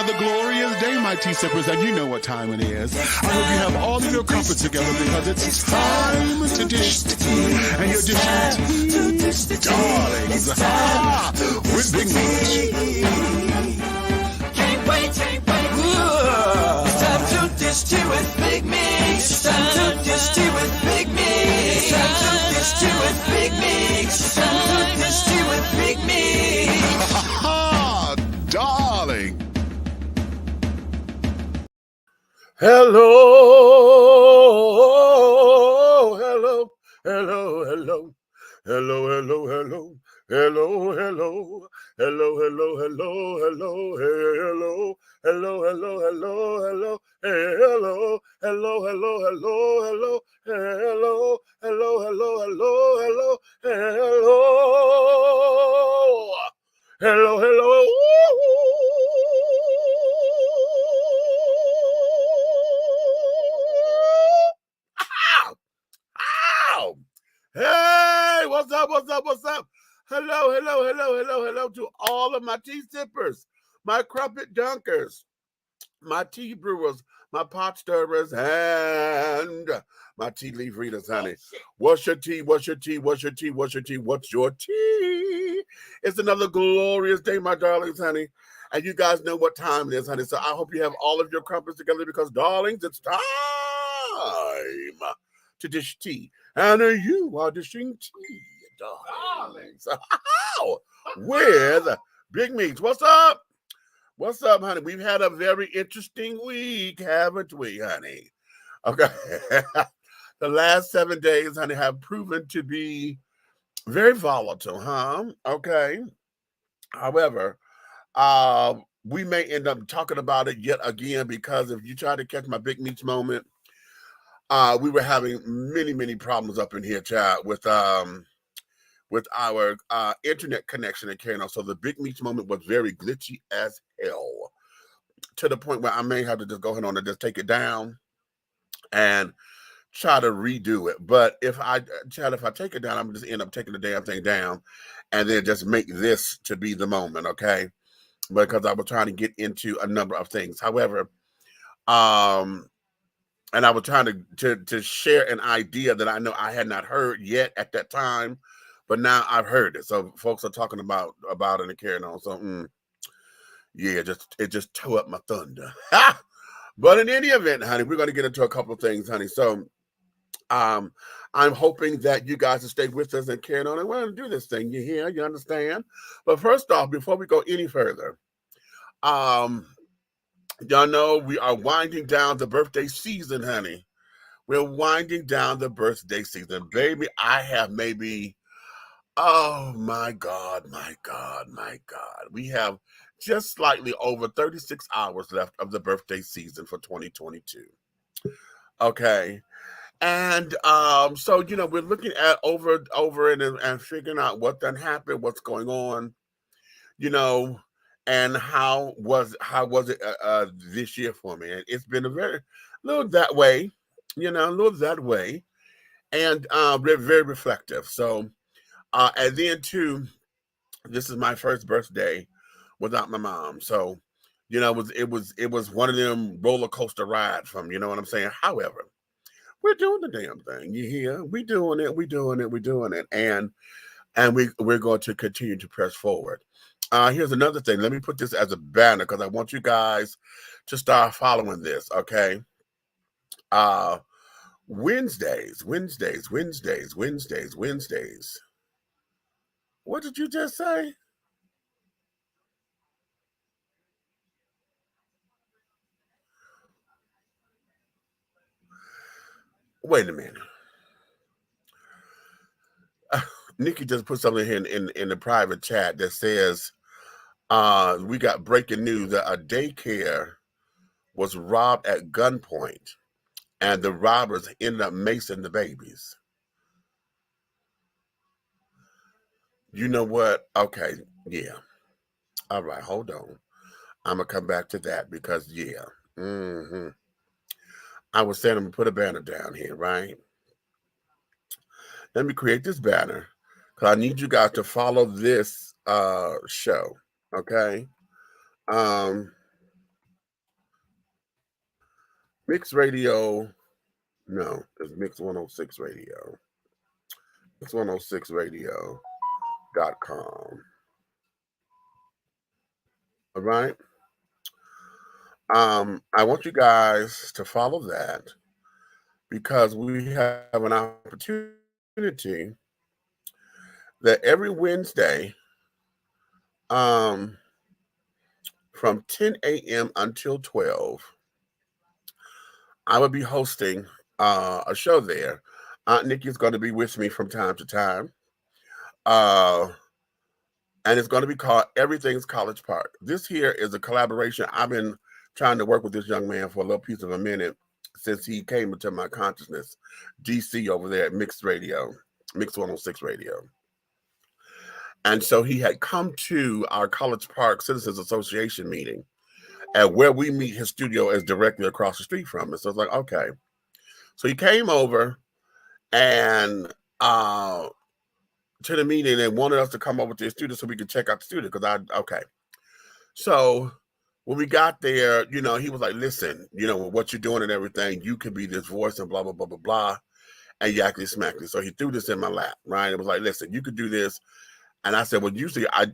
another glorious day, my tea sippers, and you know what time it is. I hope you have all of your crumpets together because it's time to dish tea. And you're dishing tea, darlings, with Big Meach. Can't wait. It's time to dish tea with Big Meach. It's time to dish tea with Big Meach. It's time to dish tea with Big Meach. It's time to dish tea with Big Meach. Darling. Hello. Hey, what's up? Hello to all of my tea sippers, my crumpet dunkers, my tea brewers, my pot stirrers, and my tea leaf readers, honey. What's your tea? What's your tea? It's another glorious day, my darlings, honey. And you guys know what time it is, honey. So I hope you have all of your crumpets together because, darlings, it's time to dish tea. And you are dishing tea, darlings. With Big Meach. What's up? What's up, honey? We've had a very interesting week, haven't we, honey? Okay. The last 7 days, honey, have proven to be very volatile, huh? Okay. However, we may end up talking about it yet again because if you try to catch my Big Meach moment, we were having many problems up in here, child, with our internet connection and carrying on. So the Big Meach moment was very glitchy as hell, to the point where I may have to just go ahead on and just take it down and try to redo it. But if I take it down, I'm just end up taking the damn thing down and then just make this to be the moment, okay? Because I was trying to get into a number of things. However, and I was trying to share an idea that I know I had not heard yet at that time, but now I've heard it. So folks are talking about it and carrying on. So yeah, it just tore up my thunder. But in any event, honey, we're going to get into a couple of things, honey. So I'm hoping that you guys will stay with us and carry on and we're going to do this thing. You hear? You understand? But first off, before we go any further, y'all know we are winding down the birthday season, honey. We're winding down the birthday season. Baby, I have maybe, oh my God. We have just slightly over 36 hours left of the birthday season for 2022. Okay. And so, you know, we're looking at over and figuring out what done happened, what's going on, you know, and how was it this year for me? And it's been a little that way, and very reflective. So, and then too, this is my first birthday without my mom. So, you know, it was one of them roller coaster rides from, you know what I'm saying? However, we're doing the damn thing. You hear? We're doing it. And we're going to continue to press forward. Here's another thing. Let me put this as a banner because I want you guys to start following this, okay? Wednesdays. What did you just say? Wait a minute. Nikki just put something here in the private chat that says, we got breaking news that a daycare was robbed at gunpoint and the robbers ended up macing the babies. You know what? Okay, yeah. All right, hold on. I'm going to come back to that because, yeah. I was saying I'm going to put a banner down here, right? Let me create this banner because I need you guys to follow this show, okay? Mix Radio. No, it's Mix 106 Radio. Mix 106 Radio.com. All right. I want you guys to follow that because we have an opportunity that every Wednesday, from 10 a.m. until 12, I will be hosting a show there. Aunt Nikki is going to be with me from time to time. And it's going to be called Everything's College Park. This here is a collaboration. I've been trying to work with this young man for a little piece of a minute since he came into my consciousness. DC over there at Mix Radio, Mix 106 Radio. And so he had come to our College Park Citizens Association meeting, and where we meet, his studio is directly across the street from us. So it's like, okay. So he came over and to the meeting and wanted us to come over to his studio so we could check out the studio. Okay. So when we got there, he was like, listen, what you're doing and everything, you could be this voice and blah, blah, blah, blah, blah. And yakety smackety. So he threw this in my lap, right? It was like, listen, you could do this. And I said, well, usually I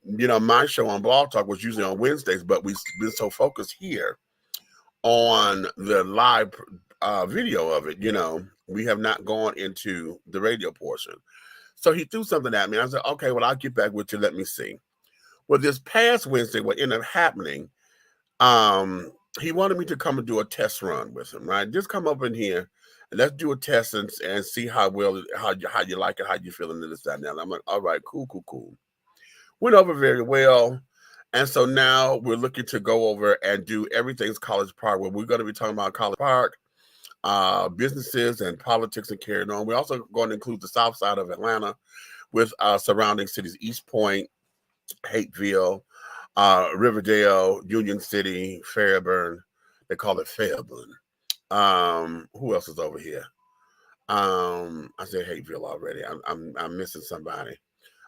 my show on Blog Talk was usually on Wednesdays, but we've been so focused here on the live video of it, we have not gone into the radio portion. So he threw something at me. I said, okay, well, I'll get back with you. Let me see. Well, this past Wednesday, what ended up happening, he wanted me to come and do a test run with him, right? Just come up in here and let's do a test and see how you like it, how you feeling this, that, and that. I'm like, all right, cool. Went over very well. And so now we're looking to go over and do Everything's College Park, where we're going to be talking about College Park, businesses and politics and carrying on. We're also going to include the south side of Atlanta with surrounding cities, East Point, Hateville, Riverdale, Union City, Fairburn. They call it Fairburn. Who else is over here? I said Hateville already. I'm missing somebody.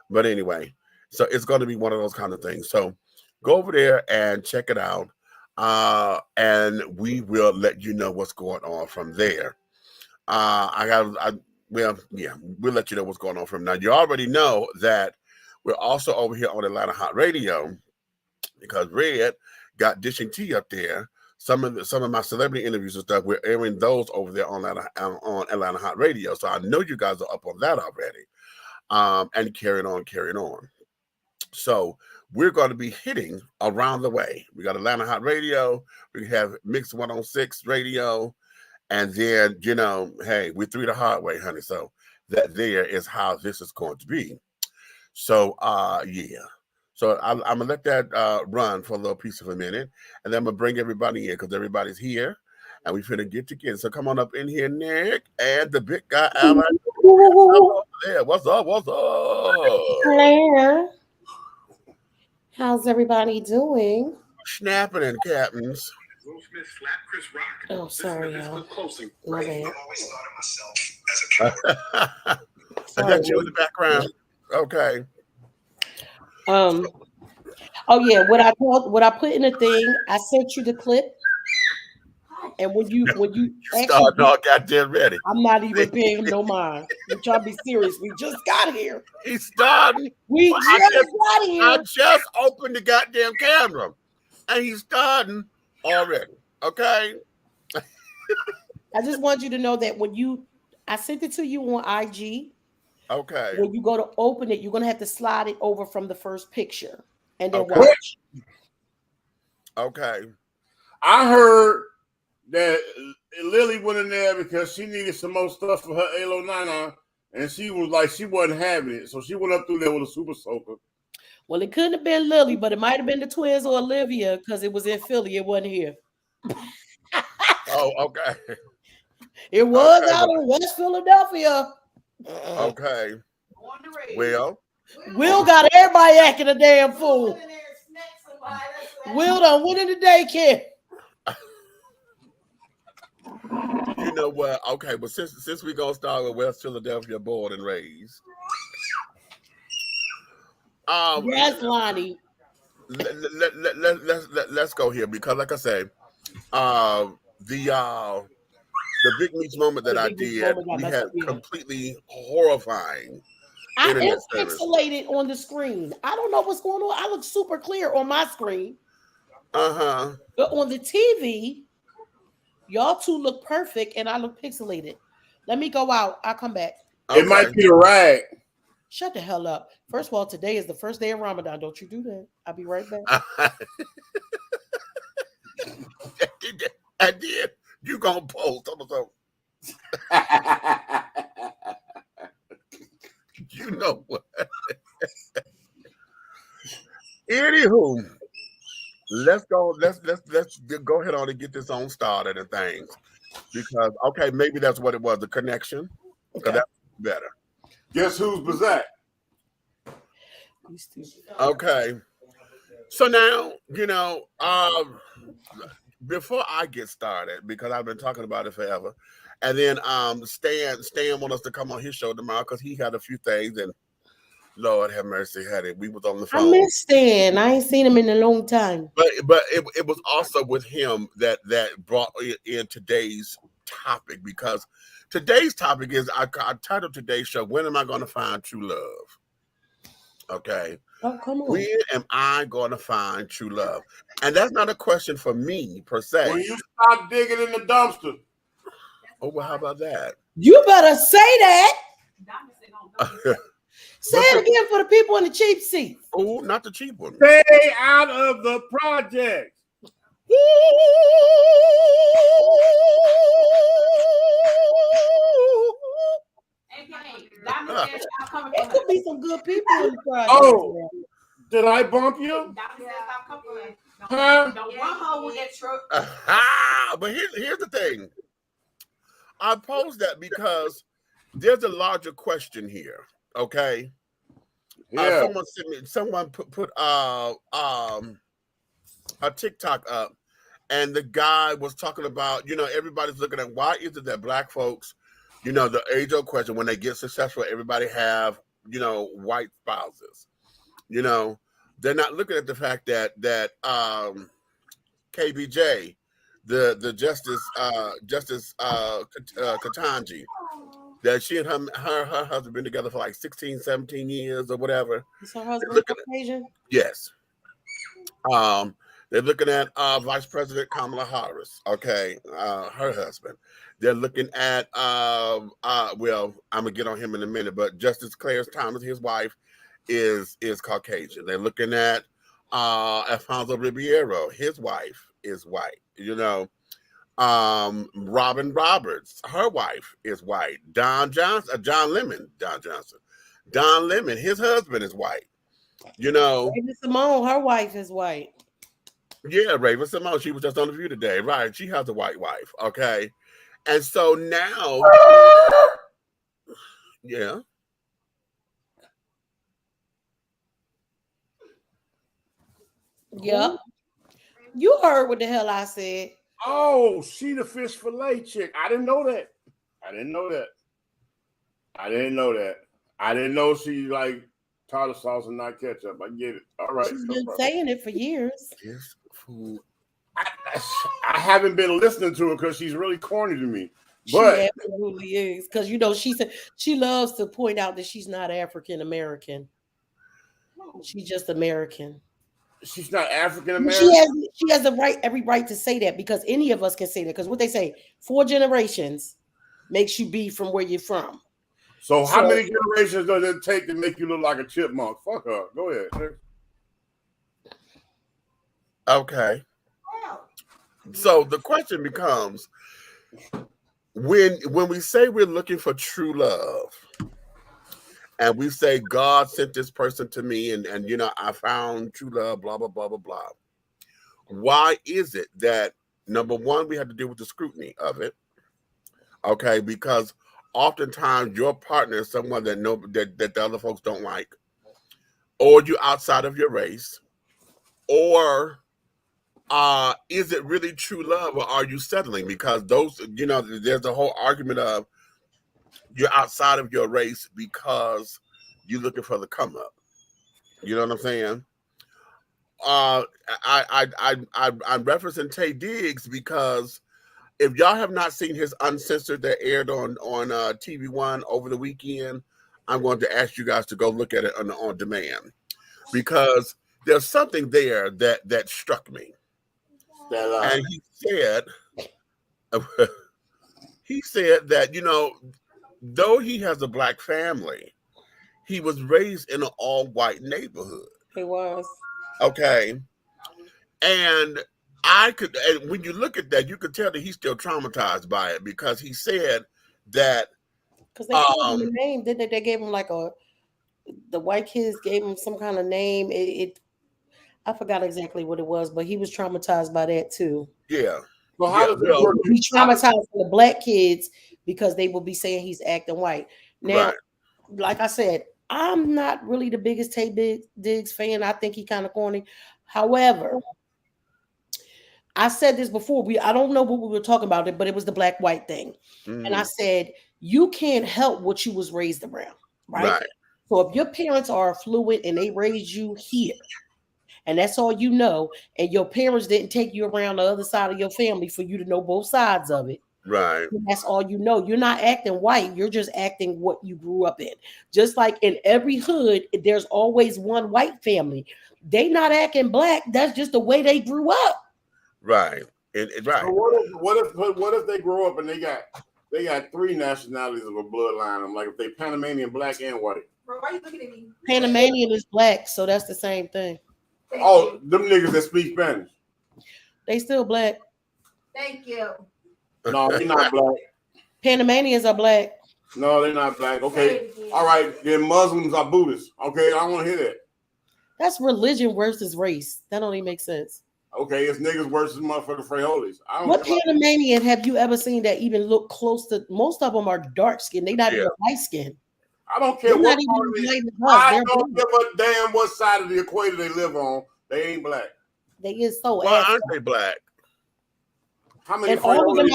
But anyway, so it's going to be one of those kind of things. So go over there and check it out. And we will let you know what's going on from there. We'll let you know what's going on from now. You already know that we're also over here on Atlanta Hot Radio because Red got Dishing Tea up there. Some of my celebrity interviews and stuff, we're airing those over there on Atlanta Hot Radio. So I know you guys are up on that already. And carrying on. So we're going to be hitting around the way. We got Atlanta Hot Radio. We have Mix 106 Radio. And then, hey, we're through the hard way, honey. So that there is how this is going to be. So, yeah. So I'm going to let that run for a little piece of a minute. And then I'm going to bring everybody in because everybody's here. And we're going to get together. So come on up in here, Nick. And the big guy, Alan. Yeah, what's up? Hello. How's everybody doing? Snapping and captains. Oh, sorry, y'all. My bad. I got you in the background. Okay. Oh yeah. What I put in the thing, I sent you the clip. And when you start all goddamn ready. I'm not even paying him no mind. We try to be serious. We just got here. He's starting. I just opened the goddamn camera. And he's starting already. Okay. I just want you to know that I sent it to you on IG. Okay. When you go to open it, you're gonna have to slide it over from the first picture and then watch. Okay. I heard that Lily went in there because she needed some more stuff for her Alo 9 on, and she was like, she wasn't having it. So she went up through there with a super soaker. Well, it couldn't have been Lily, but it might have been the twins or Olivia because it was in Philly. It wasn't here. Oh, okay. It was out in West Philadelphia. Okay. Well, Will got everybody acting a damn fool. Will done went into daycare. You know what? Okay, but since we're gonna start with West Philadelphia, born and raised. Yes, Lonnie. Let's go here because, like I say, the Big Meats moment that The I Big Meats did, moment got we messed had up, yeah. completely horrifying I am internet service. pixelated on the screen. I don't know what's going on. I look super clear on my screen, Uh-huh. but on the TV, y'all two look perfect, and I look pixelated. Let me go out. I'll come back. It might Okay. be the rag. Shut the hell up. First of all, today is the first day of Ramadan. Don't you do that. I'll be right back. I did. You gonna post. So you know what? Anywho, let's go. Let's go ahead on and get this on started and things. Because okay, maybe that's what it was, the connection. Because Okay. that's better. Guess who's Bazak? Okay. So now, before I get started, because I've been talking about it forever, and then Stan want us to come on his show tomorrow because he had a few things, and Lord have mercy, we was on the phone. I miss Stan. I ain't seen him in a long time. But it was also with him that brought in today's topic, because today's topic is I titled today's show, "When am I going to find true love?" Okay. Oh, come on. When am I going to find true love? And that's not a question for me per se. When you stop digging in the dumpster. Oh, well, how about that? You better say that. Say it again for the people in the cheap seats. Oh, not the cheap one. Stay out of the project. It could be some good people in the project. Oh, did I bump you? Huh? But here's the thing. I pose that because there's a larger question here. Okay. Yeah. Someone put a TikTok up, and the guy was talking about, everybody's looking at why is it that black folks, the age-old question, when they get successful, everybody have, white spouses. They're not looking at the fact that KBJ, the Justice Katanji, that she and her husband been together for like 16, 17 years or whatever. Is her husband Caucasian? Yes. They're looking at Vice President Kamala Harris, okay, her husband. They're looking at well, I'm gonna get on him in a minute, but Justice Clarence Thomas, his wife, is Caucasian. They're looking at Alfonso Ribeiro, his wife is white. Robin Roberts, her wife is white. Don Lemon, his husband is white. Raven Simone, her wife is white. Yeah, Raven Simone, she was just on the View today, right? She has a white wife, okay? And so now, yeah. Yep. You heard what the hell I said. Oh, she the fish fillet chick. I didn't know that. I didn't know she like tartar sauce and not ketchup. I get it. All right. She's been saying it for years. This food. I haven't been listening to her because she's really corny to me. But she absolutely is, because she said she loves to point out that she's not African American. She's just American. She's not African American. She has every right to say that, because any of us can say that. Because what they say, 4 generations makes you be from where you're from. So how many generations does it take to make you look like a chipmunk? Fuck her. Go ahead. Okay. So the question becomes, when we say we're looking for true love, and we say God sent this person to me, and I found true love, blah blah blah blah blah. Why is it that, number one, we have to deal with the scrutiny of it? Okay, because oftentimes your partner is someone that the other folks don't like, or you're outside of your race, or is it really true love, or are you settling? Because those, there's a whole argument of you're outside of your race because you're looking for the come up. You know what I'm saying? I'm referencing Taye Diggs because If y'all have not seen his Uncensored that aired on TV1 over the weekend, I'm going to ask you guys to go look at it on demand, because there's something there that struck me. And he said that, you know, though he has a black family, he was raised in an all-white neighborhood. He was. Okay. And when you look at that, you could tell that he's still traumatized by it, because he said that because they gave him a name, didn't they? They gave him like the white kids gave him some kind of name. I forgot exactly what it was, but he was traumatized by that too. Yeah. Well, how does it work? He traumatized the black kids because they will be saying he's acting white. Now, like I said, I'm not really the biggest Taye Diggs fan. I think he kind of corny. However, I said this before. I don't know what we were talking about, but it was the black-white thing. And I said, you can't help what you was raised around, right? So if your parents are affluent and they raised you here, and that's all you know, and your parents didn't take you around the other side of your family for you to know both sides of it, right? That's all you know. You're not acting white. You're just acting what you grew up in. Just like in every hood, there's always one white family. They not acting black. That's just the way they grew up. Right. Right. So what if they grow up and they got three nationalities of a bloodline? I'm like, if they Panamanian, black, and white. Bro, why are you looking at me? Panamanian is black, so that's the same thing. Oh, them niggas that speak Spanish. They still black. Thank you. No, they're not black. Panamanians are black. No, they're not black. Okay. All right. Then Muslims are Buddhists. Okay. I don't want to hear that. That's religion versus race. That don't even make sense. Okay. It's niggas versus motherfucking frijoles. What Panamanian have you ever seen that even look close to? Most of them are dark skinned. They're not even light skinned. I don't care what part of it. I don't give a damn what side of the equator they live on. They ain't black. They is so. Why aren't they black? How many? And all of them,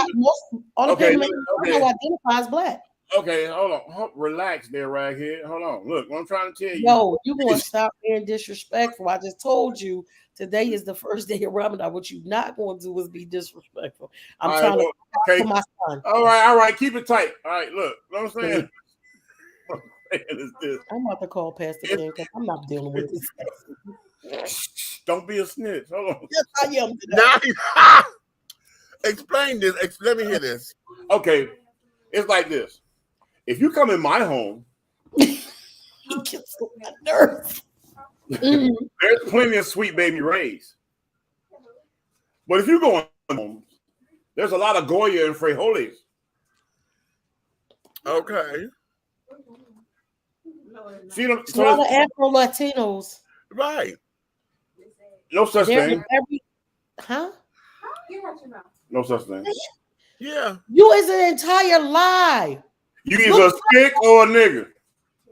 all of them identify as black. Okay, hold on. Relax there, right here. Hold on. Look, what I'm trying to tell you. Yo, you gonna stop being disrespectful. I just told you today is the first day of Ramadan. What you not gonna do is be disrespectful. I'm trying to for my son. All right. Keep it tight. All right, look. You know what I'm saying? I'm about to call Pastor Ken because I'm not dealing with this. Don't be a snitch. Hold on. Yes, I am today. Explain this. Let me hear this. Okay. It's like this. If you come in my home, he gets on my nerves. There's plenty of sweet baby rays. But if you go in home, there's a lot of Goya and frijoles. Okay. See them? So a lot of Afro Latinos. Right. No such thing. No such thing. Yeah. You is an entire lie. You either a stick or a nigger.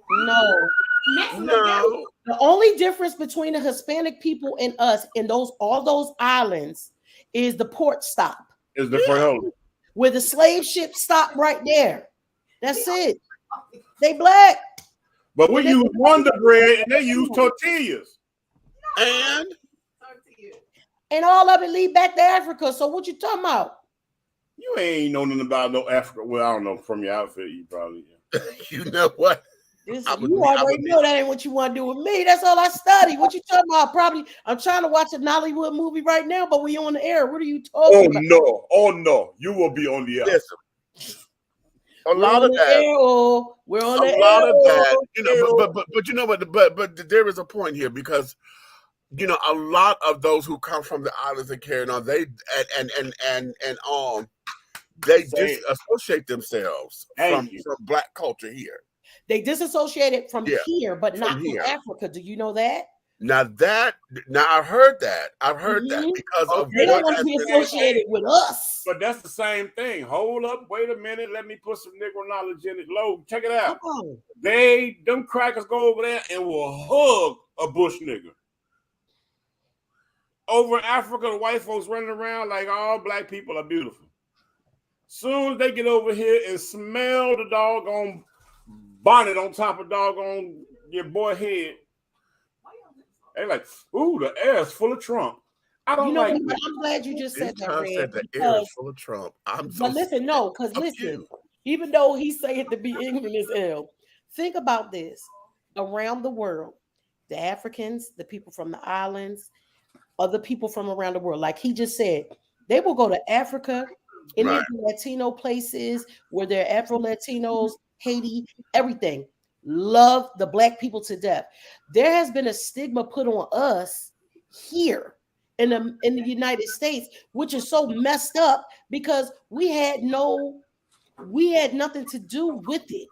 No. The only difference between the Hispanic people and us in all those islands is the port stop. Is the frijole. Where the slave ship stopped right there. That's it. They black. But we use Wonder Bread and they use tortillas. And all of it lead back to Africa. So what you talking about? You ain't know nothing about no Africa. Well, I don't know. From your outfit, you probably. You know what? You already know that ain't what you want to do with me. That's all I study. What you talking about? Probably I'm trying to watch a Nollywood movie right now, but we on the air. What are you talking about? Oh no. You will be on the air. Listen. A lot of that. We're on the air. A lot of that. You know, but you know what? But there is a point here, because you know a lot of those who come from the islands and carrying on, they they disassociate themselves from black culture here. They disassociated from here, but not from Africa. Do you know that? Now I've heard that. Because of they don't want to be associated with us. But that's the same thing. Hold up, wait a minute. Let me put some Negro knowledge in it. Low, check it out. Them crackers go over there and will hug a bush nigga. Over in Africa, the white folks running around like all black people are beautiful. Soon as they get over here and smell the doggone bonnet on top of doggone your boy head, they like, ooh, the air is full of Trump. I don't You know like what? that. I'm glad you just said that, Tom Red. said the air Because, is full of Trump. I'm so but listen, no, because Fuck listen, you. even though he said to be ignorant as hell, think about this. Around the world, the Africans, the people from the islands, other people from around the world, like he just said, they will go to Africa, any of Right. the Latino places where they're Afro Latinos, Haiti, everything. Love the black people to death. There has been a stigma put on us here in the United States, which is so messed up because we had nothing to do with it.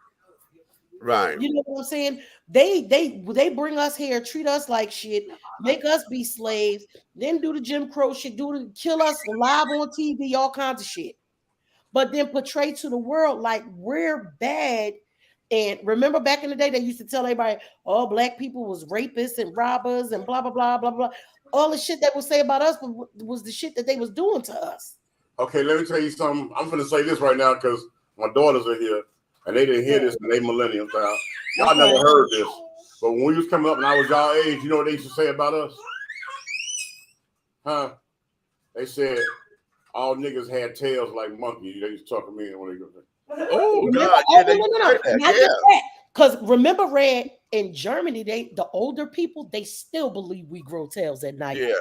Right. You know what I'm saying? They bring us here, treat us like shit, make us be slaves, then do the Jim Crow shit, kill us live on TV, all kinds of shit. But then portray to the world like we're bad. And remember back in the day, they used to tell everybody, "Oh, black people was rapists and robbers and blah blah blah blah blah." All the shit that would say about us was the shit that they was doing to us. Okay, let me tell you something. I'm going to say this right now because my daughters are here and they didn't hear this and they millennials now. Y'all never heard this. But when we was coming up and I was y'all age, you know what they used to say about us? Huh? They said all niggas had tails like monkeys. They used to talk to me when they go. Oh Remember, God. Yeah, they say that. Not just that. Because remember, Red, in Germany, the older people, they still believe we grow tails at night. Yeah.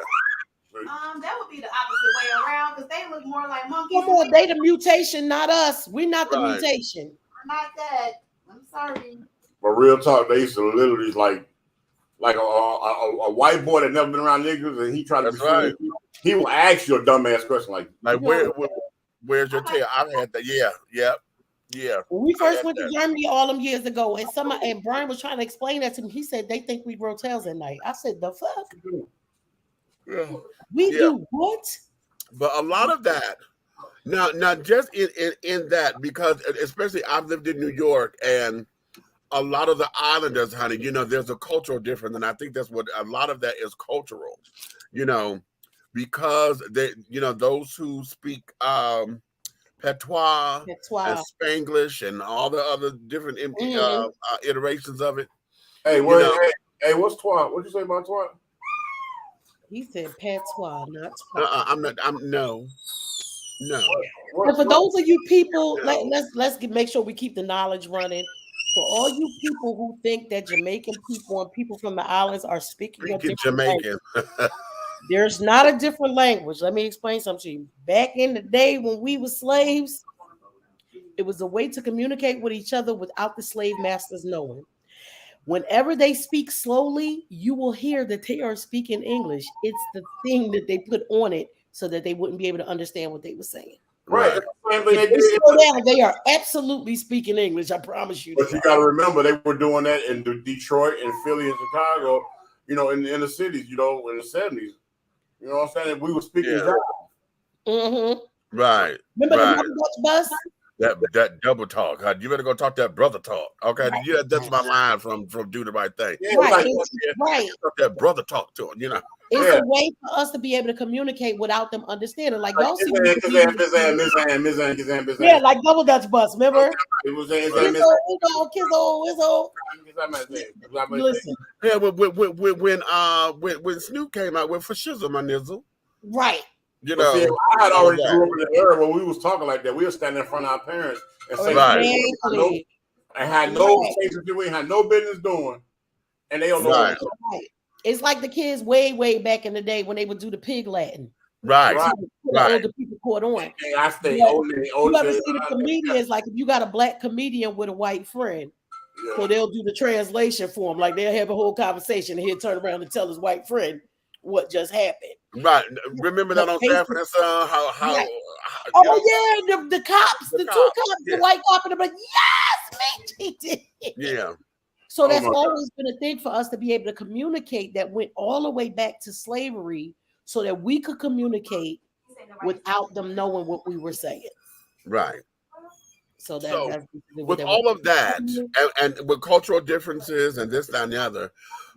That would be the opposite way around because they look more like monkeys. Come on, they the mutation, not us. We're not the Right. mutation. Not that. I'm sorry. But real talk, they used to literally like a white boy that never been around niggas and he tried to That's be right. funny. He will ask you a dumbass question like where's your tail? I've had that. Yeah. When we first went to Germany all them years ago, and Brian was trying to explain that to me. He said they think we grow tails at night. I said, the fuck? Yeah. We do what? But a lot of that now just in that, because especially I've lived in New York and a lot of the islanders, honey, you know, there's a cultural difference, and I think that's what a lot of that is cultural, you know, because they, you know, those who speak patois and Spanglish and all the other different iterations of it. Hey, what's twat? What'd you say about twat? He said patois, not twat. No. But for those of you people, let's make sure we keep the knowledge running. For all you people who think that Jamaican people and people from the islands are speaking Jamaican, there's not a different language. Let me explain something to you. Back in the day when we were slaves, it was a way to communicate with each other without the slave masters knowing. Whenever they speak slowly, you will hear that they are speaking English. It's the thing that they put on it so that they wouldn't be able to understand what they were saying. Right. If they slow down, they are absolutely speaking English. I promise you. But you got to remember, they were doing that in Detroit and Philly and Chicago, you know, in the inner cities, you know, in the 70s. You know what I'm saying? We were speaking Right. Remember the double bus? That double talk. You better go talk that brother talk. Okay. Yeah, that's my line from Do the Right Thing. Yeah, right. Talk that brother talk to him, you know. It's a way for us to be able to communicate without them understanding. Like y'all see, yeah, like double Dutch bus. Remember? Listen. Yeah, when Snoop came out with for shizzle my nizzle. Right. You know, see, I had already grew up in the era where we was talking like that. We were standing in front of our parents and saying, I had no business doing, and they don't know. Right. It's like the kids way back in the day when they would do the pig Latin. Right. Older people caught on. I stay you ever see the comedians, like if you got a black comedian with a white friend, so they'll do the translation for him. Like they'll have a whole conversation and he'll turn around and tell his white friend what just happened. Right. Remember that on Sanford and Son? The cops, the two cops, the white cop and the black. Yes, he did. Yeah. So that's always been a thing for us to be able to communicate that went all the way back to slavery so that we could communicate without them knowing what we were saying. Right. So that's with all of that and with cultural differences and this, that, and the other,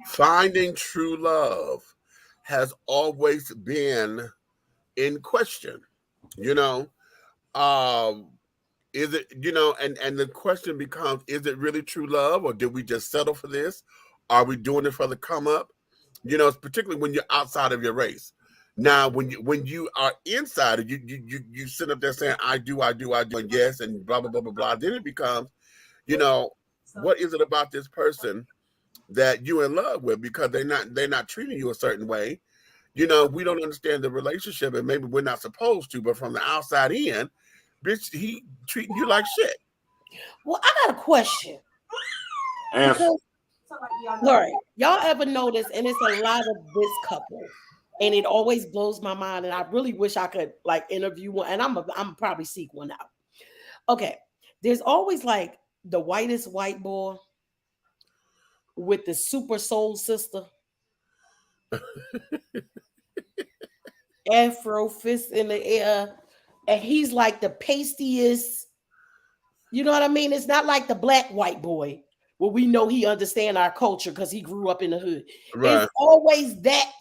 finding true love has always been in question, you know. Is it, you know, and the question becomes, is it really true love, or did we just settle for this? Are we doing it for the come up? You know, particularly when you're outside of your race. Now, when you are inside it, you sit up there saying, I do, and yes, and blah, blah, blah, blah, blah. Then it becomes, what is it about this person that you're in love with? Because they're not treating you a certain way. We don't understand the relationship, and maybe we're not supposed to, but from the outside in, bitch, he treating you like shit. Well, I got a question. Answer. All right, y'all ever notice, and it's a lot of this couple, and it always blows my mind, and I really wish I could like interview one, and I'm probably seek one out. Okay, there's always like the whitest white boy with the super soul sister, afro fist in the air, and he's like the pastiest. You know what I mean? It's not like the black white boy where we know he understand our culture because he grew up in the hood. Right. It's always that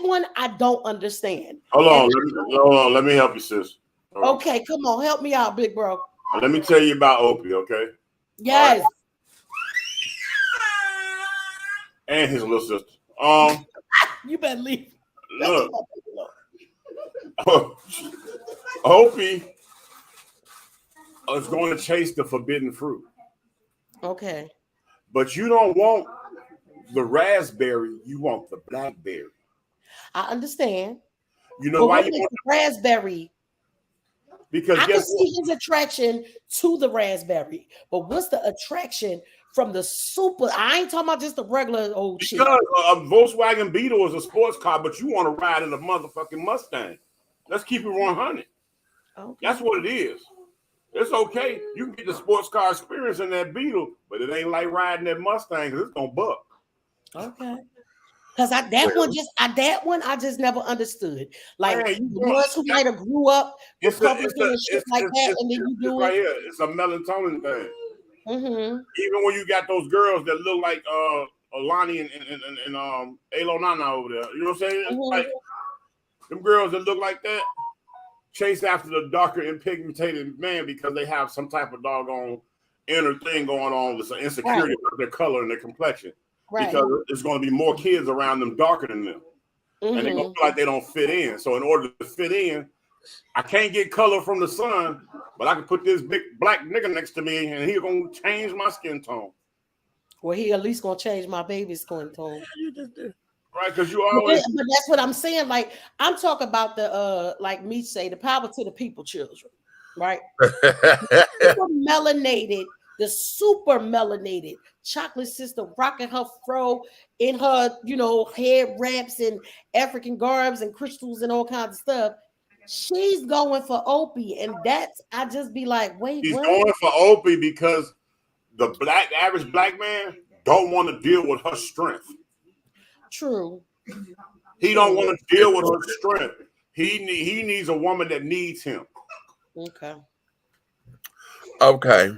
one I don't understand. Hold on, let me help you, sis. Okay, come on, help me out, big bro. Let me tell you about Opie, okay? Yes. Right. And his little sister. You better leave. Look. Opie is going to chase the forbidden fruit. Okay. But you don't want the raspberry, you want the blackberry. I understand. You know why you want the raspberry? Because I can see his attraction to the raspberry, but what's the attraction from the super? I ain't talking about just the regular old shit. Because a Volkswagen Beetle is a sports car, but you want to ride in a motherfucking Mustang. Let's keep it 100. Okay. That's what it is. It's okay. You can get the sports car experience in that Beetle, but it ain't like riding that Mustang because it's gonna buck. Okay. Because that one I just never understood. Like the ones who might have grew up Republican and shit like that, and then you do right it. Here. It's a melatonin thing. Mm-hmm. Even when you got those girls that look like Alani and Alo Nana over there, you know what I'm saying? Mm-hmm. Like them girls that look like that chase after the darker and pigmented man because they have some type of doggone inner thing going on with some insecurity about their color and their complexion. Right. Because there's going to be more kids around them darker than them. Mm-hmm. And they're going to feel like they don't fit in. So in order to fit in, I can't get color from the sun, but I can put this big black nigga next to me and he's going to change my skin tone. Well, he at least going to change my baby's skin tone. Right, because you always. But that's what I'm saying. Like, I'm talking about the, like Meach say, the power to the people children, right? The super melanated chocolate sister rocking her fro in her, head wraps and African garbs and crystals and all kinds of stuff. She's going for Opie, and I just be like, wait, she's going for Opie because the average black man don't want to deal with her strength. True. He don't want to deal with her strength. He needs a woman that needs him. Okay. All right.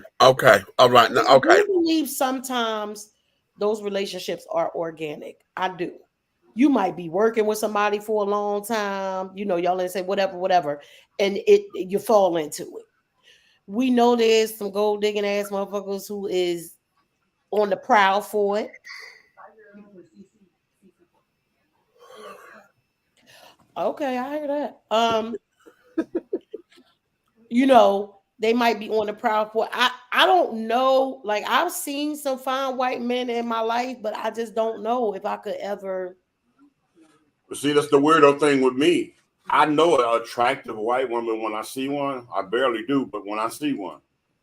Now, okay. I believe sometimes those relationships are organic. I do. You might be working with somebody for a long time, y'all let's say whatever, and you fall into it. We know there's some gold digging ass motherfuckers who is on the prowl for it. Okay, I hear that. They might be on the prowl for. I don't know. Like, I've seen some fine white men in my life, but I just don't know if I could ever. But see, that's the weirdo thing with me. I know an attractive white woman when I see one. I barely do, but when I see one,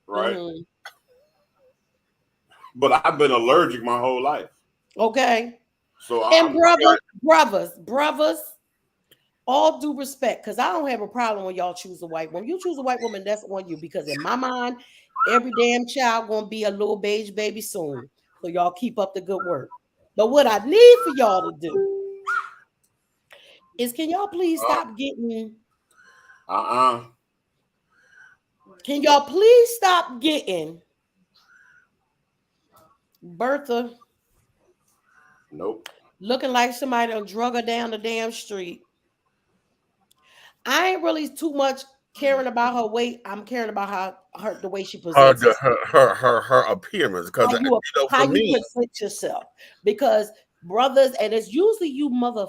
right? Mm-hmm. But I've been allergic my whole life. Okay. So brothers. All due respect, because I don't have a problem when y'all choose a white woman. You choose a white woman, that's on you. Because in my mind, every damn child gonna be a little beige baby soon. So y'all keep up the good work. But what I need for y'all to do is, can y'all please stop getting? Can y'all please stop getting Bertha? Nope. Looking like somebody done drug her down the damn street. I ain't really too much caring about her weight. I'm caring about the way she presents her appearance. Because how you present yourself. Because brothers, and it's usually you mother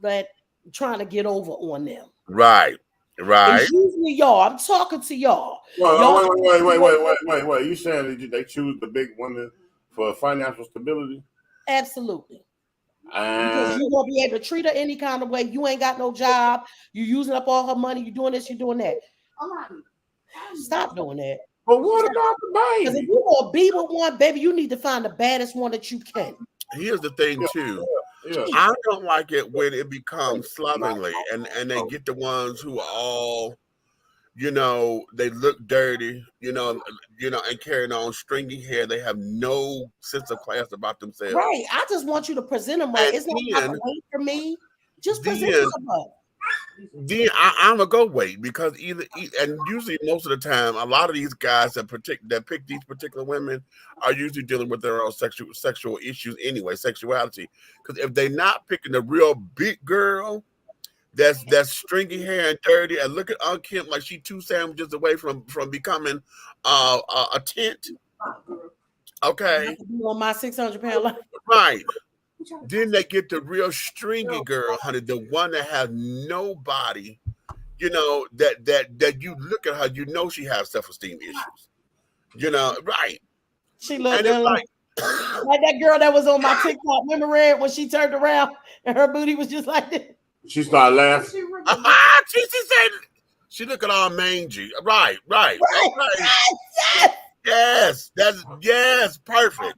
that trying to get over on them. Right. It's usually y'all. I'm talking to y'all. Wait. You saying they choose the big women for financial stability? Absolutely. Because you won't be able to treat her any kind of way. You ain't got no job. You're using up all her money. You're doing this. You're doing that. Stop doing that. But what about the baby? Because if you want to be with one, baby, you need to find the baddest one that you can. Here's the thing, too. I don't like it when it becomes slovenly and they get the ones who are all, they look dirty, and carrying on stringy hair. They have no sense of class about themselves. Right. I just want you to present them right. It's not about to wait for me. Just present them right. Then I'm gonna go wait because and usually most of the time, a lot of these guys that pick these particular women are usually dealing with their own sexual issues anyway, sexuality. Because if they're not picking the real big girl that's stringy hair and dirty, and look at Aunt Kim like she 2 sandwiches away from becoming a tent. Okay, on my 600-pound life. Right. Then they get the real stringy girl, honey, the one that has no body, that you look at her, she has self-esteem issues. Right. She looked like that girl that was on my TikTok. Remember Red when she turned around and her booty was just like this? She started laughing. She said she looking all mangy. Right. Okay. Yes. That's perfect.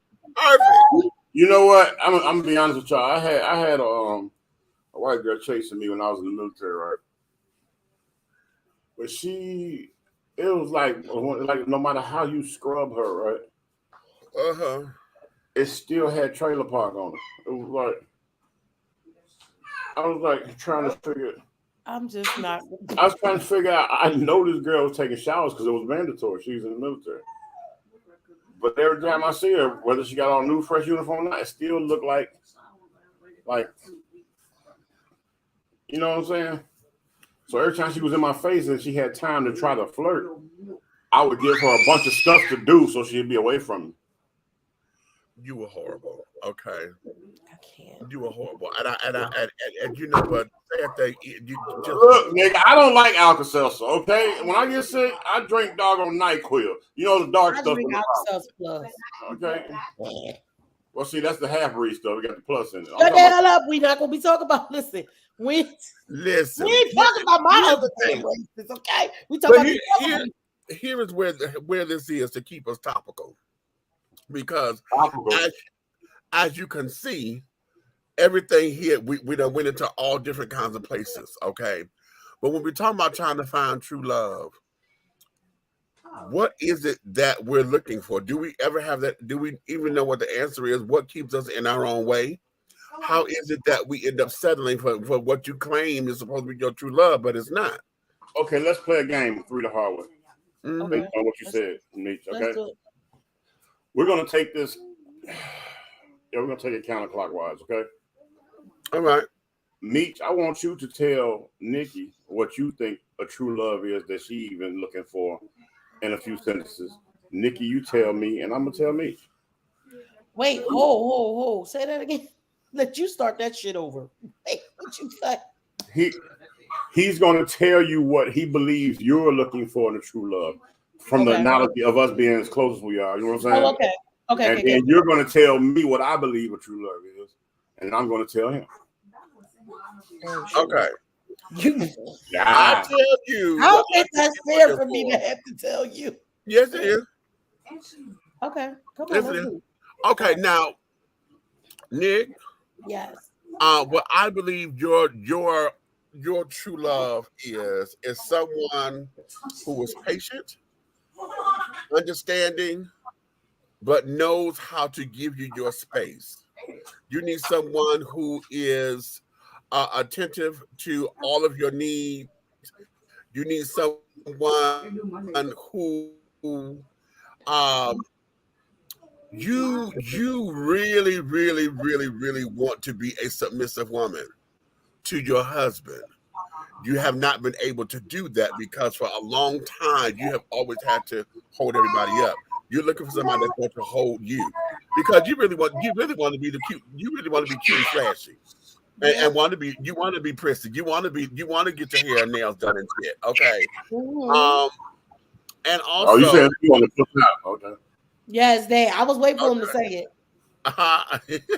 You know what? I'm gonna be honest with y'all. I had a white girl chasing me when I was in the military, right? But it was like no matter how you scrub her, right? It still had trailer park on it. It was like I was like trying to figure. I'm just not. I was trying to figure out. I know this girl was taking showers because it was mandatory. She was in the military. But every time I see her, whether she got on a new fresh uniform or not, it still looked like, you know what I'm saying? So every time she was in my face and she had time to try to flirt, I would give her a bunch of stuff to do so she'd be away from me. You were horrible. Okay. I can't. You were horrible. And you know what? Look, nigga, I don't like Alka-Seltzer, okay? When I get sick, I drink doggone NyQuil. You know the dark stuff. Drink Alka-Seltzer Plus. Okay. Well, see, that's the half-breed stuff. We got the plus in it. Shut the hell up. We're not going to be talking about, listen. We ain't talking about my other thing, okay? We talking about here is where this is to keep us topical. Because as you can see, everything here, we done went into all different kinds of places, okay? But when we're talking about trying to find true love, what is it that we're looking for? Do we ever have that? Do we even know what the answer is? What keeps us in our own way? How is it that we end up settling for what you claim is supposed to be your true love, but it's not? Okay, let's play a game through the hard way. Mm-hmm. Based on what you said, Meach, okay? We're going to take this. We're going to take it counterclockwise, okay? All right. Meach, I want you to tell Nikki what you think a true love is that she even looking for in a few sentences. Nikki, you tell me, and I'm going to tell Meach. Wait, hold. Say that again. Let you start that shit over. Wait, what you say? He's going to tell you what he believes you're looking for in a true love from the analogy of us being as close as we are. You know what I'm saying? Oh, okay. And then you're going to tell me what I believe a true love is, and I'm going to tell him. Okay. I tell you. I don't think that's fair for me to have to tell you. Yes, it is. Okay. Come on. Yes, it is. Okay, now, Nick. Yes. What I believe your true love is someone who is patient, understanding, but knows how to give you your space. You need someone who is attentive to all of your needs. You need someone who you really want to be a submissive woman to your husband. You have not been able to do that because for a long time you have always had to hold everybody up. You're looking for somebody that's going to hold you because you really want to be the cute. You really want to be cute and flashy. and want to be, you want to be prissy. You want to get your hair and nails done and shit. Okay. And also, oh, you said you want to push out? Okay. Yes, they. I was waiting for him to say it.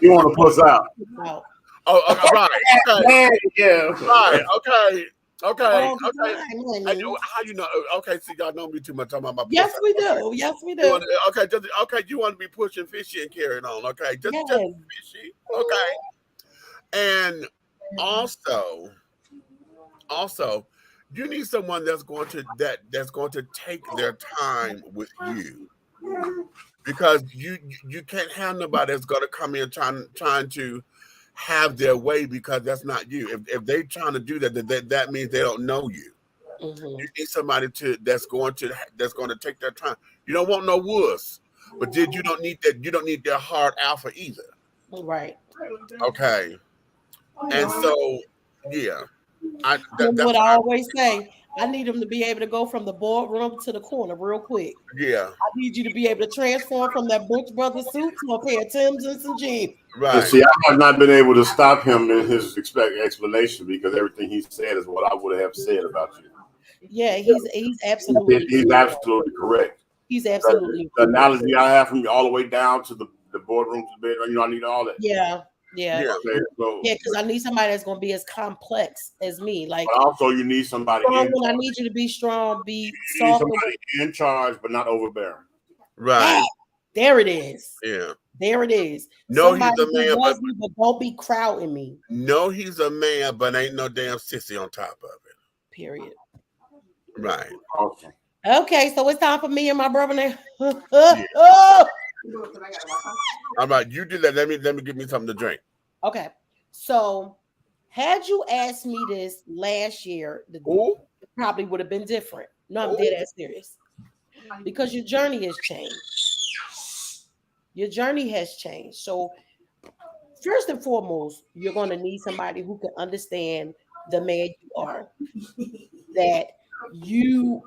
You want to push out? No. Oh, right. Okay. Yeah. Right. Okay. Okay. All the Okay. time, And honey. how you know? Okay, see, y'all know me too much. Talking about my Yes, push-out. we do. Yes, we You do. wanna, okay, you want to be pushing fishy and carrying on. Okay, just fishy. Okay, and also, you need someone that's going to take their time with you, because you can't have nobody that's going to come in trying to have their way, because that's not you. If they trying to do that means they don't know you. You need somebody that's going to take their time. You don't want no wuss, but you don't need that. You don't need their hard alpha either. Right. Okay. And so, yeah, that's what I always say. I need them to be able to go from the boardroom to the corner real quick. Yeah. I need you to be able to transform from that Brooks Brothers suit to a pair of Timbs and some jeans. Right. And see, I have not been able to stop him in his explanation, because everything he said is what I would have said about you. Yeah, he's absolutely he's absolutely correct. He's absolutely the analogy I have from you all the way down to the boardroom to the bedroom. You know, I need all that. Yeah. Okay, so, because I need somebody that's going to be as complex as me. Like, but also you need somebody. Strong when I need you to be strong, be you need soft. somebody in charge, but not overbearing. Right. There it is. Yeah. There it is. No, somebody he's a man, but don't be crowding me. No, he's a man, but ain't no damn sissy on top of it. Period. Right. Awesome. Okay, so it's time for me and my brother now. All right, you do that. Let me give me something to drink. Okay, so had you asked me this last year, it probably would have been different. No, I'm dead ass serious. Because your journey has changed. Your journey has changed. So first and foremost, you're going to need somebody who can understand the man you are. That you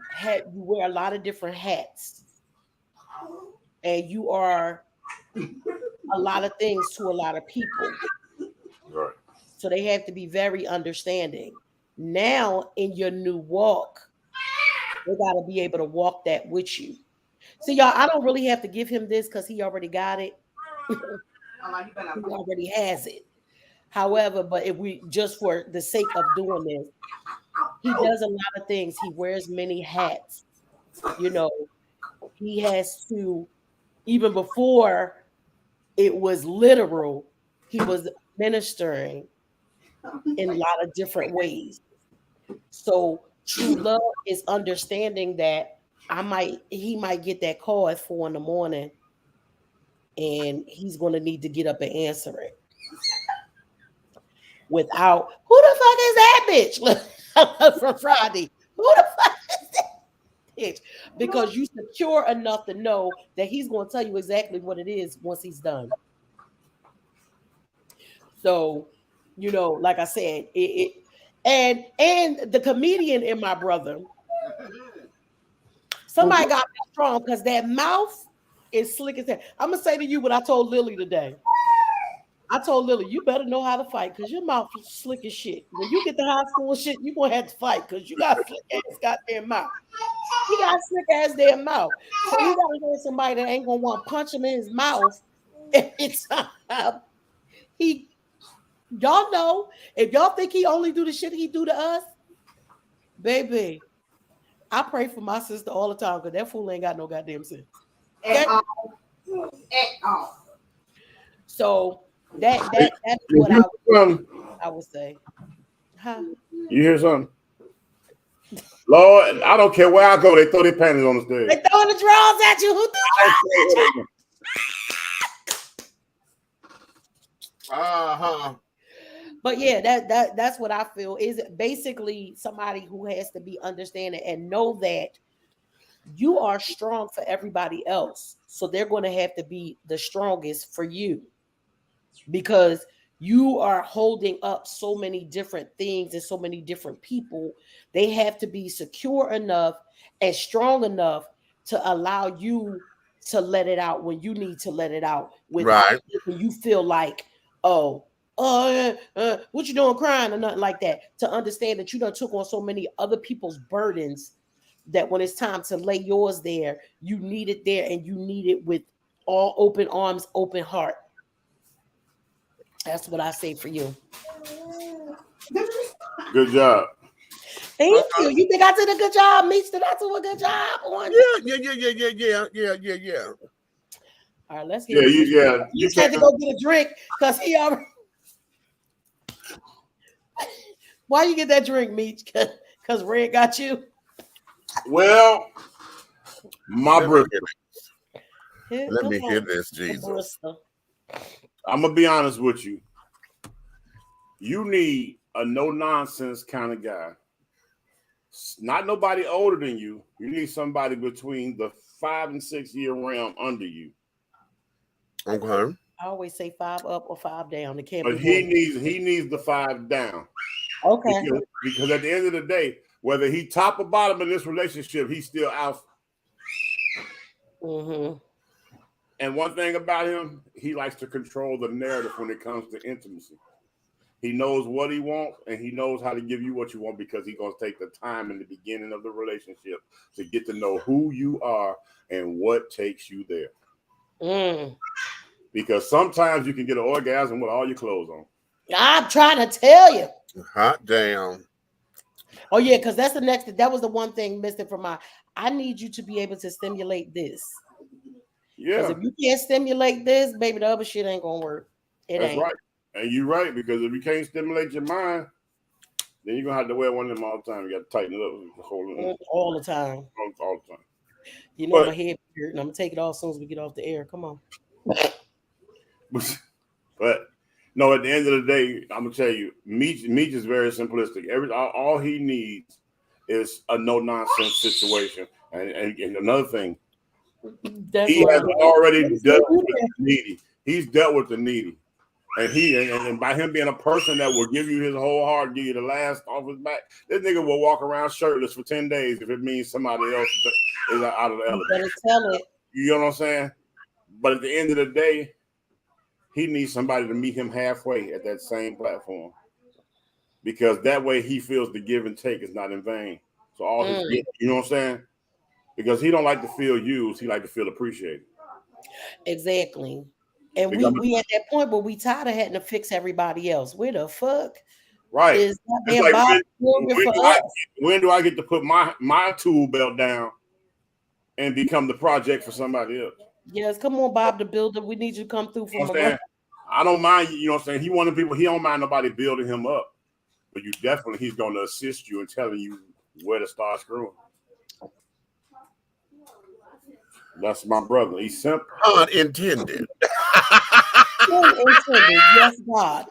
wear a lot of different hats, and you are a lot of things to a lot of people. Right. So they have to be very understanding. Now in your new walk, they got to be able to walk that with you. See, y'all, I don't really have to give him this because he already got it. He already has it. However, but if we just for the sake of doing this, he does a lot of things. He wears many hats. You know, he has to, even before it was literal, he was ministering in a lot of different ways. So true love is understanding that he might get that call at 4 a.m. and he's going to need to get up and answer it. Without, who the fuck is that bitch? Look, from Friday. Who the fuck is that bitch? Because you secure enough to know that he's going to tell you exactly what it is once he's done. So, you know, like I said, and the comedian in my brother, somebody got me strong because that mouth is slick as hell. I'm gonna say to you what I told Lily today. I told Lily, you better know how to fight because your mouth is slick as shit. When you get to high school and shit, you're gonna have to fight because you got a slick ass goddamn mouth. He got a slick ass damn mouth. So you gotta get somebody that ain't gonna want to punch him in his mouth every time. Y'all know, if y'all think he only do the shit he do to us, baby, I pray for my sister all the time because that fool ain't got no goddamn sense. Okay? At all. So that's what I would say. Huh? You hear something? Lord, I don't care where I go, they throw their panties on the stage. They throwing the drawers at you. Who threw the drawers? But yeah, that's what I feel is basically somebody who has to be understanding and know that you are strong for everybody else. So they're going to have to be the strongest for you because you are holding up so many different things and so many different people. They have to be secure enough and strong enough to allow you to let it out when you need to let it out. When you feel like, oh, what you doing crying or nothing like that. To understand that you done took on so many other people's burdens that when it's time to lay yours there, you need it there and you need it with all open arms, open heart. That's what I say for you. Good job. Thank you. You think I did a good job, Meach? Did I do a good job on? Yeah. All right, let's get. You had to go get a drink because he already. Why you get that drink, Meach? Because Red got you. Well, my birthday. Let me hear this, Jesus. I'm gonna be honest with you. You need a no-nonsense kind of guy. Not nobody older than you. You need somebody between the 5 and 6 year realm under you. Okay. I always say 5 up or 5 down. It can't but he needs the 5 down. Okay. Because at the end of the day, whether he top or bottom in this relationship, he's still alpha. Mm-hmm. And one thing about him, he likes to control the narrative when it comes to intimacy. He knows what he wants, and he knows how to give you what you want because he's going to take the time in the beginning of the relationship to get to know who you are and what takes you there. Because sometimes you can get an orgasm with all your clothes on. I'm trying to tell you. Hot damn. Oh, yeah, because that's the next. That was the one thing missing from my. I need you to be able to stimulate this. Yeah. Because if you can't stimulate this, baby, the other shit ain't going to work. That's ain't. Right. And you're right, because if you can't stimulate your mind, then you're going to have to wear one of them all the time. You got to tighten it up. All the time. All the time. You know, my head hurt, and I'm going to take it off as soon as we get off the air. Come on. But, no, at the end of the day, I'm going to tell you, Meach is very simplistic. All he needs is a no-nonsense situation. And another thing, he has already dealt with the needy. He's dealt with the needy. And by him being a person that will give you his whole heart, give you the last off his back, this nigga will walk around shirtless for 10 days if it means somebody else is out of the elevator. Tell it. You know what I'm saying? But at the end of the day, he needs somebody to meet him halfway at that same platform. Because that way he feels the give and take is not in vain. So all his gift, you know what I'm saying? Because he don't like to feel used, he like to feel appreciated. Exactly. And we at that point where we tired of having to fix everybody else. Where the fuck? Right. Is that like, when do I get to put my tool belt down and become the project for somebody else? Yes, come on, Bob the Builder. We need you to come through for my I don't mind, you know what I'm saying? He wanted people, he don't mind nobody building him up. But he's going to assist you in telling you where to start screwing. That's my brother. He's simple. Unintended. Unintended. Yes, God.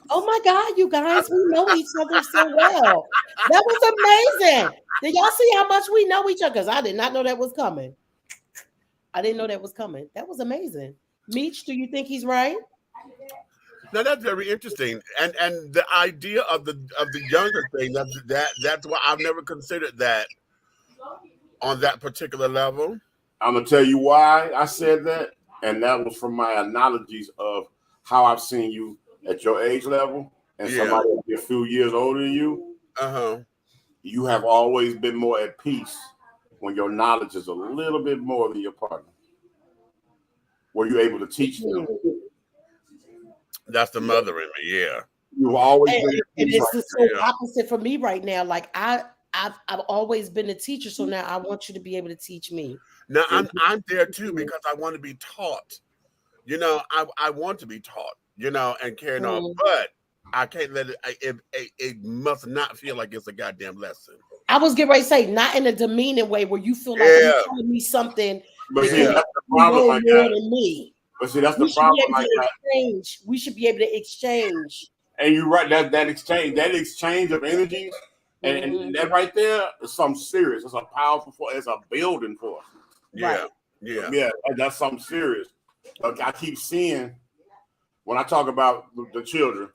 Oh my God, you guys, we know each other so well. That was amazing. Did y'all see how much we know each other? Because I did not know that was coming. I didn't know that was coming. That was amazing. Meach, do you think he's right? Now that's very interesting, and the idea of the younger thing that's why I've never considered that on that particular level. I'm gonna tell you why I said that, and that was from my analogies of how I've seen you at your age level and somebody a few years older than you. You have always been more at peace when your knowledge is a little bit more than your partner. Were you able to teach them? That's the mother in me, yeah. You've always been. And it's so opposite for me right now. Like I've always been a teacher, so now I want you to be able to teach me. Now I'm there too because I want to be taught. You know, I want to be taught. You know, and carrying on, but I can't let it must not feel like it's a goddamn lesson. I was getting ready to say, not in a demeaning way where you feel like you're telling me something. But see, that's the problem like that. Than me. But see, that's the problem like that. We should be able to exchange. And you're right, that exchange of energies, and that right there is something serious. It's a powerful force. It's a building force. Yeah. That's something serious. Like I keep seeing when I talk about the children.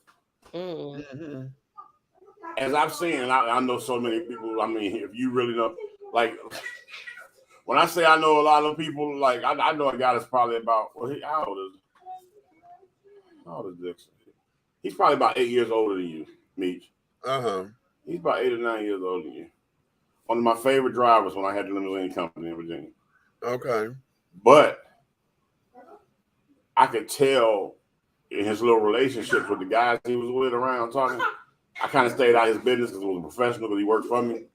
As I've seen, and I know so many people. I mean, if you really know, like when I say I know a lot of people, like I know a guy that's probably about how old is Dixon? He's probably about 8 years older than you, Meach. He's about 8 or 9 years older than you. One of my favorite drivers when I had the limousine company in Virginia. Okay. But I could tell in his little relationships with the guys he was with around talking, I kind of stayed out of his business because he was a professional because he worked for me.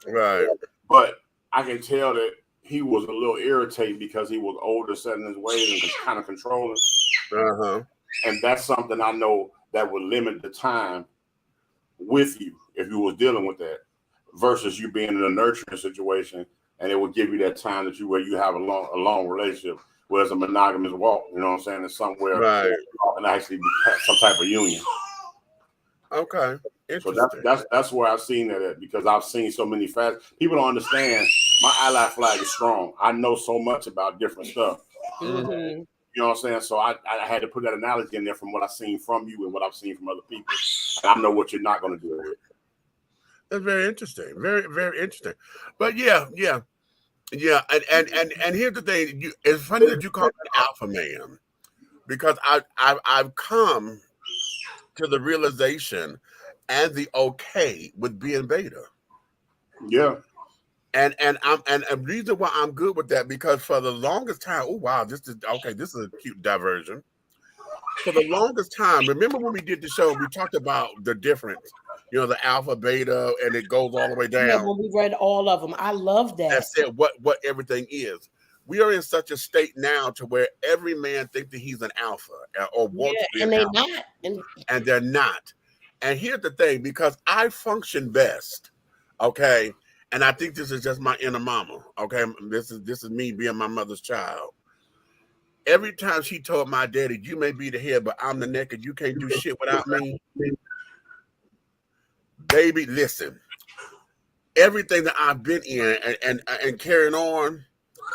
Right. But I can tell that he was a little irritated because he was older, set in his ways, and kind of controlling. And that's something I know that would limit the time with you if you was dealing with that, versus you being in a nurturing situation, and it would give you that time that where you have a long relationship, where it's a monogamous walk. You know what I'm saying? It's somewhere and actually some type of union. Okay. So that's where I've seen that at, because I've seen so many facts. People don't understand. My ally flag is strong. I know so much about different stuff. You know what I'm saying? So I had to put that analogy in there from what I've seen from you and what I've seen from other people. And I know what you're not going to do with it. That's very interesting. Very, very interesting. But yeah. And here's the thing. It's funny that you call it alpha man, because I've come to the realization and the okay with being beta. Yeah. And the reason why I'm good with that, because for the longest time, oh wow, this is a cute diversion. For the longest time, remember when we did the show, we talked about the difference, the alpha, beta, and it goes all the way down. Yeah, when we read all of them, I love that. That said what everything is. We are in such a state now to where every man thinks that he's an alpha or wants to be an alpha. Not. And they're not. And here's the thing, because I function best, okay, and I think this is just my inner mama, okay? This is me being my mother's child. Every time she told my daddy, you may be the head, but I'm the neck, and you can't do shit without me. Baby, listen. Everything that I've been in and carrying on,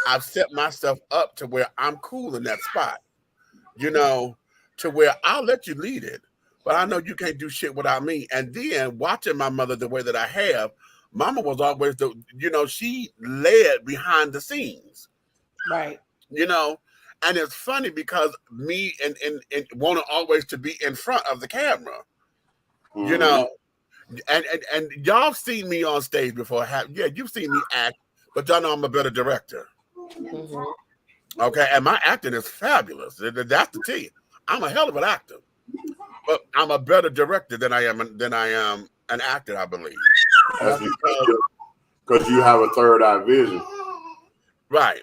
I've set myself up to where I'm cool in that spot, to where I'll let you lead it, but I know you can't do shit without me. And then watching my mother the way that I have, Mama was always she led behind the scenes. Right. And it's funny because me and wanting always to be in front of the camera, and y'all seen me on stage before. You've seen me act, but y'all know I'm a better director. Okay, and my acting is fabulous. That's the tea. I'm a hell of an actor, but I'm a better director than I am an actor, I believe. That's because you have a third eye vision, right?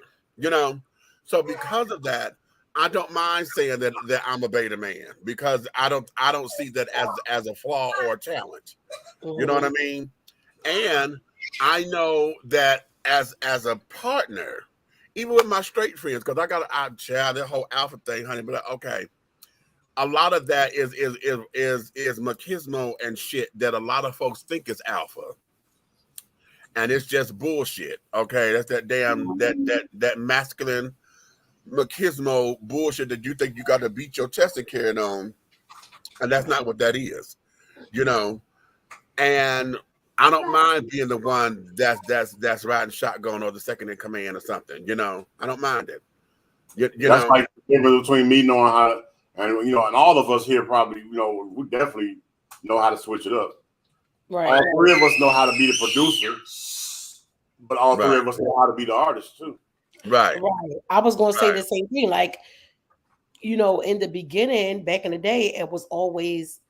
So because of that, I don't mind saying that I'm a beta man, because I don't see that as a flaw or a challenge. You know what I mean? And I know that as a partner, even with my straight friends, because I got that whole alpha thing, honey. But okay, a lot of that is machismo and shit that a lot of folks think is alpha, and it's just bullshit. Okay, that's that damn that masculine machismo bullshit that you think you got to beat your chest and carry on, and that's not what that is, And I don't mind being the one that's riding shotgun or the second in command or something, I don't mind it. That's like the difference between me knowing how to, and all of us here probably, we definitely know how to switch it up. Right. All three of us know how to be the producer, but all three of us know how to be the artist too. Right. I was going to say the same thing. Like, in the beginning, back in the day, it was always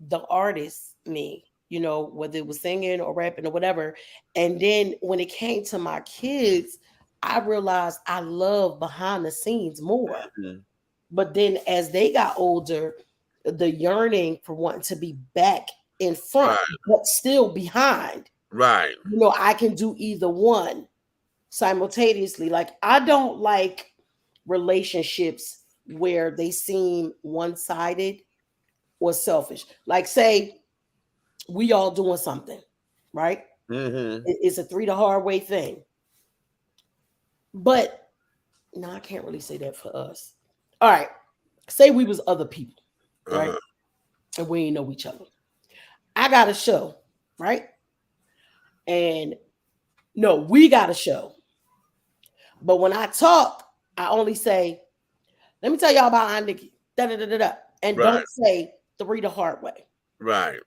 the artist, me, whether it was singing or rapping or whatever. And then when it came to my kids, I realized I love behind the scenes more. But then as they got older, the yearning for wanting to be back in front, but still behind. Right. I can do either one simultaneously. Like, I don't like relationships where they seem one-sided or selfish. Like, say we all doing something, right? It's a 3 the hard way thing. But no, I can't really say that for us. All right, say we was other people, right? And we ain't know each other. I got a show, right? And no, we got a show. But when I talk, I only say, let me tell y'all about Aunt Nikki. Da, da, da, da, da, and Right. don't say three the hard way. Right.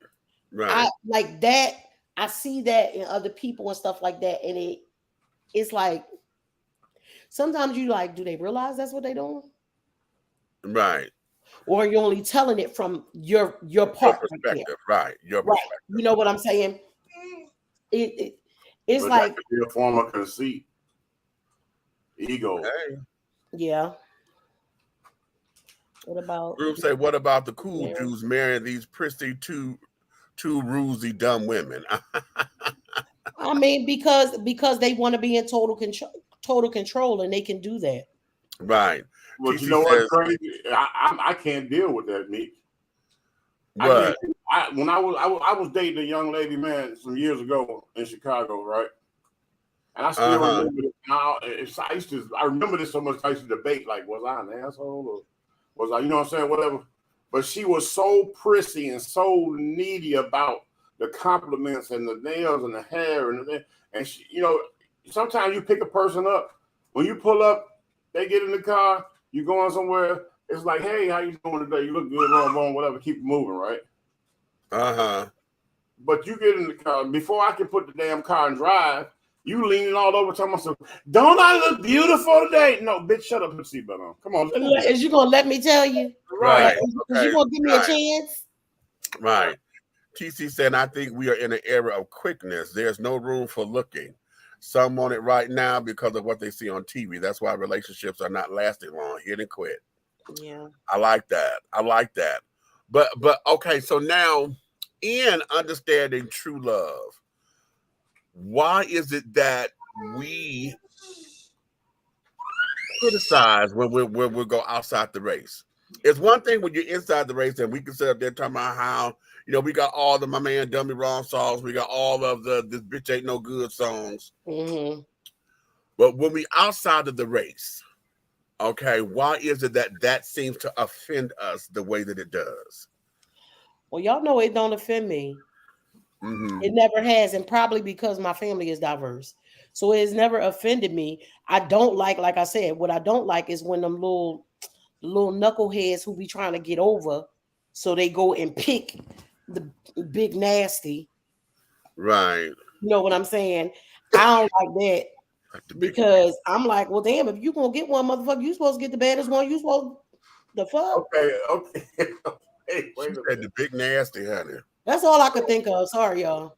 Right. I like that. I see that in other people and stuff like that. And it's like sometimes you like, do they realize that's what they're doing? Right. Or you're only telling it from your Your part. perspective. Right. Your Right. perspective. You know what I'm saying? It's But like, that could be a form of conceit, ego. Hey. yeah. What about Group say, what about the cool Yeah. Jews marrying these prissy two rusy dumb women? I mean, because they want to be in total control, and they can do that. Right. But TC you know says, what's crazy? I can't deal with that, Meach. what? When I was dating a young lady, man, some years ago in Chicago, right? And I still remember it. I remember this so much. I used to debate, like, was I an asshole or was I, you know what I'm saying, whatever. But she was so prissy and so needy about the compliments and the nails and the hair and she, you know, sometimes you pick a person up when you pull up, they get in the car, you going somewhere. It's like, hey, how you doing today? You look good, wrong, whatever. Keep it moving, right? But you get in the car before I can put the damn car and drive. You leaning all over, telling myself, "Don't I look beautiful today?" No, bitch, shut up. Put the seatbelt on. Come on. Is you gonna let me tell you? Right. Is you gonna give me a chance? Right. TC said, I think we are in an era of quickness. There's no room for looking. Some want it right now because of what they see on TV. That's why relationships are not lasting long. Hit and quit. Yeah. I like that. But okay, so now in understanding true love, why is it that we criticize when we go outside the race? It's one thing when you're inside the race and we can sit up there talking about how, you know, we got all the My Man Done Me Wrong songs, we got all of the This Bitch Ain't No Good songs. Mm-hmm. But when we outside of the race, okay, why is it that seems to offend us the way that it does? Well, y'all know it don't offend me. Mm-hmm. It never has, and probably because my family is diverse. So it's never offended me. I don't like I said, what I don't like is when them little knuckleheads who be trying to get over, so they go and pick the big nasty. Right. You know what I'm saying? I don't like that because I'm like, well, damn, if you gonna get one, motherfucker, you supposed to get the baddest one. You supposed the fuck? Okay. Hey, she said the big nasty, honey. That's all I could think of. Sorry, y'all.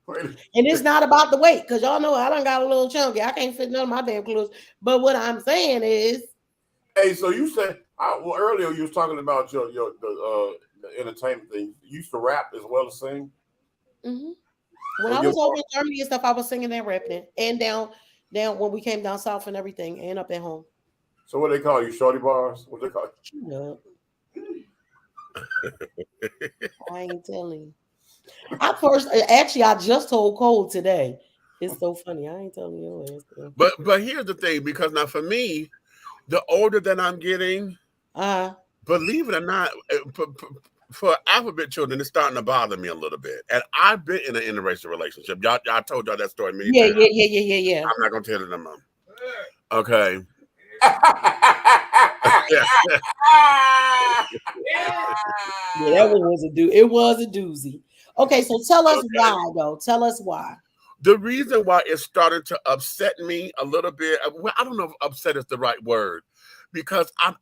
And it's not about the weight, because y'all know I done got a little chunky. I can't fit none of my damn clothes. But what I'm saying is, hey, so you said earlier you was talking about the entertainment thing. You used to rap as well as sing. Mm-hmm. When I was over in Germany and stuff, I was singing and rapping, and down when we came down south and everything, and up at home. So what they call you, shorty bars? What they call you? I ain't telling you. I just told Cole today. It's so funny. I ain't telling you. But here's the thing, because now for me, the older that I'm getting, believe it or not, for alphabet children, it's starting to bother me a little bit. And I've been in an interracial relationship. Y'all told y'all that story many times. Yeah. I'm not gonna tell it no more. Okay. That was it was a doozy. Okay, so tell us why, though. Tell us why. The reason why it's starting to upset me a little bit, well, I don't know if upset is the right word, because I'm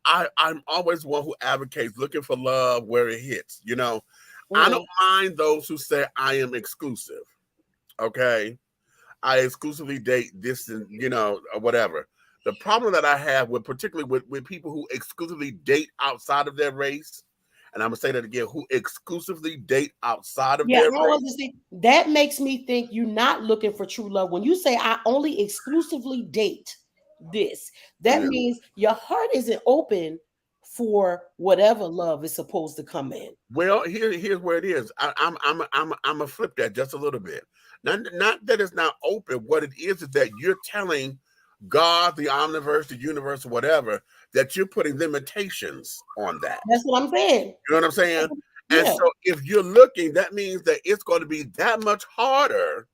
always one who advocates looking for love where it hits. You know, I don't mind those who say I am exclusive. Okay, I exclusively date this and whatever. The problem that I have with particularly with people who exclusively date outside of their race, and I'm gonna say that again, who exclusively date outside of their race. That makes me think you're not looking for true love. When you say I only exclusively date this, that means your heart isn't open for whatever love is supposed to come in. Well, here's where it is. I'm gonna flip that just a little bit. Not that it's not open. What it is that you're telling God, the omniverse, the universe, or whatever, that you're putting limitations on that. That's what I'm saying. You know what I'm saying? Yeah. And so if you're looking, that means that it's going to be that much harder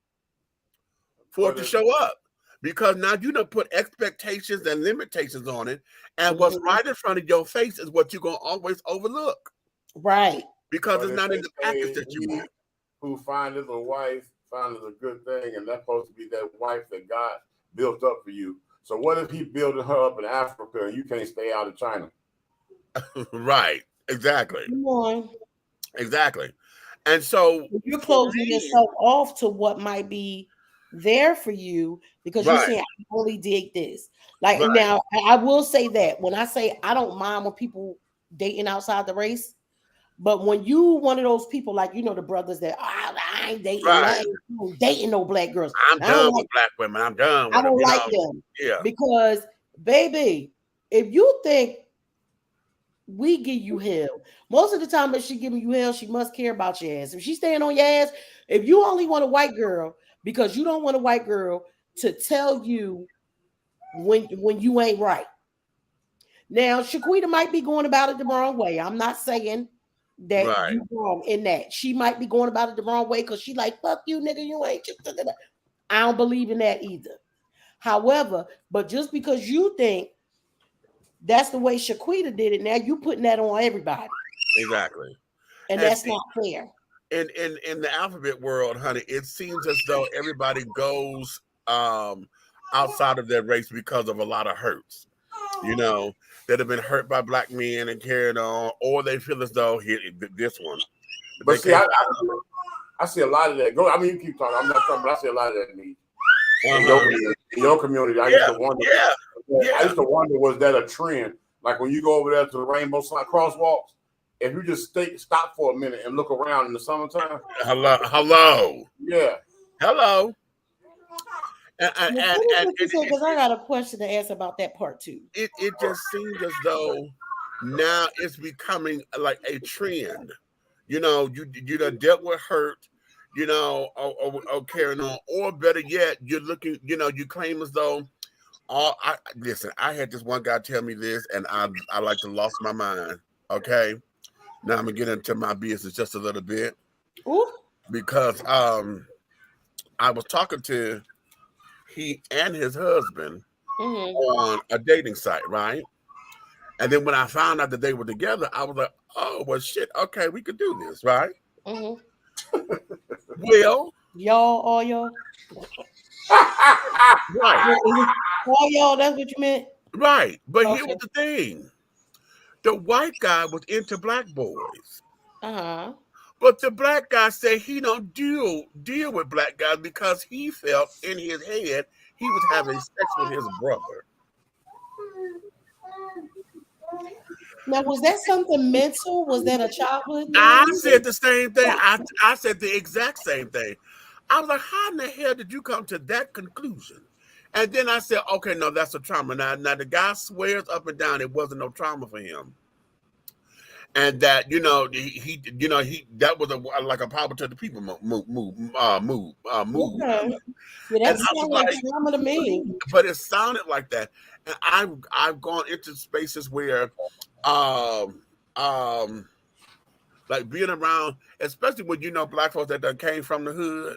for it to show up. Because now you done put expectations and limitations on it, and what's right in front of your face is what you're gonna always overlook. Right. Because But it's not in the package that you want. Who findeth a wife findeth a good thing, and that's supposed to be that wife that God built up for you. So what if he building her up in Africa and you can't stay out of China? Right. Exactly. Come on. Exactly. And so you're closing yourself off to what might be there for you because you're saying I only dig this. Like now, I will say that when I say I don't mind when people dating outside the race, but when you one of those people like the brothers that I ain't dating, I ain't dating no black girls. I'm done with black women. I'm done with them. I don't like them. Yeah. Because baby, if you think we give you hell, most of the time if she giving you hell, she must care about your ass. If she's staying on your ass, if you only want a white girl because you don't want a white girl to tell you when you ain't right. Now, Shaquita might be going about it the wrong way. I'm not saying that you wrong in that. She might be going about it the wrong way because she like, fuck you, nigga, you ain't. I don't believe in that either. However, but just because you think that's the way Shaquita did it, now you putting that on everybody. Exactly. And that's not fair. In the alphabet world, honey, it seems as though everybody goes outside of their race because of a lot of hurts. That have been hurt by black men and carried on, or they feel as though this one. But see, I see a lot of that. I mean, you keep talking. I'm not talking, but I see a lot of that need. In your community, I used to wonder. I used to wonder, was that a trend? Like when you go over there to the rainbow sign crosswalks, if you just stop for a minute and look around in the summertime. Hello. Yeah. Hello. Because I got a question to ask about that part too. It just seems as though now it's becoming like a trend. You done dealt with hurt, or carrying on, or better yet, you're looking, you claim as though listen, I had this one guy tell me this, and I like to lost my mind. Okay. Now I'm gonna get into my business just a little bit. Ooh. Because I was talking to he and his husband on a dating site, right? And then when I found out that they were together, I was like, oh, well, shit, okay, we could do this, right? Well, all y'all. Right. All y'all, that's what you meant? Right. But here was the thing. The white guy was into black boys. Uh-huh. But the black guy said he don't deal with black guys because he felt in his head he was having sex with his brother. Now, was that something mental? Was that a childhood thing? I said the same thing. I said the exact same thing. I was like, how in the hell did you come to that conclusion? And then I said, okay, no, that's a trauma. Now the guy swears up and down it wasn't no trauma for him. And that he that was like a power to the people move. Okay. Yeah, that sounded like trauma to me. But it sounded like that, and I've gone into spaces where, like being around, especially when black folks that done came from the hood.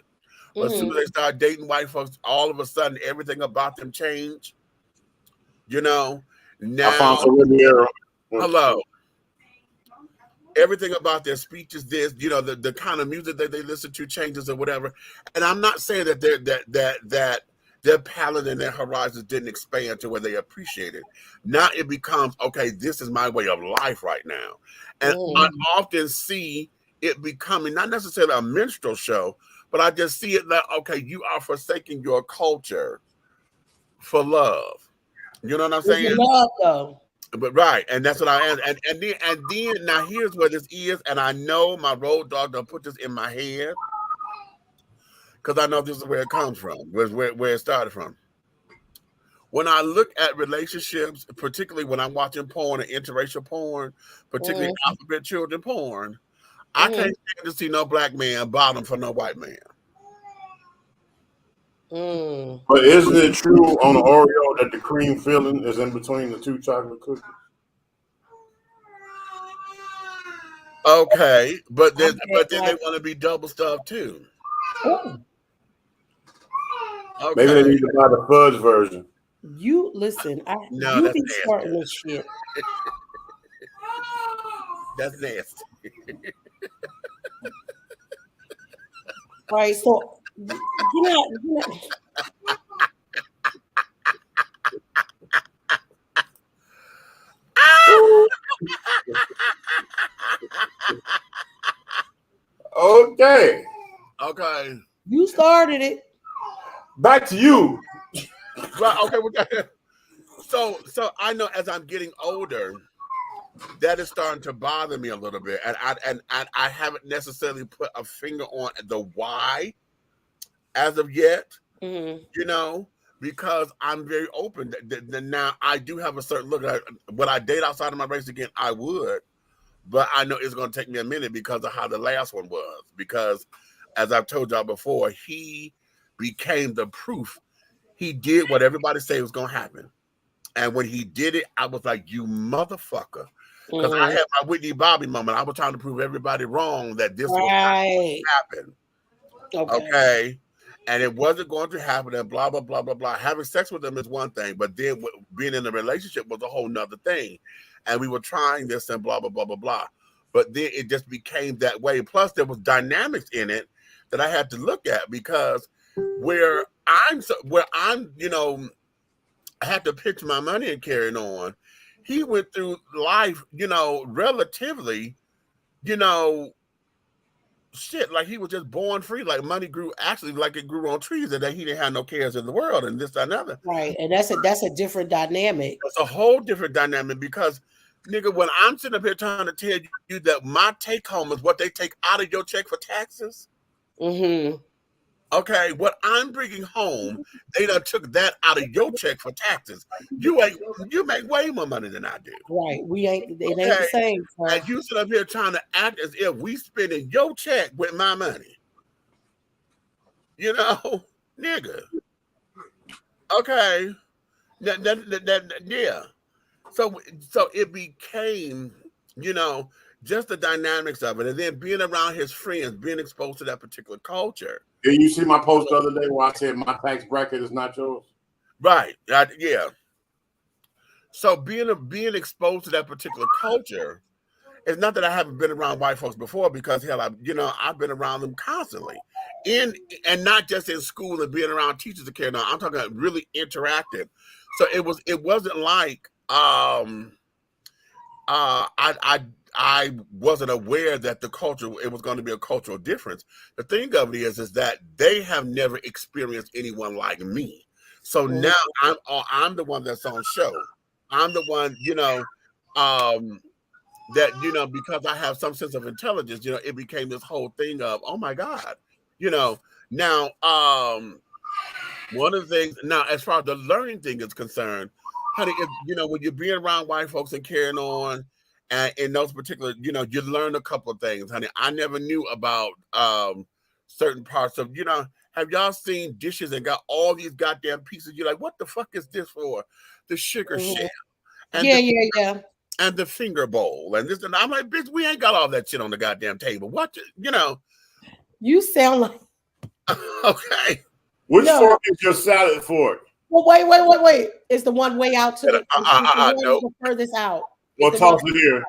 But as soon as they start dating white folks, all of a sudden everything about them changed. Now, hello. Everything about their speech is this, the kind of music that they listen to changes or whatever. And I'm not saying that their palette and their horizons didn't expand to where they appreciate it. Now it becomes, okay, this is my way of life right now. And I often see it becoming not necessarily a minstrel show, but I just see it that, okay, you are forsaking your culture for love. You know what I'm saying? Love, though. But right, and that's what I am. And then now here's where this is, and I know my road dog done put this in my head because I know this is where it comes from, where it started from. When I look at relationships, particularly when I'm watching porn and interracial porn, particularly alphabet children porn, I can't stand to see no black man bottom for no white man. But isn't it true on the Oreo that the cream filling is in between the two chocolate cookies? Okay, but then they want to be double stuffed too. Okay. Maybe they need to buy the fudge version. You listen. No, You that's be nasty. starting this shit. That's nasty. Right. So you know. Okay. Okay. You started it. Back to you. Right. Okay. So I know as I'm getting older, that is starting to bother me a little bit, and I haven't necessarily put a finger on the why as of yet. Mm-hmm. You know, because I'm very open. Now I do have a certain look at would I date outside of my race again? I would, but I know it's going to take me a minute because of how the last one was. Because as I've told y'all before, he became the proof. He did what everybody said was going to happen. And when he did it, I was like, you motherfucker. Because I had my Whitney Bobby moment. I was trying to prove everybody wrong that this was not going to happen. Okay. And it wasn't going to happen and blah, blah, blah, blah, blah. Having sex with them is one thing, but then being in a relationship was a whole nother thing. And we were trying this and blah, blah, blah, blah, blah. But then it just became that way. Plus, there was dynamics in it that I had to look at because where I'm, you know, I had to pitch my money and carrying on. He went through life, you know, relatively, you know, shit, like he was just born free. Like money grew actually like it grew on trees, and that he didn't have no cares in the world, and this, that, and other. Right, and that's a different dynamic. It's a whole different dynamic because, nigga, when I'm sitting up here trying to tell you that my take home is what they take out of your check for taxes. Mm-hmm. Okay, what I'm bringing home, they done took that out of your check for taxes. You make way more money than I do. Right, it ain't the same. So. And you sit up here trying to act as if we spending your check with my money. You know, nigga. Okay, yeah. So it became, you know, just the dynamics of it, and then being around his friends, being exposed to that particular culture. Did you see my post the other day where I said my tax bracket is not yours? Right. Yeah. So being exposed to that particular culture, it's not that I haven't been around white folks before, because hell, I've been around them constantly, and not just in school and being around teachers to carry on. I'm talking about really interactive. So it wasn't like I wasn't aware that it was going to be a cultural difference. The thing of it is that they have never experienced anyone like me. So now I'm the one that's on show. I'm the one, you know, that, you know, because I have some sense of intelligence, you know, it became this whole thing of, oh my God, you know. Now, one of the things now, as far as the learning thing is concerned, honey, you know, when you're being around white folks and carrying on, and in those particular, you know, you learn a couple of things, honey. I never knew about certain parts of, you know, have y'all seen dishes and got all these goddamn pieces? You're like, what the fuck is this for? The sugar shell. And yeah. And the finger bowl. And this, and I'm like, bitch, we ain't got all that shit on the goddamn table. What, you know? You sound like... Okay. Which fork is your salad fork? Well, wait. It's the one way out to the no. furthest out. Well, toss it here.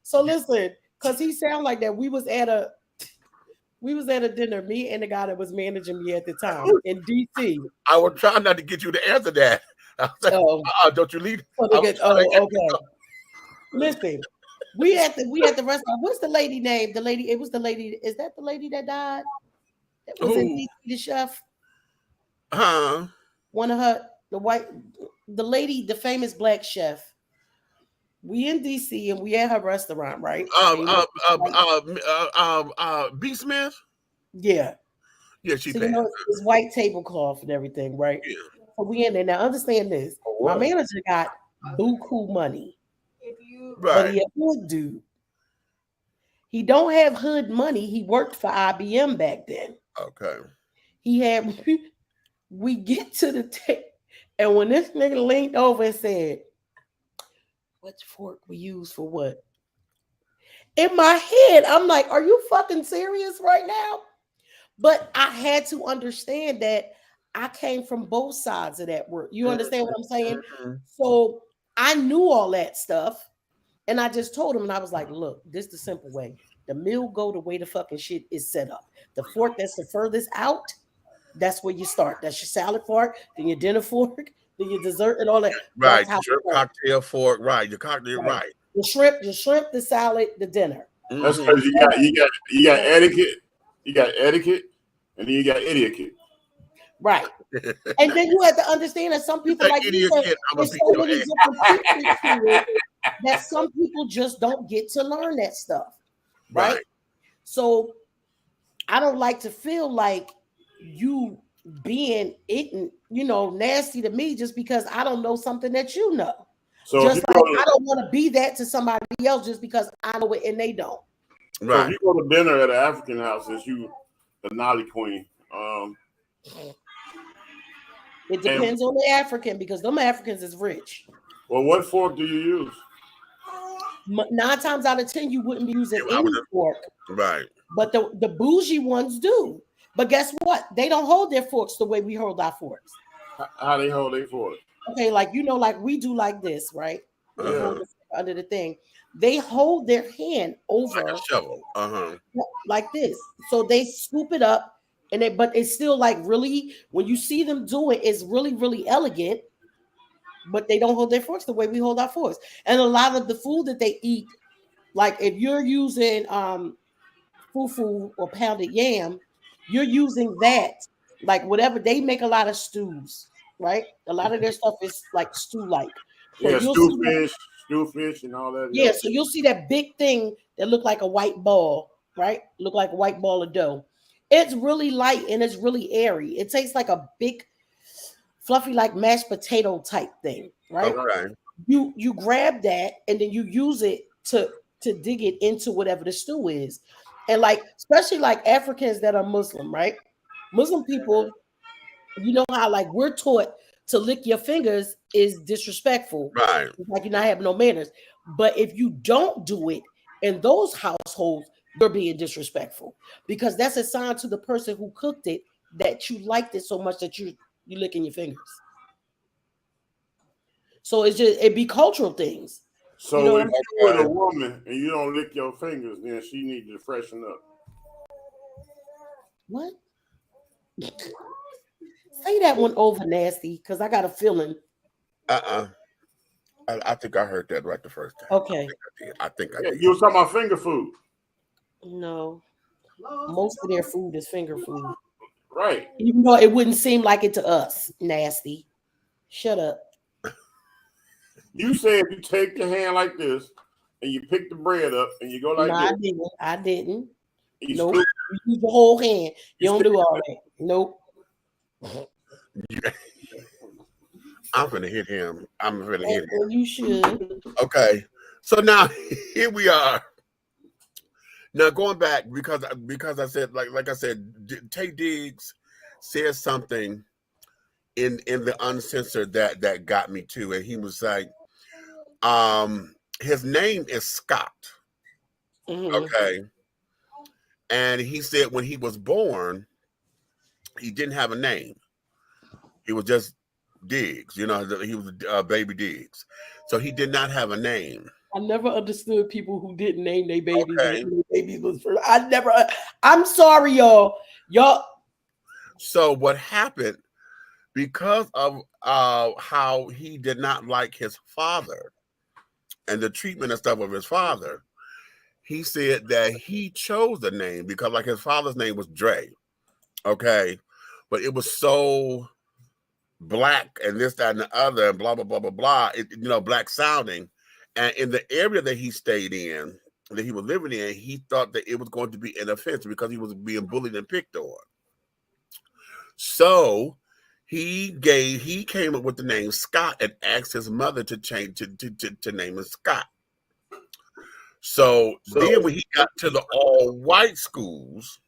So listen, because he sound like that. We was at a dinner, me and the guy that was managing me at the time in DC. I was trying not to get you to answer that. I was like, don't you leave? Okay. Listen, we at the restaurant. What's the lady name? It was the lady. Is that the lady that died? That was in DC, the chef. One of her, the lady, the famous black chef. We in DC and we at her restaurant, right? B. Smith? Yeah. Yeah, she passed. You know, it's white tablecloth and everything, right? Yeah. So we in there. Now understand this. My manager got buku money. But he a hood dude. He don't have hood money. He worked for IBM back then. Okay. We get to the table, and when this nigga leaned over and said, what fork we use for what? In my head, I'm like, are you fucking serious right now? But I had to understand that I came from both sides of that work. You understand what I'm saying? Mm-hmm. So I knew all that stuff. And I just told him, and I was like, look, this is the simple way. The meal go the way the fucking shit is set up. The fork that's the furthest out, that's where you start. That's your salad fork, then your dinner fork, then your dessert and all that. Right. That's how Your cocktail fork. Right. Your cocktail. Right. The shrimp, the salad, the dinner. That's because you got etiquette, you got etiquette, and then you got etiquette. Right. And then you have to understand that some people, like you said, there's so many different pieces to it that some people just don't get to learn that stuff. Right. So I don't like to feel like you being ignorant, nasty to me just because I don't know something that you know. So just like I don't want to be that to somebody else just because I know it and they don't. Right. So if you go to dinner at an African house, since you the Nolly queen, it depends on the African because them Africans is rich. Well, what fork do you use? 9 times out of 10, you wouldn't be using any fork. Right. But the bougie ones do. But guess what? They don't hold their forks the way we hold our forks. How they hold their forks? Okay, like like we do like this, right? Under the thing. They hold their hand over like a shovel. Like this. So they scoop it up but it's still like really, when you see them do it, it's really, really elegant. But they don't hold their forks the way we hold our forks. And a lot of the food that they eat, like if you're using fufu or pounded yam, you're using that, like whatever. They make a lot of stews, right? A lot of their stuff is like stew-like. So yeah, stew fish and all that. Yeah, so you'll see that big thing that look like a white ball, right? Look like a white ball of dough. It's really light and it's really airy. It tastes like a big, fluffy, like mashed potato type thing, right? Okay. You grab that and then you use it to dig it into whatever the stew is. And like, especially like Africans that are Muslim, right? Muslim people, you know how like we're taught to lick your fingers is disrespectful. Right. It's like you're not having no manners. But if you don't do it in those households, you're being disrespectful because that's a sign to the person who cooked it that you liked it so much that you licking your fingers. So it be cultural things. So if you're with a woman and you don't lick your fingers, then she needs to freshen up. What? Say that one over, nasty, because I got a feeling. I think I heard that right the first time. Okay. I think I did. You were talking about finger food. No. Most of their food is finger food. Right. Even though it wouldn't seem like it to us, nasty. Shut up. You said you take your hand like this and you pick the bread up and you go like this. I didn't. Nope. You use the whole hand. You don't do all that. Nope. I'm gonna hit him. You should. Okay. So now here we are. Now going back because I said like I said, Taye Diggs said something in the uncensored that got me too, and he was like, his name is Scott. Mm-hmm. Okay. And he said when he was born, he didn't have a name. He was just Diggs, he was baby Diggs. So he did not have a name. I never understood people who didn't name their babies. Okay. Their babies was first. I'm sorry, y'all. So what happened, because of how he did not like his father and the treatment and stuff of his father, he said that he chose the name because like his father's name was Dre. Okay. But it was so black and this, that, and the other, and blah, blah, blah, blah, blah, black sounding. And in the area that he stayed in, that he was living in, he thought that it was going to be an offense because he was being bullied and picked on. So he came up with the name Scott and asked his mother to change to name him Scott. So then when he got to the all-white schools,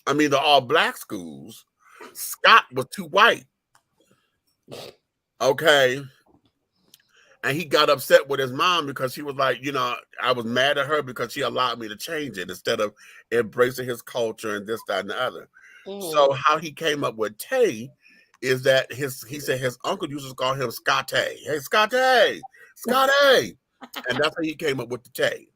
the all-black schools, Scott was too white. Okay. And he got upset with his mom because she was like, I was mad at her because she allowed me to change it instead of embracing his culture and this, that, and the other. Mm. So how he came up with Taye, is that he said his uncle used to call him Scotty. Hey, Scotty, Scotty. And that's how he came up with the Tay.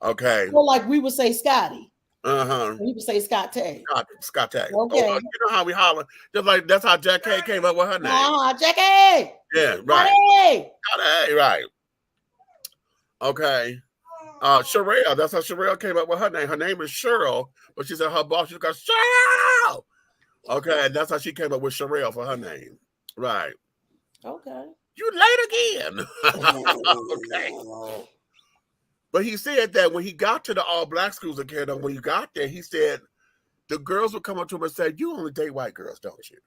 Okay. Well, like we would say Scotty. Uh-huh. We would say Scotty. Scotty. Okay. Oh, you know how we holler. Just like that's how Jack K came up with her name. Jackie. Yeah, right. Scotty. Scotty, right. Okay. Sherelle, that's how Sherelle came up with her name. Her name is Cheryl, but she said her boss, she got Cheryl. Okay, and that's how she came up with Sherelle for her name. Right. Okay. You late again. Okay. But he said that when he got to the all-black schools in Canada, when he got there, he said the girls would come up to him and say, you only date white girls, don't you?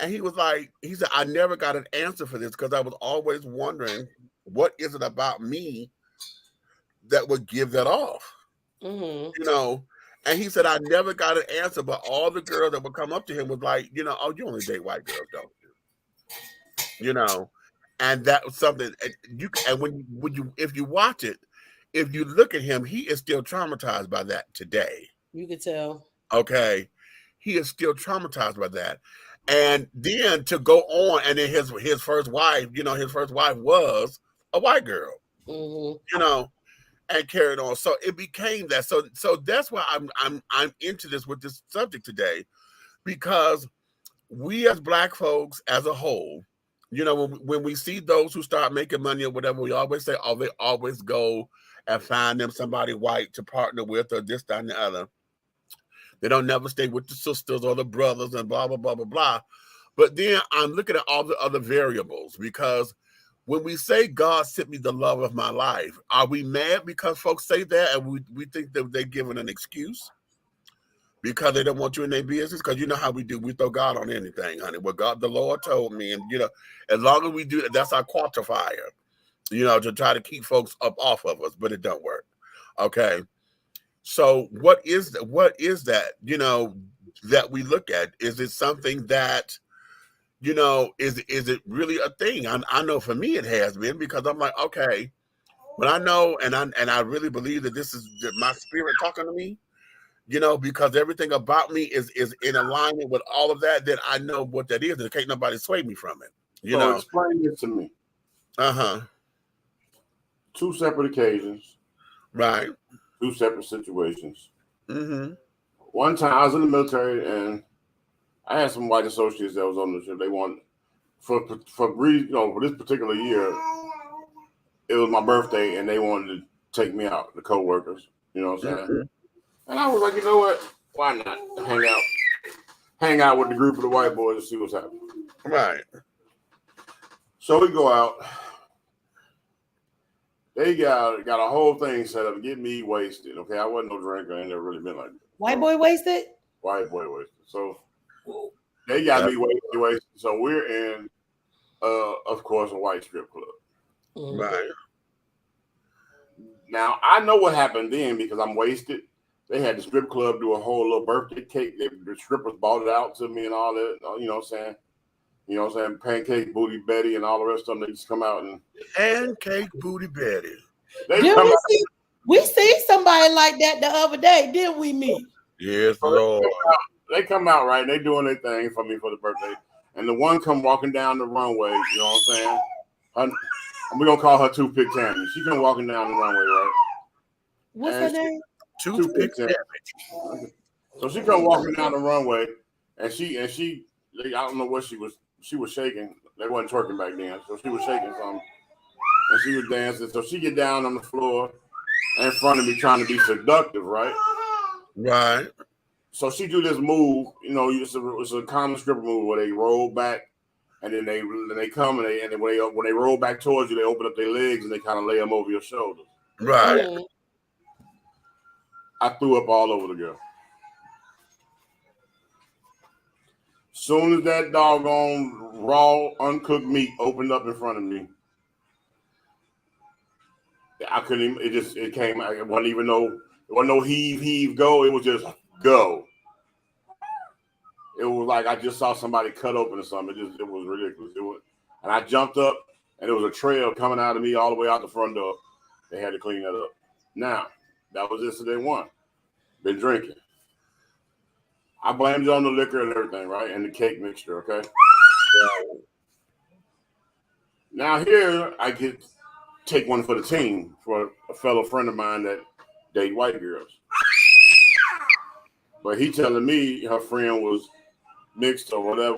And he was like, he said, I never got an answer for this because I was always wondering, what is it about me that would give that off? Mm-hmm. You know? And he said, I never got an answer, but all the girls that would come up to him was like, you know, oh, you only date white girls, don't you? You know? And that was something if you watch it, if you look at him, he is still traumatized by that today. You could tell. Okay. He is still traumatized by that. And then to go on, and then his first wife, you know, his first wife was a white girl, Mm-hmm. you know, and carried on. So it became that. So that's why I'm into this with this subject today, because we as Black folks as a whole, you know, when we see those who start making money or whatever, we always say, oh, they always go and find them somebody white to partner with or this, that, and the other. They don't never stay with the sisters or the brothers and blah, blah, blah, blah, blah. But then I'm looking at all the other variables, because when we say God sent me the love of my life, are we mad because folks say that and we think that they're giving an excuse because they don't want you in their business? Because you know how we do. We throw God on anything, honey. What God, the Lord told me. And, you know, as long as we do that, that's our quantifier, you know, to try to keep folks up off of us, but it don't work. Okay. So what is that, you know, that we look at? Is it something that, you know, is it really a thing? I know for me it has been, because I'm like, okay, when I know and I really believe that this is my spirit talking to me, you know, because everything about me is in alignment with all of that, then I know what that is, and can't nobody sway me from it. You know, explain it to me. Uh-huh. 2 separate occasions. Right. 2 separate situations. Mm-hmm. One time I was in the military and I had some white associates that was on the ship. They wanted for you know, for this particular year, it was my birthday and they wanted to take me out, the co-workers. You know what I'm saying? Mm-hmm. And I was like, you know what? Why not hang out with the group of the white boys and see what's happening? Right. So we go out. They got a whole thing set up to get me wasted. Okay, I wasn't no drinker. I ain't never really been like that. White boy wasted? White boy wasted. So they got me wasted. So we're in, of course, a white strip club. Mm-hmm. Right. Now, I know what happened then because I'm wasted. They had the strip club do a whole little birthday cake. The strippers bought it out to me and all that. You know what I'm saying? You know what I'm saying? Pancake Booty Betty and all the rest of them. They just come out and Pancake Booty Betty. We see somebody like that the other day, didn't we, meet? Yes, Lord. They come out right. And they doing their thing for me for the birthday. And the one come walking down the runway. You know what I'm saying? We're gonna call her Toothpick Tammy. She come walking down the runway, right? What's her name? Toothpick Tammy. So she come walking down the runway, and she I don't know what she was shaking. They wasn't twerking back then, so she was shaking something, and she was dancing. So she get down on the floor in front of me, trying to be seductive, right? Right. So she do this move, you know, it's a common stripper move where they roll back, and then they come and when they roll back towards you, they open up their legs and they kind of lay them over your shoulders. Right. Mm-hmm. I threw up all over the girl. Soon as that doggone raw, uncooked meat opened up in front of me, I couldn't even, it came, it wasn't even no heave, go. It was just go. It was like I just saw somebody cut open or something. It was ridiculous. And I jumped up and there was a trail coming out of me all the way out the front door. They had to clean that up. Now, that was incident 1. Been drinking. I blamed it on the liquor and everything, right? And the cake mixture, okay? Now here I get take one for the team for a fellow friend of mine that date white girls. But he telling me her friend was mixed or whatever.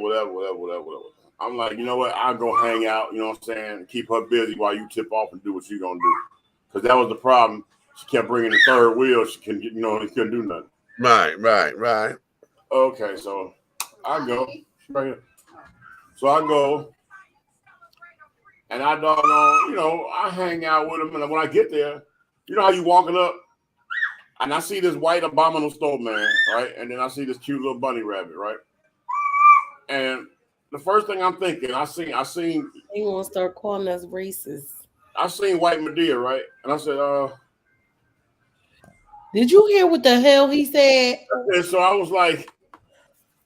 I'm like, you know what? I'll go hang out, you know what I'm saying? Keep her busy while you tip off and do what you're going to do. Because that was the problem. She kept bringing the third wheel. She couldn't, you know, he couldn't do nothing. Right. Okay, so I go. So I go. And I doggone, you know, I hang out with him. And when I get there, you know how you walking up? And I see this white abominable stove man, right? And then I see this cute little bunny rabbit, right? And the first thing I'm thinking, I seen. They want to start calling us racist. I seen White Medea, right? And I said, Did you hear what the hell he said? And so I was like,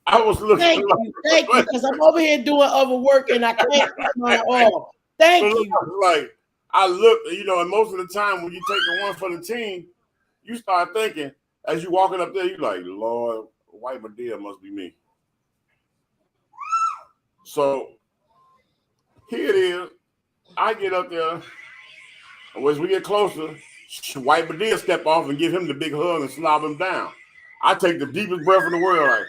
I was looking. Thank you, because I'm over here doing other work and I can't put mine off. Thank you. Like, I looked, you know, and most of the time when you take the one for the team, you start thinking, as you walking up there, you're like, Lord, White Medea must be me. So here it is. I get up there, and as we get closer, White Medea step off and give him the big hug and slob him down. I take the deepest breath in the world, like,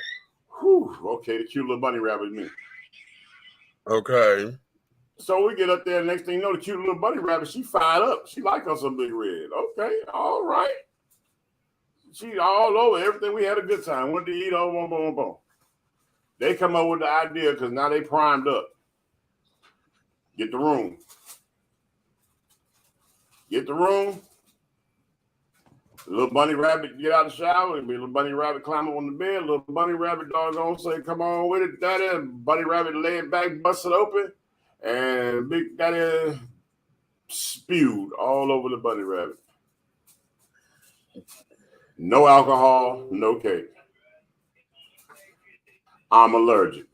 whew, okay, the cute little bunny rabbit is me. Okay. So we get up there, next thing you know, the cute little bunny rabbit, she fired up. She like us some big red. Okay, all right. She all over everything. We had a good time. Went to eat, boom. They come up with the idea because now they primed up. Get the room. Little bunny rabbit get out of the shower, and little bunny rabbit climb up on the bed. Little bunny rabbit doggone say, "Come on with it, daddy." Bunny rabbit lay it back, bust it open, and big daddy spewed all over the bunny rabbit. No alcohol, no cake. I'm allergic.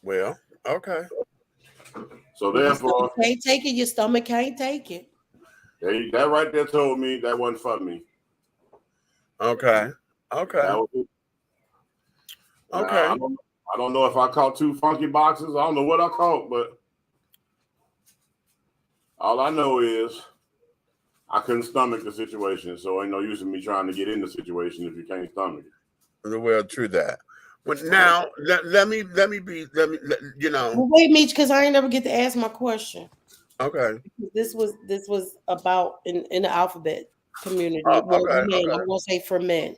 Well, okay. So therefore, you can't take it. Your stomach can't take it. That right there told me that wasn't for me. Okay. That was it. I don't know if I caught 2 funky boxes. I don't know what I caught, but all I know is I couldn't stomach the situation. So ain't no use in me trying to get in the situation if you can't stomach it. Well, true that. But now let me you know. Well, wait, Meach, because I ain't never get to ask my question. Okay. This was about in the alphabet community. Okay. I'm going to say for men.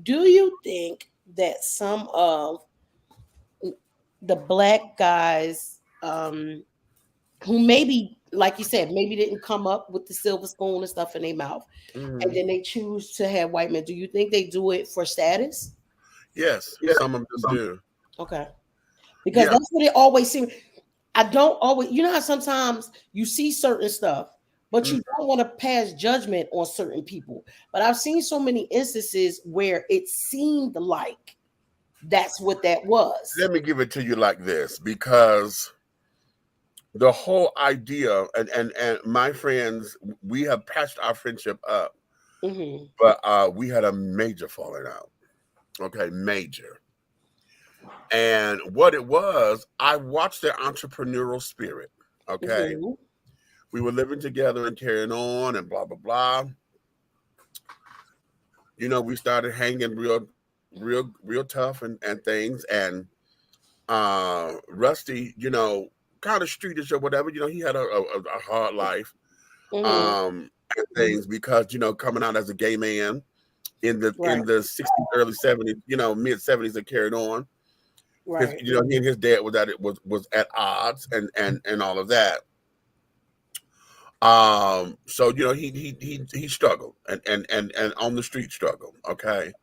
Do you think that some of the black guys who maybe, like you said, maybe didn't come up with the silver spoon and stuff in their mouth, and then they choose to have white men, do you think they do it for status? Yes, some of them do. Okay. Because that's what it always seems. I don't always, you know how sometimes you see certain stuff, but you don't want to pass judgment on certain people. But I've seen so many instances where it seemed like that's what that was. Let me give it to you like this, because the whole idea, and my friends, we have patched our friendship up, but we had a major falling out. Okay, major. And what it was, I watched their entrepreneurial spirit. Okay. We were living together and carrying on and blah, blah, blah. You know, we started hanging real tough and things. And Rusty, you know, kind of streetish or whatever, you know, he had a hard life and things, because, you know, coming out as a gay man in the 60s, early 70s, you know, mid 70s, that carried on. Right. You know, he and his dad was at odds and all of that. So you know, he struggled and on the street struggled. Okay.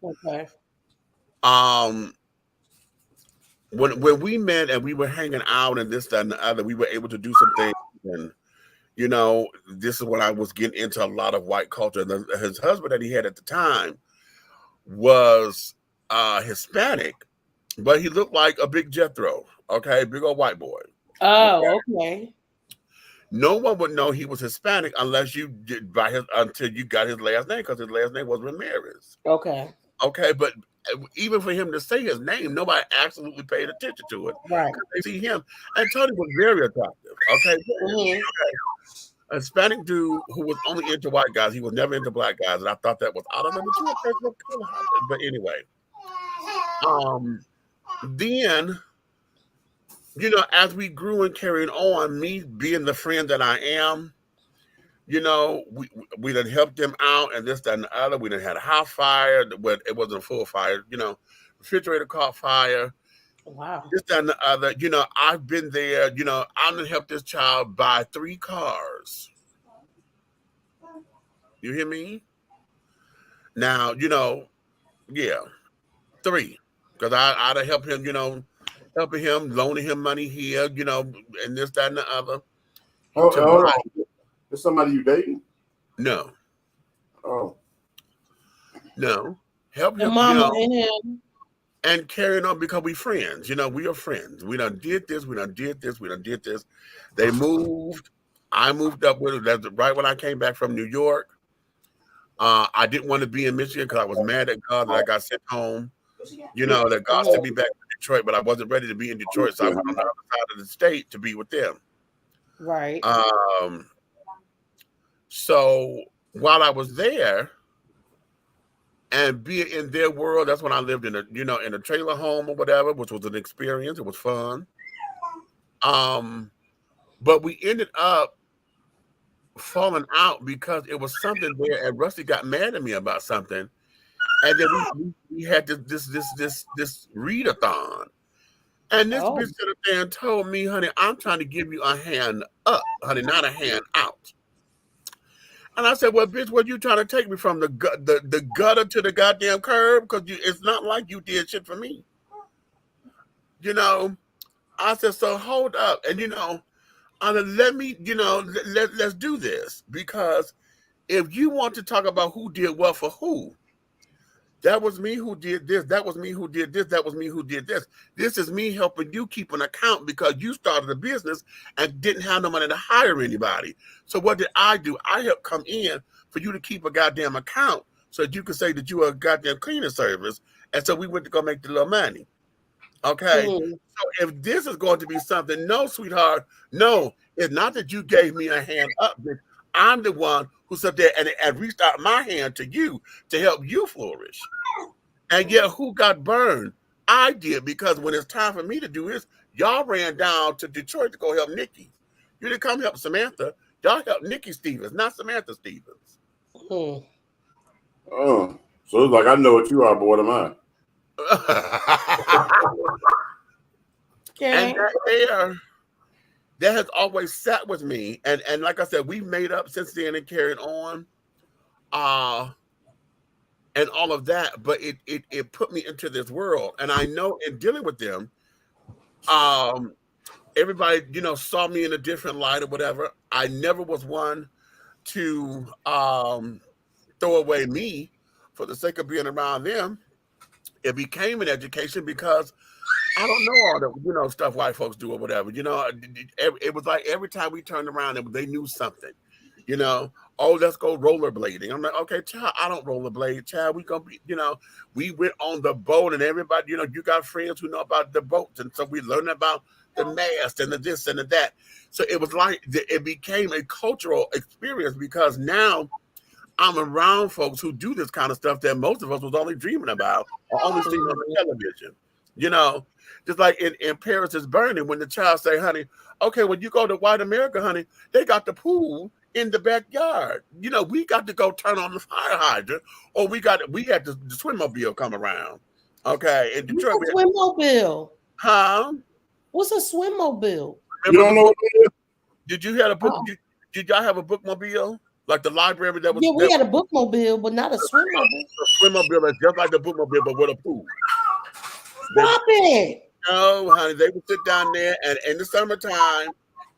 When we met and we were hanging out and this, that, and the other, we were able to do some things. And you know, this is when I was getting into a lot of white culture. And his husband that he had at the time was Hispanic, but he looked like a big Jethro, okay, big old white boy. Oh, okay. No one would know he was Hispanic unless you did until you got his last name, because his last name was Ramirez. Okay. Okay, but even for him to say his name, nobody absolutely paid attention to it. Right. They see him, and Tony was very attractive. Okay, a Hispanic dude who was only into white guys. He was never into black guys, and I thought that was out of number two. But anyway, then as we grew and carried on, me being the friend that I am, we done helped them out and this, that, and the other. We done had a house fire, but it wasn't a full fire. Refrigerator caught fire. Wow. This, that, and the other. I've been there. I done helped this child buy 3 cars. You hear me? Now, 3. Because I'd have helped him, helping him, loaning him money here, and this, that, and the other. Hold on. Is somebody you dating? No. Oh. No. Help him, Mama and him. And carrying on because we friends. We are friends. We done did this. We done did this. We done did this. They moved. I moved up with it. That's right when I came back from New York. I didn't want to be in Michigan because I was mad at God that I got sent home. That God sent me back to Detroit, but I wasn't ready to be in Detroit, so I went on the other side of the state to be with them. Right. So while I was there and being in their world, that's when I lived in a trailer home or whatever, which was an experience. It was fun. But we ended up falling out because it was something there, and Rusty got mad at me about something, and then we had this readathon, and this bitch stood up there and told me, honey, I'm trying to give you a hand up, honey, not a hand out. And I said, well, bitch, what you trying to take me from the gutter to the goddamn curb? Because it's not like you did shit for me. I said, so hold up. And, let me, let's do this. Because if you want to talk about who did what for who, that was me who did this. That was me who did this. That was me who did this. This is me helping you keep an account because you started a business and didn't have no money to hire anybody. So what did I do? I helped come in for you to keep a goddamn account so that you could say that you are a goddamn cleaning service. And so we went to go make the little money. Okay. So if this is going to be something, no, sweetheart, no, it's not that you gave me a hand up. I'm the one who sat there and reached out my hand to you to help you flourish. And yet who got burned? I did, because when it's time for me to do this, y'all ran down to Detroit to go help Nikki. You didn't come help Samantha. Y'all helped Nikki Stevens, not Samantha Stevens. Oh, so it's like I know what you are, but what am I? And that has always sat with me, and like I said, we made up since then and carried on, and all of that. But it put me into this world, and I know in dealing with them, everybody saw me in a different light or whatever. I never was one to throw away me for the sake of being around them. It became an education because I don't know all the stuff white folks do or whatever. It was like every time we turned around, they knew something. Oh, let's go rollerblading. I'm like, okay, child, I don't rollerblade, child. We gonna be, we went on the boat, and everybody, you got friends who know about the boats, and so we learned about the mast and the this and the that. So it was like it became a cultural experience because now I'm around folks who do this kind of stuff that most of us was only dreaming about or only seeing on the television. Just like in Paris is Burning, when the child say, honey, okay, when you go to white America, honey, they got the pool in the backyard. We got to go turn on the fire hydrant, or we had the swimmobile come around. Okay, in Detroit. What's a swimmobile? Huh? What's a swimmobile? You don't know what it is? Did you have a book? Did y'all have a bookmobile? Like the library that was? Yeah, we had a bookmobile, but not a swimmobile. A swimmobile is just like the bookmobile, but with a pool. Stop it. No, honey, they would sit down there, and in the summertime,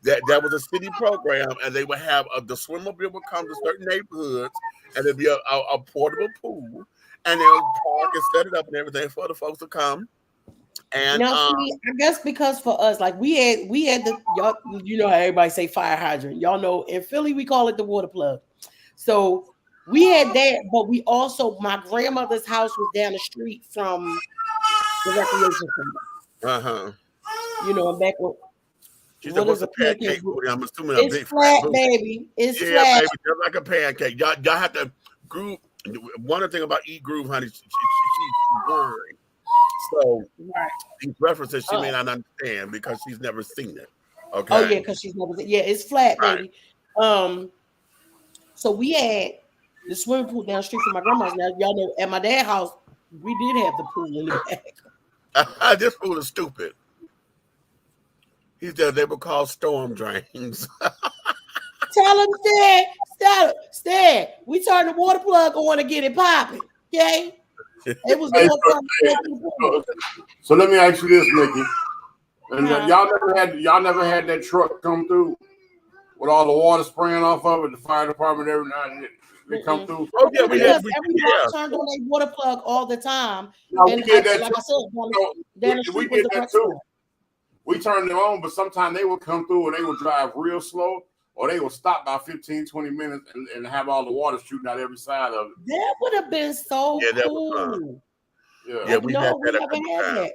that was a city program, and they would have the swimmobile would come to certain neighborhoods, and there'd be a portable pool, and they would park and set it up and everything for the folks to come. And now, see, I guess because for us, like we had the y'all, how everybody say fire hydrant. Y'all know in Philly we call it the water plug. So We had that, but we also, my grandmother's house was down the street from the recreation center. You know, and back when She said, what "What's is a a pancake? pancake booty?" I'm assuming a It's big flat flat, booty. baby. It's Yeah, flat. baby, just like a pancake. Y'all have to groove. One thing about Eat Groove, honey, she's blind. So these references she may not understand because she's never seen it. Okay. Oh yeah, because she's never. Yeah, it's flat, baby. So we had the swimming pool down the street from my grandma's. Now y'all know at my dad's house we did have the pool in the back. This fool is stupid. They were called storm drains. Tell him, Stan. We turned the water plug on to get it popping. Okay. It was so let me ask you this, Nikki. And y'all never had that truck come through with all the water spraying off of it. The fire department every night they come through. Oh yeah, we had. Everyone turned on a water plug all the time. No, and we did that like too. I said, We did that too. We turned them on, but sometimes they would come through and they would drive real slow, or they would stop by 15, 20 minutes and have all the water shooting out every side of it. That would have been so cool. Yeah, we never had that.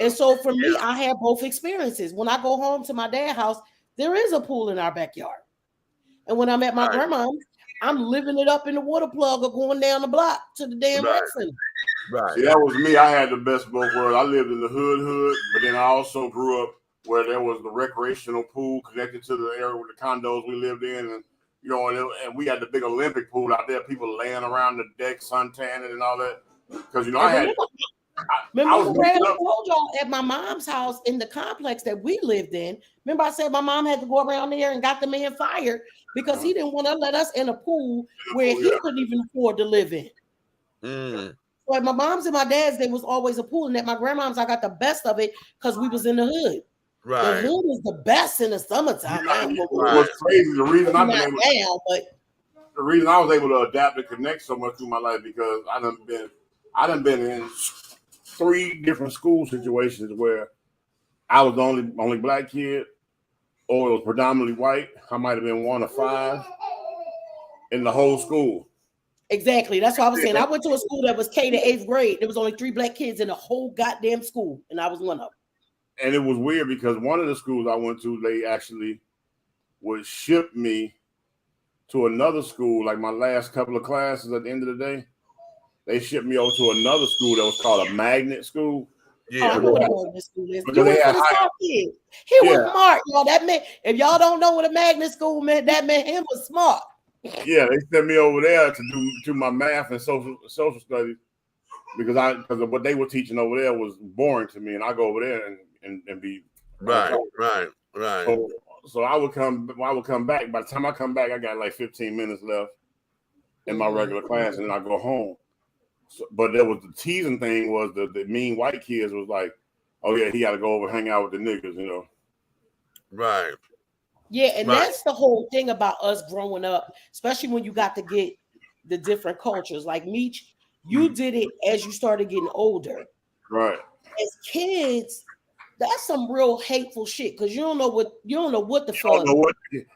And so for me, I had both experiences. When I go home to my dad's house, there is a pool in our backyard. And when I'm at my grandma's, I'm living it up in the water plug or going down the block to the damn rec center. Right. See, that was me. I had the best of both worlds. I lived in the hood, but then I also grew up where there was the recreational pool connected to the area with the condos we lived in, and you know, and we had the big Olympic pool out there. People laying around the deck, suntanning and all that. Because you know, I told y'all at my mom's house in the complex that we lived in. Remember, I said my mom had to go around there and got the man fired because he didn't want to let us in a pool where he couldn't even afford to live in. So at my mom's and my dad's, there was always a pool, and at my grandmom's, I got the best of it because we was in the hood. Right. The hood was the best in the summertime. What's crazy? The reason the reason I was able to adapt and connect so much through my life because I done been in 3 different school situations where I was the only black kid, or it was predominantly white. I might have been 1 of 5 in the whole school. Exactly. That's what I was saying. I went to a school that was K to 8th grade. There was only 3 black kids in the whole goddamn school, and I was one of them. And it was weird because one of the schools I went to, they actually would ship me to another school. Like my last couple of classes at the end of the day, they shipped me over to another school that was called a magnet school. Yeah, I know what a magnet school is. He was smart, y'all. That man, if y'all don't know what a magnet school meant, that meant him was smart. Yeah, they sent me over there to do my math and social studies because of what they were teaching over there was boring to me, and I go over there and be right. So I would come back. By the time I come back, I got like 15 minutes left in my regular class, and then I go home. So, but there was the teasing thing was the mean white kids was like, oh yeah, he got to go over and hang out with the niggas, you know. Right. Yeah, and that's the whole thing about us growing up, especially when you got to get the different cultures. Like Meach, you did it as you started getting older. Right. As kids, that's some real hateful shit because you don't know what the fuck.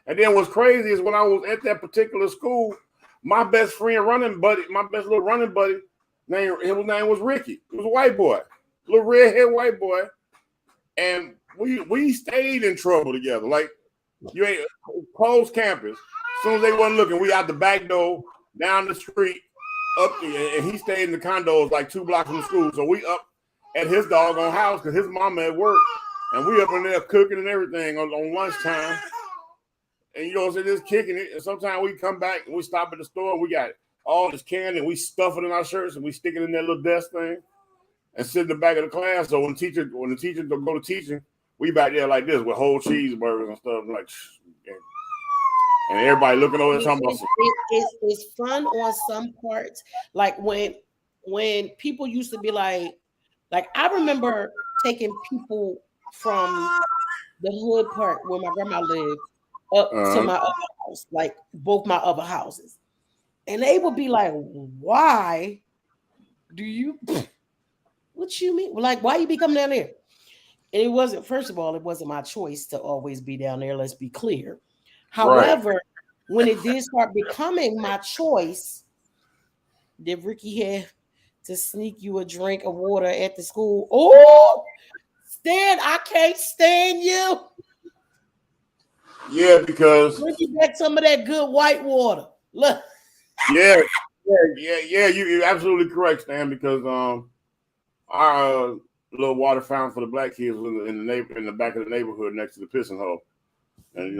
And then what's crazy is when I was at that particular school, my best little running buddy, his name was Ricky. He was a white boy, little redhead white boy, and we stayed in trouble together. Like you ain't closed campus. As soon as they wasn't looking, we out the back door, down the street, up there, and he stayed in the condos like 2 blocks from the school. So we up at his doggone house because his mama at work, and we up in there cooking and everything on lunchtime. And you know, so just kicking it. And sometimes we come back and we stop at the store and we got all this candy and we stuff it in our shirts and we stick it in that little desk thing and sit in the back of the class. So when the teacher don't go to teaching, we back there like this with whole cheeseburgers and stuff like, and everybody looking over there talking about. It's fun on some parts, like when people used to be like I remember taking people from the hood part where my grandma lived up to my other house, like both my other houses, and they would be like, "Why do you? What you mean? Like, why you be coming down there?" And it wasn't. First of all, it wasn't my choice to always be down there. Let's be clear. However, when it did start becoming my choice, did Ricky have to sneak you a drink of water at the school? Oh, Stan, I can't stand you. Yeah, because Bring you back some of that good white water. Look. yeah, you're absolutely correct, Stan. Because our little water fountain for the black kids was in the back of the neighborhood next to the pissing hole, and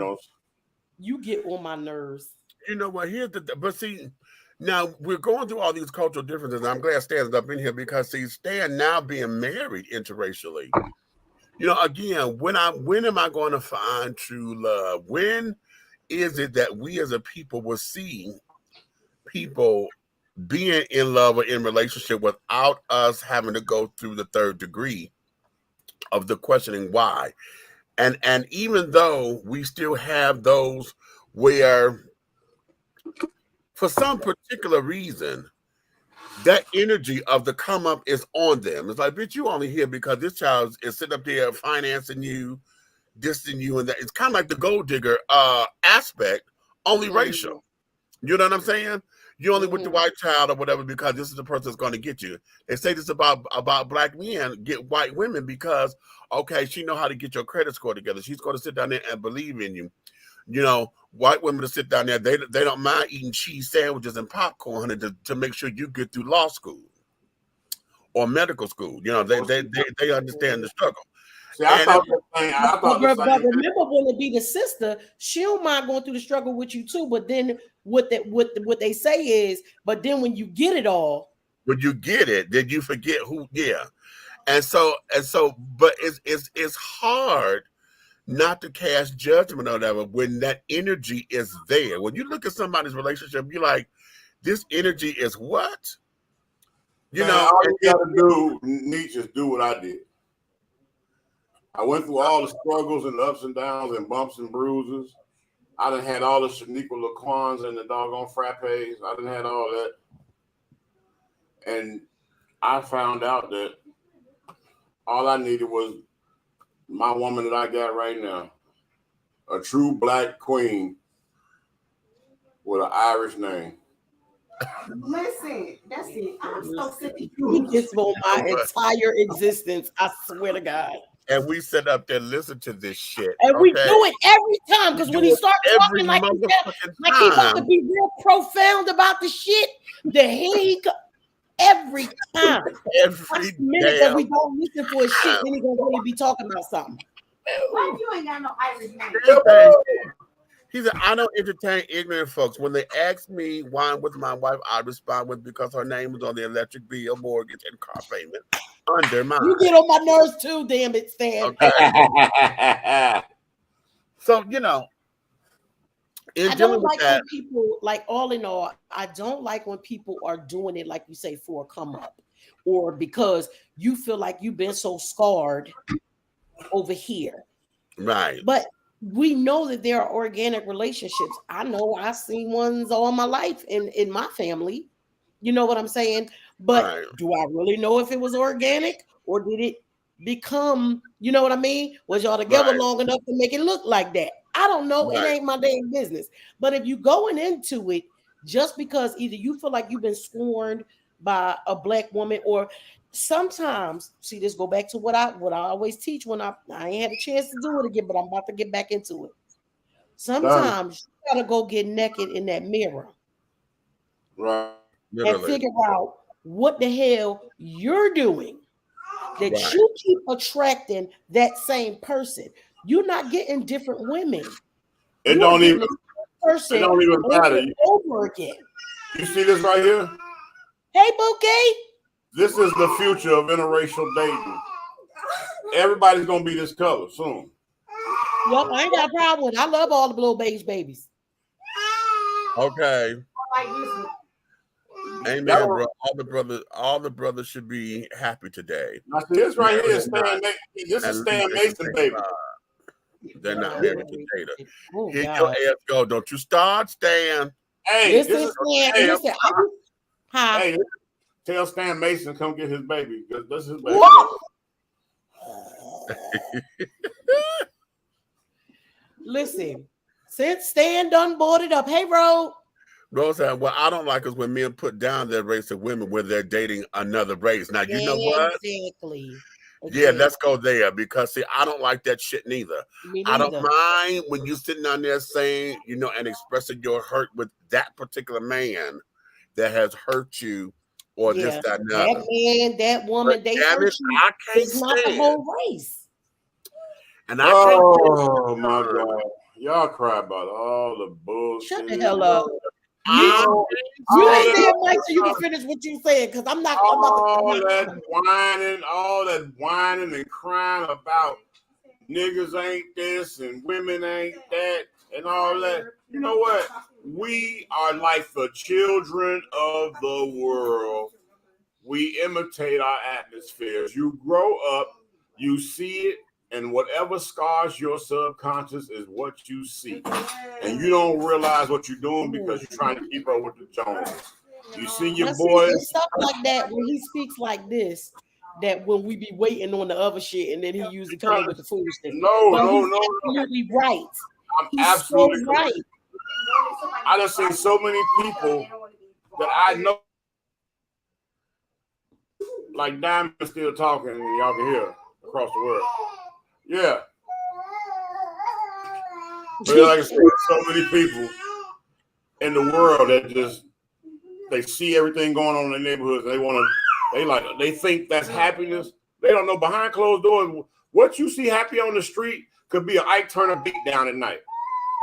you get on my nerves. You know what? But see, now we're going through all these cultural differences. And I'm glad Stan's up in here because see, Stan now being married interracially. Again, when am I going to find true love? When is it that we as a people will see people being in love or in relationship without us having to go through the third degree of the questioning why? And even though we still have those where for some particular reason that energy of the come up is on them. It's like, bitch, you only here because this child is sitting up there financing you, dissing you, and that. It's kind of like the gold digger aspect, only racial. You know what I'm saying? You only with the white child or whatever because this is the person that's going to get you. They say this about black men get white women because, okay, she know how to get your credit score together. She's going to sit down there and believe in you. White women to sit down there, they don't mind eating cheese sandwiches and popcorn to make sure you get through law school or medical school. They understand the struggle. See, I thought the but remember, when it be the sister, she don't mind going through the struggle with you too. But then what they say is, but then when you get it all, when you get it, then you forget who. Yeah, and so, but it's hard not to cast judgment on them when that energy is there. When you look at somebody's relationship, you're like, this energy is what? All you gotta do, MEACH, is do what I did. I went through all the struggles and ups and downs and bumps and bruises. I done had all the Shaniqua Laquans and the doggone frappes. I done had all that. And I found out that all I needed was my woman that I got right now, a true black queen with an Irish name. Listen, that's it. I'm so sick of he you. gets on my entire existence. I swear to God. And we sit up there, listen to this shit, and we do it every time because when he starts talking like he about to be real profound about the shit, the here he go. Every time, every minute that we don't listen for his shit, then he gonna really be talking about something. Why you ain't got no Irish name? He said, I don't entertain ignorant folks. When they ask me why I'm with my wife, I respond with because her name was on the electric bill, mortgage, and car payment under mine. You get on my nerves too, damn it, Stan. Okay. So, I don't like when people, like, all in all, I don't like when people are doing it, like you say, for a come up or because you feel like you've been so scarred over here. Right. But we know that there are organic relationships. I know I've seen ones all my life in my family. You know what I'm saying? But do I really know if it was organic or did it become, you know what I mean? Was y'all together long enough to make it look like that? I don't know. It ain't my damn business. But if you going into it just because either you feel like you've been scorned by a black woman, or sometimes, see, this go back to what I always teach when I ain't had a chance to do it again, but I'm about to get back into it. Sometimes you gotta go get naked in that mirror. Right. And figure out what the hell you're doing that you keep attracting that same person. You're not getting different women. It don't even matter. Over again. You see this right here? Hey, Bouquet. This is the future of interracial dating. Everybody's gonna be this color soon. Yep, I ain't got a problem with it. I love all the little beige babies. Okay. Like this. Amen, bro. All the brothers should be happy today. Now, see, this right here is Stan Mason, baby. They're not married to Jada. Here your ass go. Don't you start, Stan. Hey, this is Stan. Hey, tell Stan Mason to come get his baby. This is his baby. Listen, since Stan done boarded up, hey, bro. Rose said, what I don't like is when men put down their race of women when they're dating another race. Now, you know what? Exactly. Yeah, let's go there because, see, I don't like that shit neither. Me I don't neither. mind when you sitting down there saying, you know, and expressing your hurt with that particular man that has hurt you or this, that, and the other. That man, that woman, they damn hurt it, you. I can't It's not the stand. whole race. And I can't. Oh my God. Y'all cry about all the bullshit. Shut the hell up. You ain't saying much so you can finish what you said, because I'm not. All that whining and crying about niggas ain't this and women ain't that and all that. You know what? We are like the children of the world. We imitate our atmospheres. You grow up, you see it, and whatever scars your subconscious is what you see. And you don't realize what you're doing because you're trying to keep up with the Joneses. You see your boys. It's stuff like that when he speaks like this, that when we be waiting on the other shit, and then he usually come with the foolishness. No. Absolutely right. I'm absolutely so right. I done seen so many people that I know, like Diamond still talking, and y'all can hear across the world. Yeah. But like I said, so many people in the world that just they see everything going on in the neighborhoods. They think that's happiness. They don't know behind closed doors what you see happy on the street could be an Ike Turner beat down at night.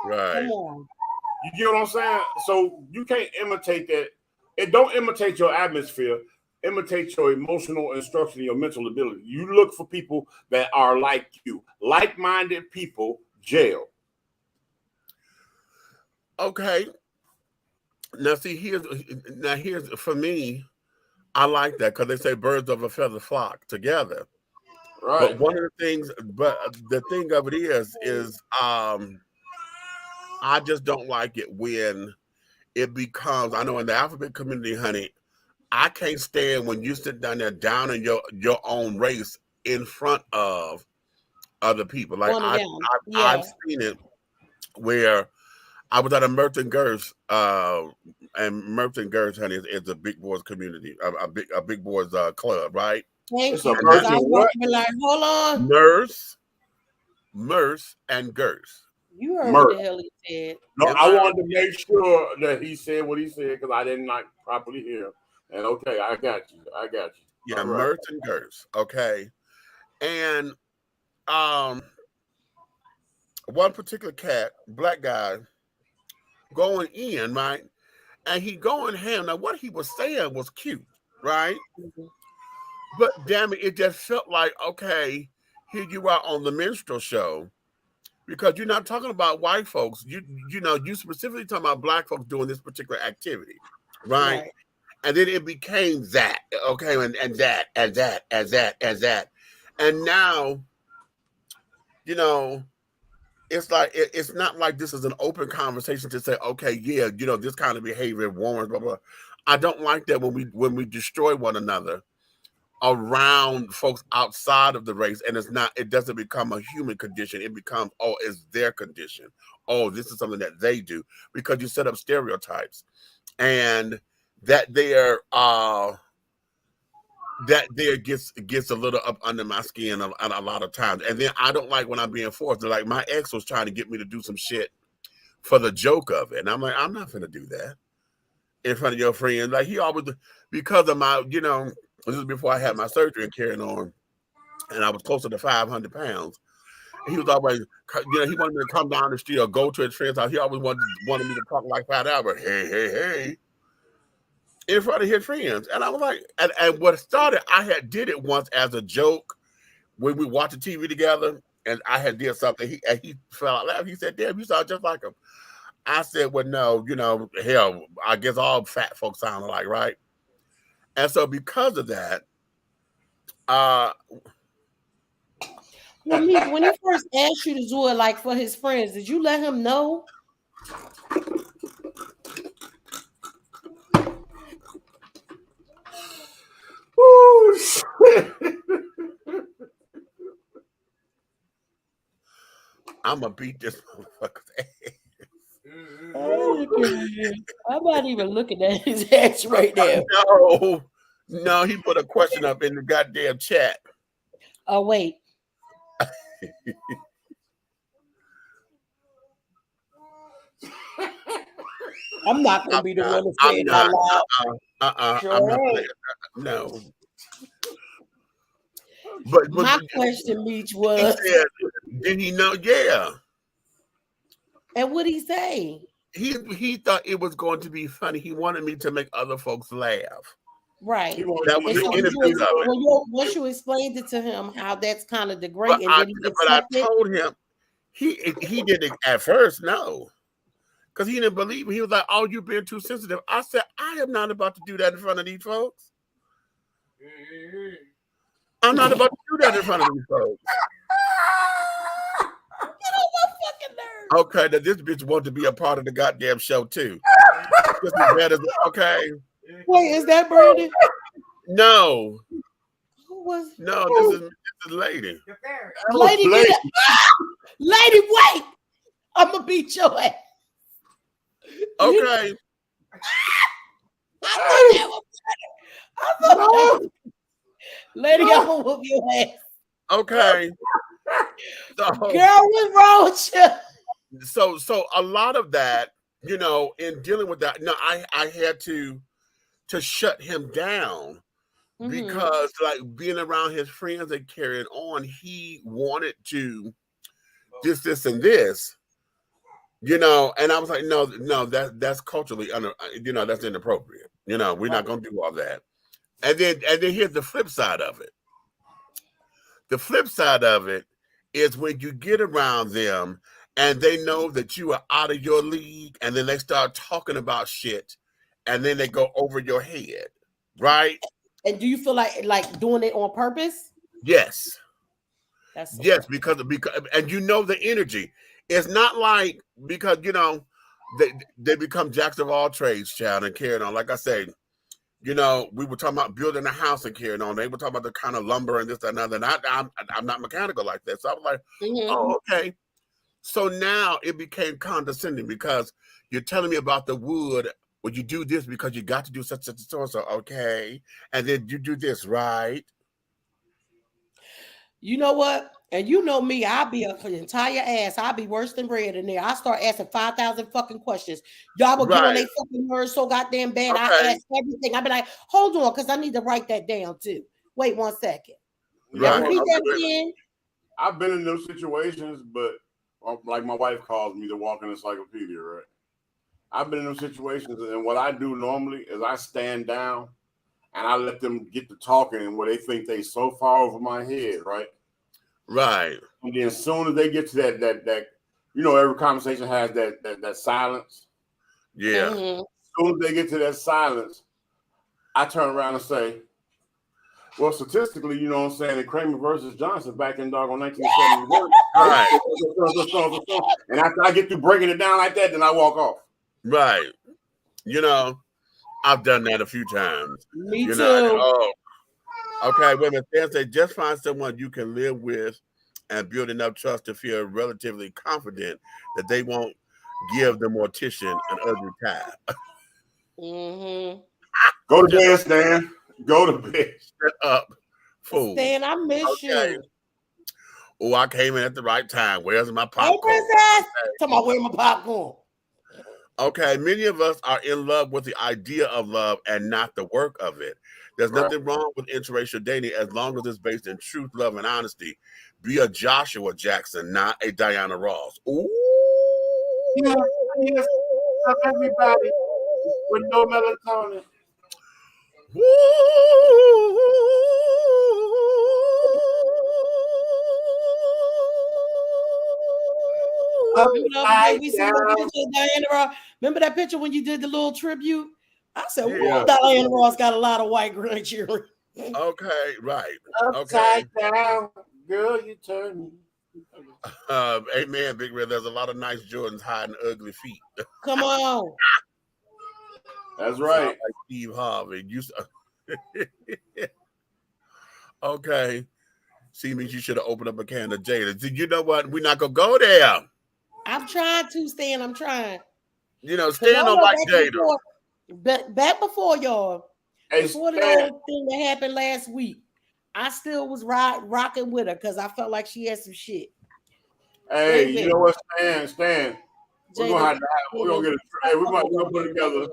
Right. You get what I'm saying? So you can't imitate that. It don't imitate your atmosphere. Imitate your emotional instruction, your mental ability. You look for people that are like you. Like-minded people jail. Okay. Now, see, here's for me, I like that because they say birds of a feather flock together. Right. But one of the things, the thing of it is I just don't like it when it becomes, I know in the alphabet community, honey, I can't stand when you sit down there down in your own race in front of other people. Like I've seen it where I was at a Merton Girls, and Merton Girls, honey, is a big boys community, a big boys club, right? Thank you. I was like, hold on. Merce, and Girls. You heard what the hell he said. No, I wanted to make sure that he said what he said because I did not properly hear. And okay, I got you. Yeah, right. Merce and Girls. Okay. And one particular cat, black guy, going in, right? And he going ham. Now, what he was saying was cute, right? Mm-hmm. But damn it just felt like, okay, here you are on the minstrel show, because you're not talking about white folks. You specifically talking about black folks doing this particular activity, right? And then it became that, okay, and that. And now, it's like it's not like this is an open conversation to say, okay, yeah, this kind of behavior warrants, blah, blah. I don't like that when we destroy one another around folks outside of the race, and it doesn't become a human condition. It becomes, oh, it's their condition. Oh, this is something that they do, because you set up stereotypes, and that there gets a little up under my skin a lot of times. And then I don't like when I'm being forced. Like my ex was trying to get me to do some shit for the joke of it, and I'm like, I'm not gonna do that in front of your friends. Like he always, because of my, this is before I had my surgery and carrying on, and I was closer to 500 pounds. And he was always, he wanted me to come down the street or go to his friend's house. He always wanted me to talk like Fat Albert, hey, in front of his friends. And I was like, and what started, I had did it once as a joke when we watched the TV together, and I had did something. He fell out laughing. He said, "Damn, you sound just like him." I said, "Well, no, hell, I guess all fat folks sound alike, right?" And so because of that, when he first asked you to do it, like for his friends, did you let him know? Oh shit! I'm gonna beat this motherfucker's ass. I'm not even looking at his ass right now. No, he put a question up in the goddamn chat. Oh, wait. I'm not going to be the one to say it out loud. I'm not playing. No. But my question, Meach, was... He said, did he know? Yeah. And what did he say? He thought it was going to be funny. He wanted me to make other folks laugh. Right. That was the interview of it. Once you explained it to him, how that's kind of degrading. But I told him, he didn't at first, no. Because he didn't believe me. He was like, oh, you've been too sensitive. I said, I am not about to do that in front of these folks. I'm not about to do that in front of these folks. Get on my fucking nerves. Okay, now this bitch wants to be a part of the goddamn show too. Okay. Wait, is that Brandon? No. Who was? No, this is lady. Lady, lady, wait! I'm gonna beat your ass. Okay. Lady, I'm gonna whoop your ass. Okay. So, girl, what's wrong with you? So a lot of that, you know, in dealing with that, no, I had to shut him down because, like, being around his friends and carrying on, he wanted to this, and this, you know, and I was like, no, that's culturally, you know, that's inappropriate. You know, we're not going to do all that. And then here's the flip side of it. The flip side of it is when you get around them and they know that you are out of your league, and then they start talking about shit, and then they go over your head, right? And do you feel like doing it on purpose? Yes. That's so yes, because and you know the energy. It's not like, because, you know, they become jacks of all trades, child, and carrying on. Like I said, you know, we were talking about building a house and carrying on. They were talking about the kind of lumber and this, that, and other. And I'm not mechanical like that. So I was like, oh, okay. So now it became condescending because you're telling me about the wood. Well, you do this because you got to do such and so. Okay. And then you do this, right? You know what? And you know me, I'll be an entire ass. I'll be worse than bread in there. I start asking 5,000 fucking questions. Y'all will get on their fucking nerves so goddamn bad. I ask everything. I'll be like, hold on, because I need to write that down too. Wait 1 second. Right. Repeat that again. I've been in those situations, but like my wife calls me the walking encyclopedia, right? I've been in those situations, and what I do normally is I stand down and I let them get to talking, and where they think they so far over my head, right? Right. And then as soon as they get to that, you know, every conversation has that silence. Yeah. As soon as they get to that silence, I turn around and say, well, statistically, you know what I'm saying, in Kramer versus Johnson back in doggone 1971. Right. And after I get through breaking it down like that, then I walk off. Right. You know, I've done that a few times. Me too. Oh, okay, wait a minute. Stan say, just find someone you can live with and build enough trust to feel relatively confident that they won't give the mortician an ugly time. Go to bed, Stan. Go to bed. Shut up, fool. Stan, I miss you. Oh, I came in at the right time. Where's my popcorn? Hey, princess. Talking about where's my popcorn? Okay, many of us are in love with the idea of love and not the work of it. There's nothing wrong with interracial dating as long as it's based in truth, love, and honesty. Be a Joshua Jackson, not a Diana Ross. Ooh. Yes, everybody with no melatonin. Remember that picture when you did the little tribute? I said, well, Diana Ross got a lot of white grandchildren. Okay, right. Upside down, girl, you turn me. Amen, Big Red. There's a lot of nice Jordans hiding ugly feet. Come on. That's right. Like Steve Harvey. Okay. See me, you should have opened up a can of Jada. You know what? We're not gonna go there. I'm trying to, Stan. I'm trying. You know, stand on like Jada. Back before y'all, Hey, before the whole thing that happened last week, I still was rocking with her because I felt like she had some shit. Hey, Baby. you know what, Stan? We're gonna have to we're gonna get we're gonna put together.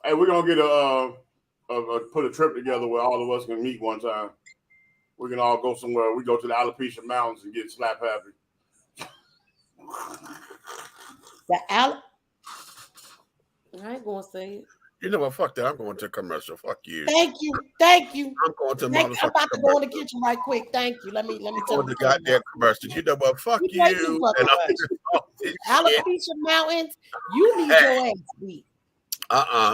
Hey, we're gonna get put a trip together where all of us can meet one time. We can all go somewhere. We go to the Alopecia Mountains and get slap happy. I ain't gonna say it. You know what? Fuck that. I'm going to commercial. Fuck you. Thank you. I'm going to I'm about to go in the kitchen right quick. Thank you. Let me tell you. The goddamn commercial. You know what? Fuck you. Alopecia Mountains. You need your ass beat.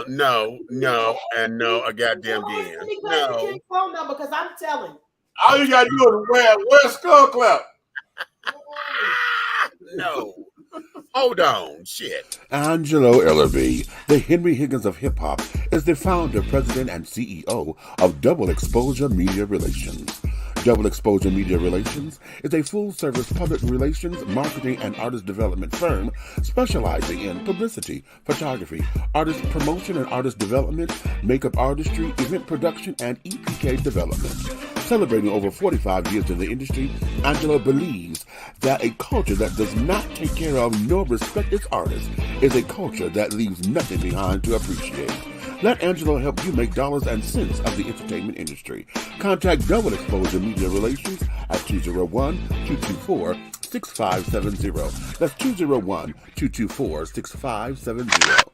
No, and no, a goddamn damn. No. Phone number because I'm telling. All you gotta do is wear skull clap. No. Hold on, shit. Angelo Ellerby, the Henry Higgins of hip hop, is the founder, president, and CEO of Double Exposure Media Relations. Double Exposure Media Relations is a full-service public relations, marketing, and artist development firm specializing in publicity, photography, artist promotion and artist development, makeup artistry, event production, and EPK development. Celebrating over 45 years in the industry, Angelo believes that a culture that does not take care of nor respect its artists is a culture that leaves nothing behind to appreciate. Let Angelo help you make dollars and cents of the entertainment industry. Contact Double Exposure Media Relations at 201-224-6570. That's 201-224-6570.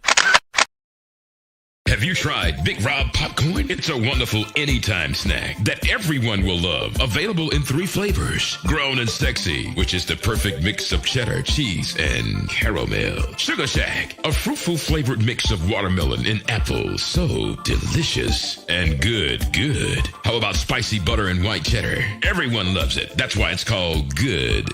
Have you tried Big Rob Popcorn? It's a wonderful anytime snack that everyone will love. Available in 3 flavors. Grown and Sexy, which is the perfect mix of cheddar, cheese, and caramel. Sugar Shack, a fruitful flavored mix of watermelon and apple. So delicious and good. How about spicy butter and white cheddar? Everyone loves it. That's why it's called good.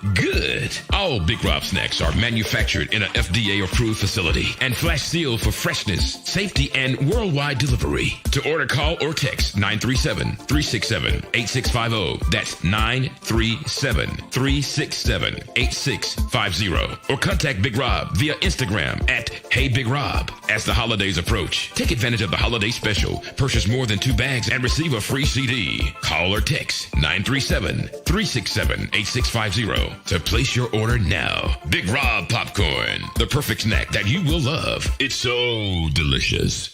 All Big Rob snacks are manufactured in an FDA-approved facility and flash sealed for freshness, safety, and worldwide delivery. To order, call or text 937-367-8650. That's 937-367-8650. Or contact Big Rob via Instagram at Hey Big Rob. As the holidays approach, take advantage of the holiday special. Purchase more than 2 bags and receive a free CD. Call or text 937-367-8650 to place your order now. Big Rob Popcorn, the perfect snack that you will love. It's so delicious.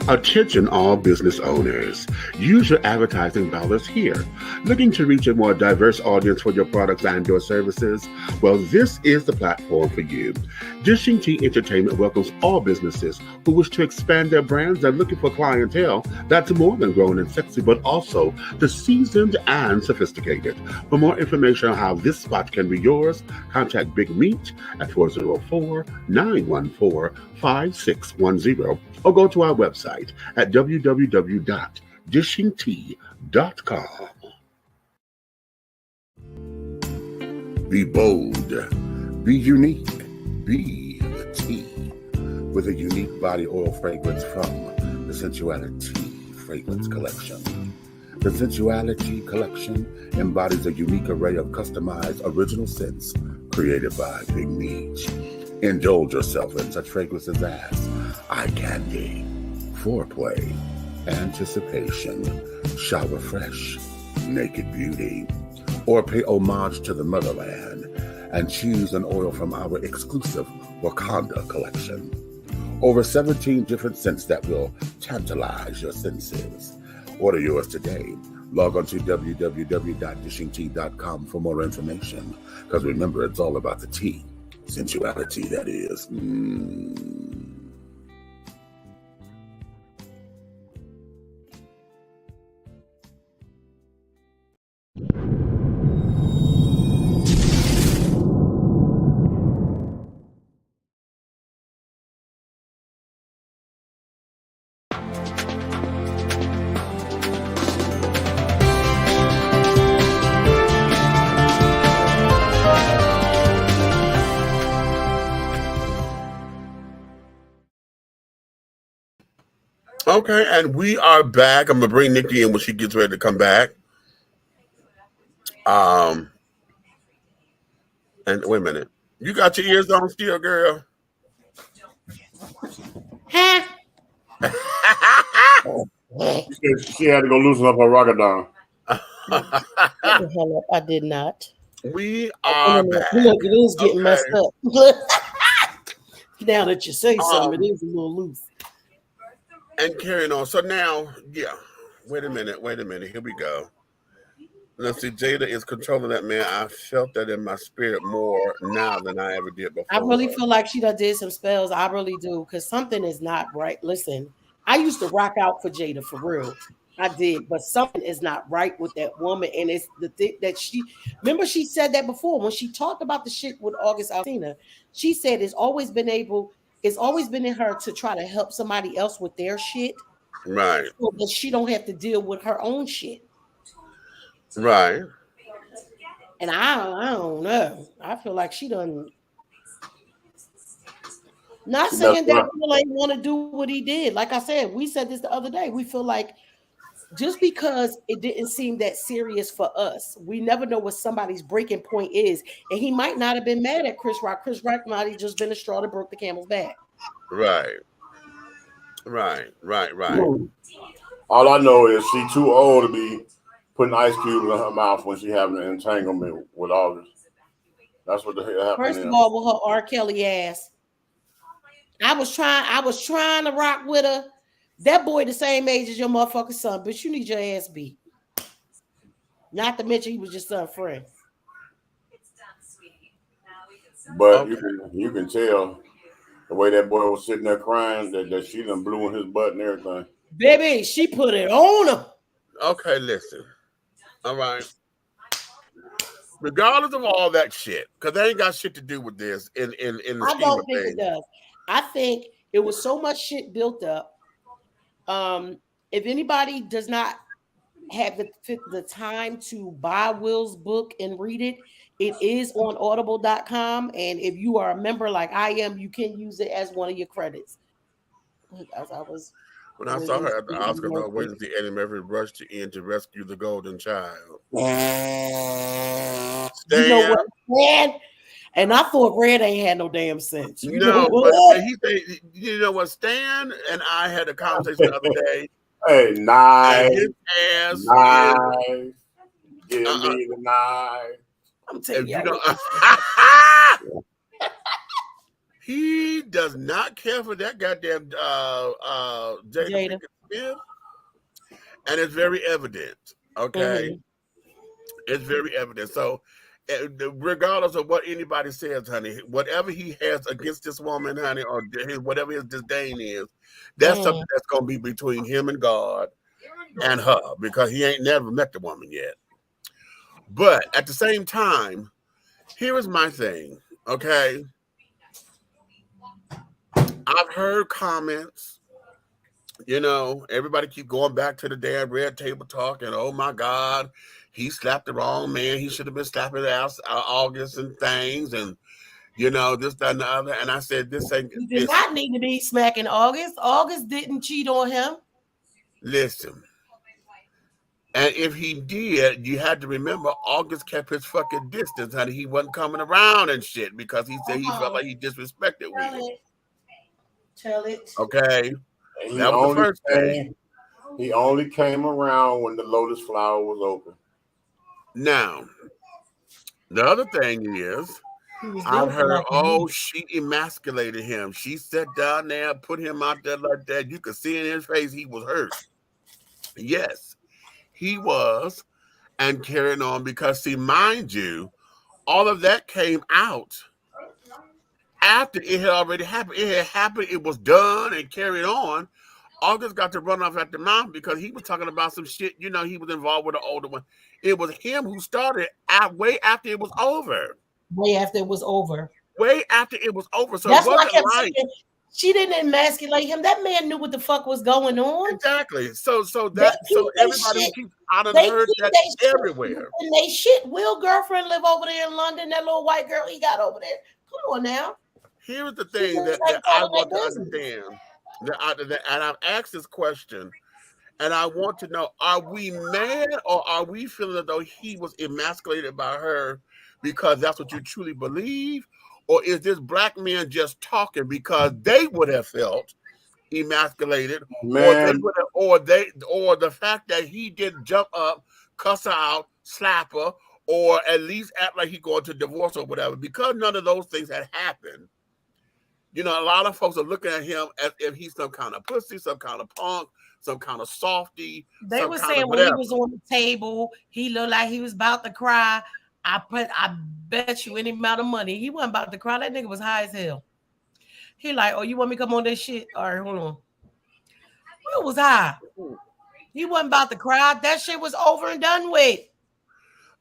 Attention all business owners. Use your advertising dollars here. Looking to reach a more diverse audience for your products and your services? Well, this is the platform for you. Dishing Tea Entertainment welcomes all businesses who wish to expand their brands and looking for clientele that's more than grown and sexy, but also the seasoned and sophisticated. For more information on how this spot can be yours, contact Big MEACH at 404-914-5610 or go to our website at www.dishingtea.com. Be bold, be unique, be the tea with a unique body oil fragrance from the Sensuality Fragrance Collection. The Sensuality Collection embodies a unique array of customized original scents created by Big MEACH. Indulge yourself in such fragrances as eye candy, foreplay, anticipation, shower fresh, naked beauty, or pay homage to the motherland and choose an oil from our exclusive Wakanda collection. Over 17 different scents that will tantalize your senses. Order yours today. Log on to www.dishingtea.com for more information. Because remember, it's all about the tea. Sensuality, that is. Okay, and we are back. I'm gonna bring Nikki in when she gets ready to come back. And wait a minute. You got your ears on still, girl? Huh? She had to go loosen up her rockadon. Shut the hell up. I did not. We are back. Look, it is getting messed Okay. up. Now that you say something, it is a little loose. And carrying on. So now, yeah. Wait a minute. Here we go. Let's see. Jada is controlling that man. I felt that in my spirit more now than I ever did before. I really feel like she done did some spells. I really do, because something is not right. Listen, I used to rock out for Jada for real. I did, but something is not right with that woman. And it's the thing that remember she said that before when she talked about the shit with August Alsina. She said it's always been in her to try to help somebody else with their shit. Right. So that she don't have to deal with her own shit. Right. And I don't know. I feel like she done. Not saying that people ain't want to do what he did. Like I said, we said this the other day. We feel like just because it didn't seem that serious for us, we never know what somebody's breaking point is. And he might not have been mad at Chris Rock. Chris Rock might have just been a straw that broke the camel's back. Right. All I know is she too old to be putting ice cubes in her mouth when she having an entanglement with August. That's what the hell happened. First of all, with her R. Kelly ass, I was trying to rock with her. That boy the same age as your motherfucking son, but you need your ass beat. Not to mention he was your son's friend. But you can tell the way that boy was sitting there crying that she done blew in his butt and everything. Baby, she put it on him. Okay, listen. All right. Regardless of all that shit, because they ain't got shit to do with this in the I scheme don't of think things. it does. I think it was so much shit built up. If anybody does not have the time to buy Will's book and read it, it is on audible.com. And if you are a member like I am, you can use it as one of your credits. When I saw her at the Oscars, I was waiting to see Eddie Murphy rush to in to rescue the golden child. Stan. You know what, Stan? And I thought Red ain't had no damn sense. You know what? Stan and I had a conversation the other day. Hey, nice. His ass nice. Give me the knife. I'm telling you. He does not care for that goddamn Jada Smith, and it's very evident. Okay, it's very evident. So, regardless of what anybody says, honey, whatever he has against this woman, honey, or whatever his disdain is, that's something that's going to be between him and God and her, because he ain't never met the woman yet. But at the same time, here is my thing. Okay. I've heard comments, everybody keep going back to the damn red table talk and, oh my God, he slapped the wrong man. He should have been slapping ass August and things and, this, that, and the other. And I said, this ain't. He did not need to be smacking August. August didn't cheat on him. Listen. And if he did, you had to remember August kept his fucking distance, honey. He wasn't coming around and shit because he said he felt like he disrespected women. Tell it. Okay. That was the first thing. He only came around when the lotus flower was open. Now, the other thing is, I've heard, she emasculated him. She sat down there, put him out there like that. You could see in his face he was hurt. Yes, he was, and carrying on because, see, mind you, all of that came out after it had already happened. It had happened, it was done and carried on. August got to run off at the mouth because he was talking about some shit. He was involved with an older one. It was him who started way after it was over. Way after it was over. Way after it was over. So that's it wasn't why I kept like saying she didn't emasculate him. That man knew what the fuck was going on. Exactly. So everybody keeps out of heard that everywhere. And they shit. Will girlfriend live over there in London? That little white girl he got over there. Come on now. Here's the thing that I want to understand. And I've asked this question, and I want to know: are we mad, or are we feeling as though he was emasculated by her because that's what you truly believe, or is this black men just talking because they would have felt emasculated, Man, or the fact that he didn't jump up, cuss her out, slap her, or at least act like he going to divorce or whatever, because none of those things had happened. You know, a lot of folks are looking at him as if he's some kind of pussy, some kind of punk, some kind of softy. They were saying when he was on the table, he looked like he was about to cry. I bet you any amount of money he wasn't about to cry. That nigga was high as hell. He like, oh, you want me to come on this shit? All right, hold on. It was high. He wasn't about to cry. That shit was over and done with.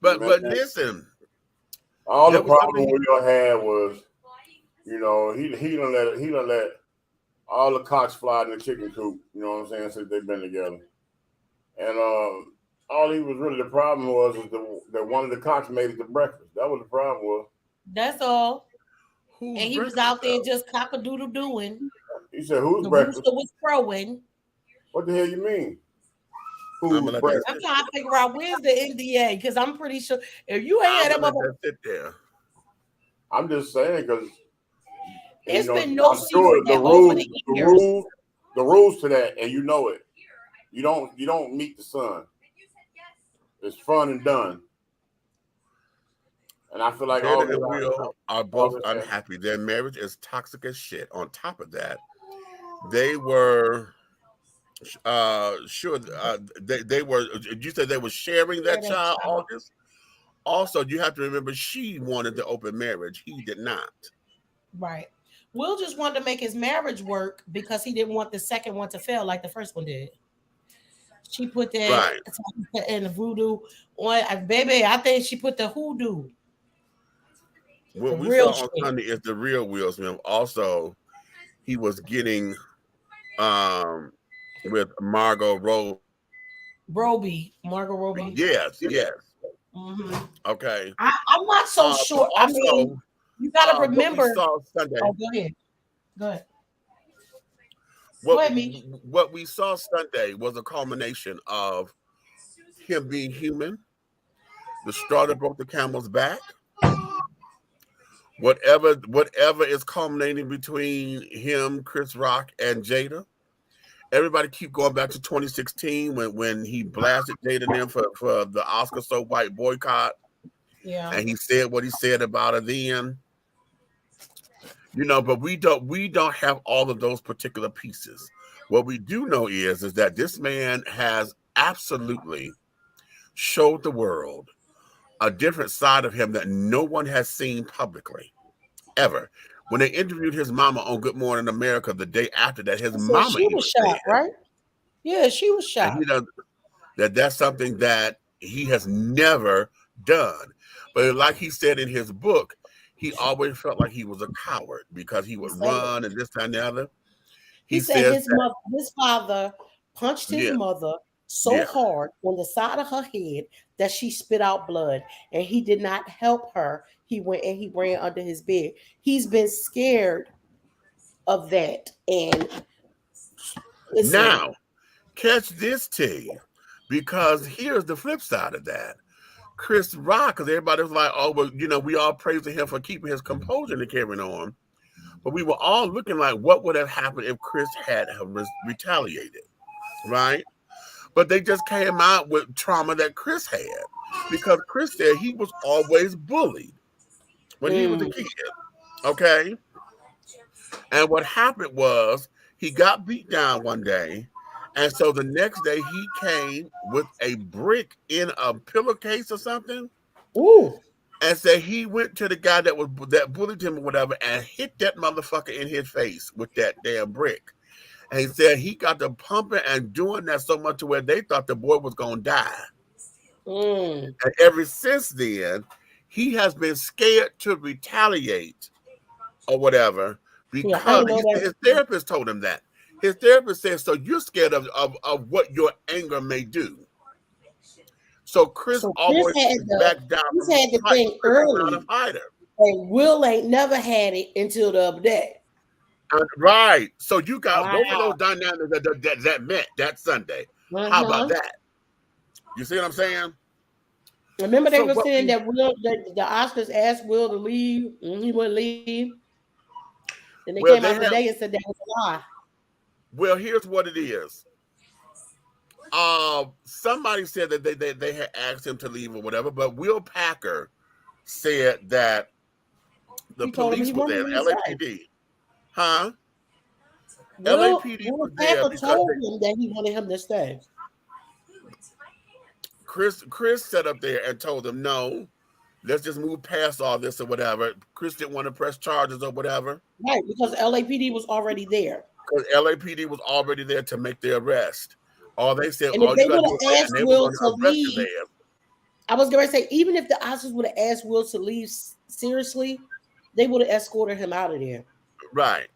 But listen, all the problem we all had was, you know, he done let all the cocks fly in the chicken coop. You know what I'm saying? Since they've been together, and all he was really the problem was that one of the cocks made it to breakfast. That was the problem was. That's all. And he was out there just cock-a-doodle doing. He said, "Who's the breakfast?" The rooster was crowing. What the hell you mean? I'm trying to figure out where's the NDA, because I'm pretty sure if you ain't had that sit there. I'm just saying because it's been no secret that over the years. The rules to that, and you know it. You don't meet the son. It's fun and done. And I feel like Jada and Will are both unhappy. Their marriage is toxic as shit. On top of that, they were they were. You said they were sharing that child, August. Also, you have to remember she wanted the open marriage. He did not. Right. Will just wanted to make his marriage work because he didn't want the second one to fail like the first one did. She put that in the voodoo on, baby. I think she put the hoodoo. What we saw on Sunday is the real Will Smith. Also, he was getting with Margot Robbie. Margot Robbie. Yes. Mm-hmm. Okay. I'm not so sure. I mean, you got to remember. Sunday. Oh, go ahead. What we saw Sunday was a culmination of him being human, the straw that broke the camel's back, whatever is culminating between him, Chris Rock, and Jada. Everybody keep going back to 2016 when he blasted Jada and them for the Oscar So White boycott. Yeah. And he said what he said about her then. You know, but we don't have all of those particular pieces. What we do know is that this man has absolutely showed the world a different side of him that no one has seen publicly ever. When they interviewed his mama on Good Morning America the day after that, his mama she was shocked, right? Yeah, she was shocked. That's something that he has never done. But like he said in his book, he always felt like he was a coward because he would run and this, that, and the other. He said his father punched his mother so hard on the side of her head that she spit out blood, and he did not help her. He went and he ran under his bed. He's been scared of that. And now, catch this, T, because here's the flip side of that. Chris Rock, because everybody was like, oh, well, you know, we all praising him for keeping his composure and carrying on. But we were all looking like, what would have happened if Chris had retaliated, right? But they just came out with trauma that Chris had, because Chris said he was always bullied when he was a kid, okay? And what happened was he got beat down one day, and so the next day he came with a brick in a pillowcase or something. Ooh. And said he went to the guy that bullied him or whatever and hit that motherfucker in his face with that damn brick. And he said he got to pumping and doing that so much to where they thought the boy was going to die. And ever since then, he has been scared to retaliate or whatever because his therapist told him that. His therapist said, so you're scared of what your anger may do. So Chris always back down. Chris had the thing early, and Will ain't never had it until the other day. Right. So you got both of those dynamics that met that Sunday. How about that? You see what I'm saying? Remember they So were what saying we, that the Oscars asked Will to leave and he wouldn't leave. Then they well, came they out have, today and said that was a lie. well, here's what it is. Somebody said that they had asked him to leave or whatever, but Will Packer said that the He told him police he were wanted there, him to stay. LAPD, huh? LAPD Will was there Packer because told him that he wanted him to stay. Chris sat up there and told him, no, let's just move past all this or whatever. Chris didn't want to press charges or whatever. Right, because LAPD was already there. Because LAPD was already there to make the arrest. All they said, And if all they you got to would do is have wait, asked and they were Will going to to arrest his leave, ass. I was going to say, even if the Oscars would have asked Will to leave seriously, they would have escorted him out of there. Right.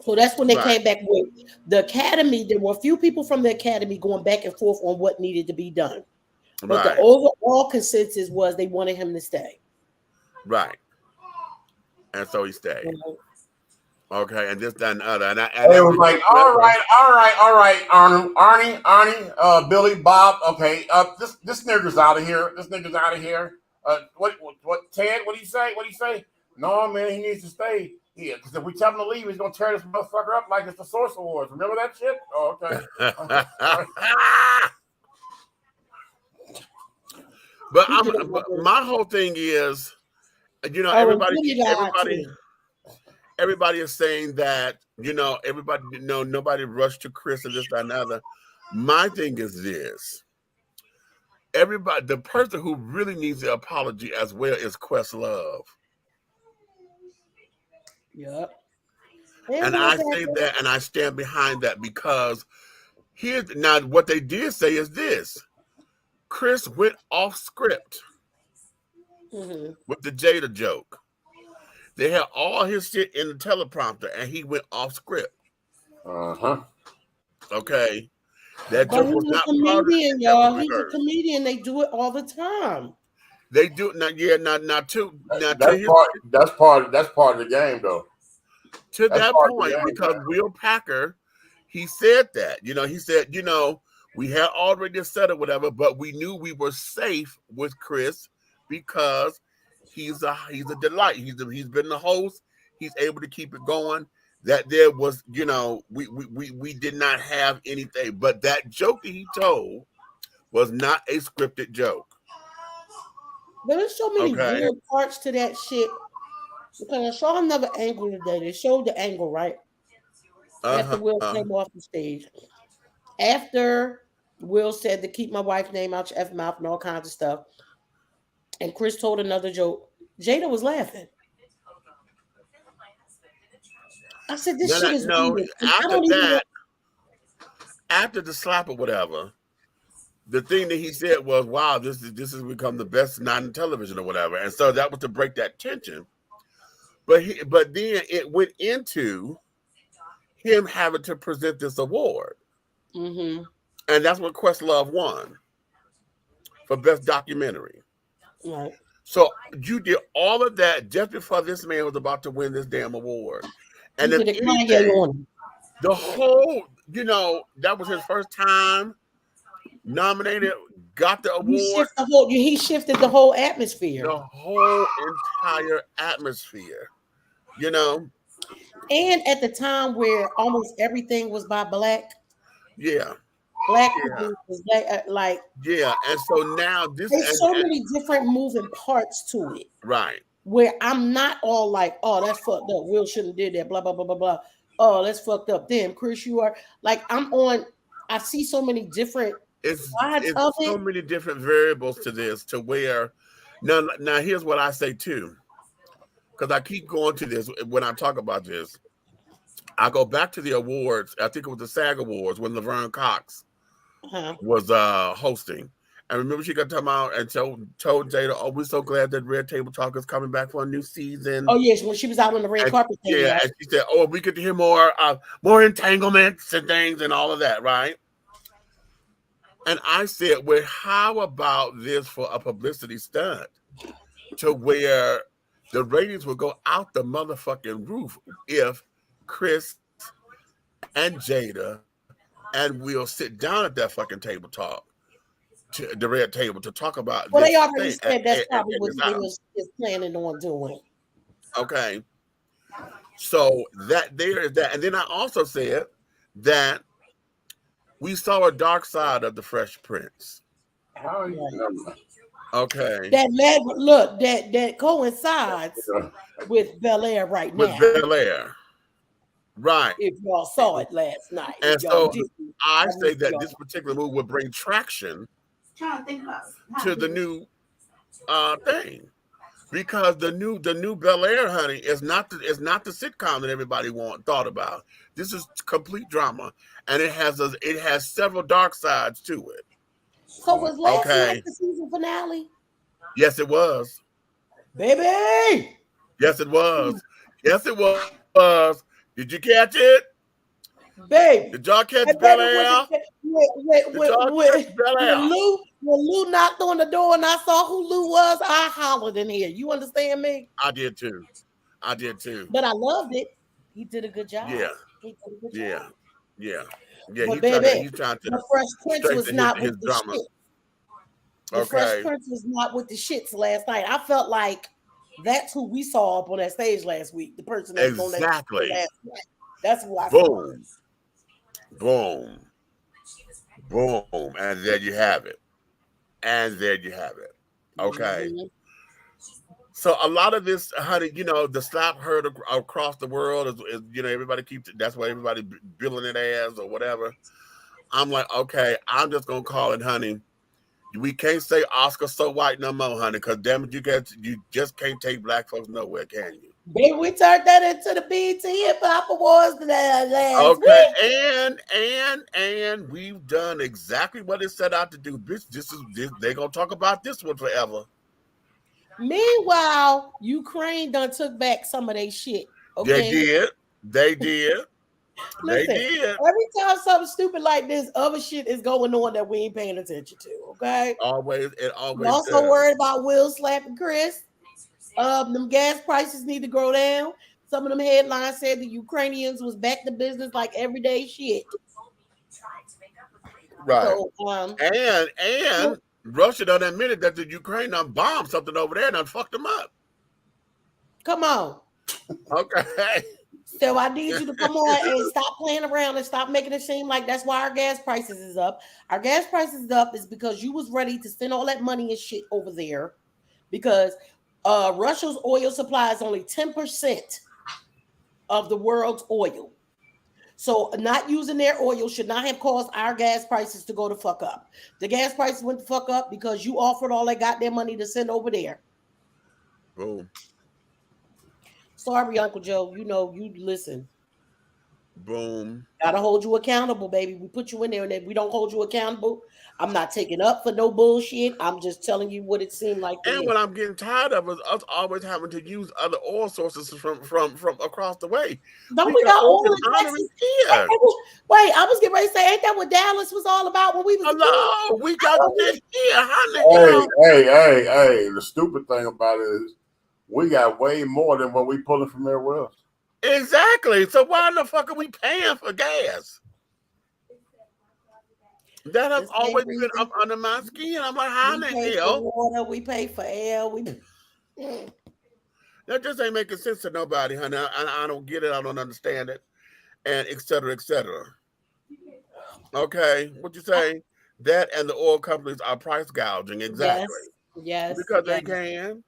So that's when they Right. came back with the Academy. There were a few people from the Academy going back and forth on what needed to be done. But the Right. overall consensus was they wanted him to stay. Right. And so he stayed. Mhm. Okay, and this, that, and the other. And They was like, all right, Arnie, Billy, Bob. Okay, this nigga's out of here. This nigga's out of here. What, Ted? What do you say? No, man, he needs to stay. Yeah, because if we tell him to leave, he's gonna tear this motherfucker up like it's the Source Awards. Remember that shit? Oh, okay. But my whole thing is, you know, everybody is saying that, you know, nobody rushed to Chris and this, that, and the other. My thing is this. Everybody, the person who really needs the apology as well is Questlove. Yep. And I say that, and I stand behind that, because here's now what they did say is this: Chris went off script with the Jada joke. They had all his shit in the teleprompter, and he went off script. Okay, that But joke he's was a not comedian, y'all. He's a comedian. They do it all the time. They do not. Yeah, not too. That's part of the game, though. To that point, because Will Packer, he said that. You know, he said, you know, we had already said it, whatever, but we knew we were safe with Chris because he's a delight. He's been the host. He's able to keep it going. That there was, you know, we did not have anything, but that joke that he told was not a scripted joke. There's so many weird parts to that shit. Because I saw another angle today. They showed the angle, right? After Will came off the stage. After Will said to keep my wife's name out your F mouth and all kinds of stuff. And Chris told another joke. Jada was laughing. I said, this shit is weird. After the slap or whatever, the thing that he said was, wow, this has become the best night in television or whatever. And so that was to break that tension. But then it went into him having to present this award. And that's what Questlove won for Best Documentary. Right. So you did all of that just before this man was about to win this damn award. And if anything, the whole, you know, that was his first time nominated, got the award. He shifted the whole atmosphere. The whole entire atmosphere, you know. And at the time where almost everything was by black. Yeah. Black people was black, and so now there's so many different moving parts to it. Right. Where I'm not all like, oh, that's fucked up. Will shouldn't have did that, blah, blah, blah, blah, blah. Oh, that's fucked up. Damn, Chris, you are like, I see so many different sides of it. So many different variables to this, to where now here's what I say too. Because I keep going to this when I talk about this. I go back to the awards. I think it was the SAG Awards when Laverne Cox was hosting. And remember, she got to come out and told Jada, "Oh, we're so glad that Red Table Talk is coming back for a new season." Oh yes, when she was out on the red carpet. Yeah, and she said, "Oh, we get to hear more entanglements and things and all of that, right?" And I said, "Well, how about this for a publicity stunt, to where the ratings would go out the motherfucking roof if Chris and Jada and Will sit down at that fucking table talk?" to the red table to talk about Well, this they already thing. said that's probably and what this they item. is planning on doing. Okay. So that there is that. And then I also said that we saw a dark side of the Fresh Prince. How you remember? Okay. That coincides with Bel Air right With now. Bel Air. Right. If y'all saw it last night. And If y'all so didn't, I I say wish that y'all- this particular move will bring traction Trying to think about how to to the do new thing. Because the new Bel Air, honey, is not the sitcom that everybody thought about. This is complete drama, and it has several dark sides to it. So was last Okay. night the season finale? Yes, it was. Baby! Yes, it was. Yes, it was. Did you catch it? Baby! Did y'all catch And Bel baby, Air? Bel Air? when Lou knocked on the door and I saw who Lou was, I hollered in here. You understand me? I did too. But I loved it. He did a good job. Yeah. He did a good Yeah. job. Yeah. But He's trying to the Fresh Prince was strengthen not his with the drama. shit. The Fresh Okay. Prince was not with the shits last night. I felt like that's who we saw up on that stage last week. The person that was on that Exactly. stage last night. That's who I saw. Boom. And there you have it. Okay. Mhm. So a lot of this, honey, the slap heard across the world is everybody that's what everybody billing it as or whatever. I'm like, okay, I'm just gonna call it, honey. We can't say Oscar so white no more, honey, because damn it, you just can't take black folks nowhere, can you? Baby, we turned that into the BET Hip Hop Awards last Okay, week. and we've done exactly what it set out to do. Bitch, they're gonna talk about this one forever. Meanwhile, Ukraine done took back some of their shit. Okay, They did. Listen, every time something stupid like this, other shit is going on that we ain't paying attention to. Okay, always. I'm also worried about Will slapping Chris. Them gas prices need to go down. Some of them headlines said the Ukrainians was back to business like everyday shit. Right. So, and Russia done admitted that the Ukraine done bombed something over there and done fucked them up. Come on. Okay. So I need you to come on and stop playing around and stop making it seem like that's why our gas prices is up. Our gas prices is up is because you was ready to send all that money and shit over there because Russia's oil supply is only 10% of the world's oil. So not using their oil should not have caused our gas prices to go the fuck up. The gas prices went the fuck up because you offered all that goddamn money to send over there. Boom. Sorry, Uncle Joe. You listen. Boom. Gotta hold you accountable, baby. We put you in there, and if we don't hold you accountable, I'm not taking up for no bullshit. I'm just telling you what it seemed like. And what I'm getting tired of is us always having to use other oil sources from across the way. Don't we got oil in Texas? Texas? Wait, I was getting ready to say, ain't that what Dallas was all about when we was? Hello, we got this here, honey. Hey! The stupid thing about it is we got way more than what we pulling from everywhere else. Exactly. So why in the fuck are we paying for gas? That has always been up under my skin. I'm like, how in the hell? Water, we pay for air. That just ain't making sense to nobody, honey. I don't get it. I don't understand it. And et cetera, et cetera. Okay. What you say? That and the oil companies are price gouging. Exactly. Yes. Because they can.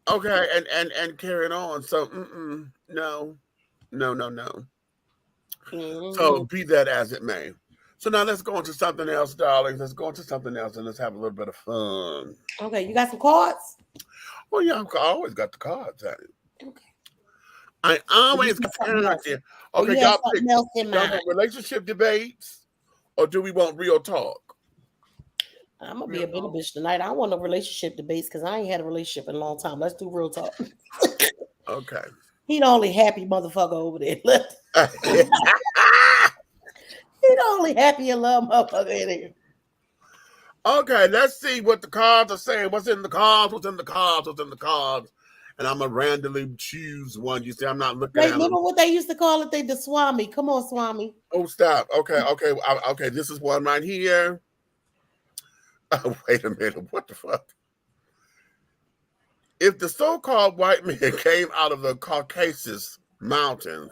Okay. And carrying on. So, no. Mm-hmm. So be that as it may. So now let's go into something else, darling. Let's go into something else and let's have a little bit of fun. Okay, you got some cards? Well, yeah, I always got the cards, honey. Okay. I always got the cards here. Okay, y'all pick. Y'all want relationship debates or do we want real talk? I'm going to be a bit of bitch tonight. I want a relationship debates because I ain't had a relationship in a long time. Let's do real talk. Okay. He the only happy motherfucker over there. He the only happy and love motherfucker in here. Okay, let's see what the cards are saying. What's in the cards? What's in the cards? What's in the cards? And I'm going to randomly choose one. You see, I'm not looking at remember what they used to call it? The Swami. Come on, Swami. Oh, stop. Okay. This is one right here. Wait a minute. What the fuck? If the so-called white man came out of the Caucasus Mountains,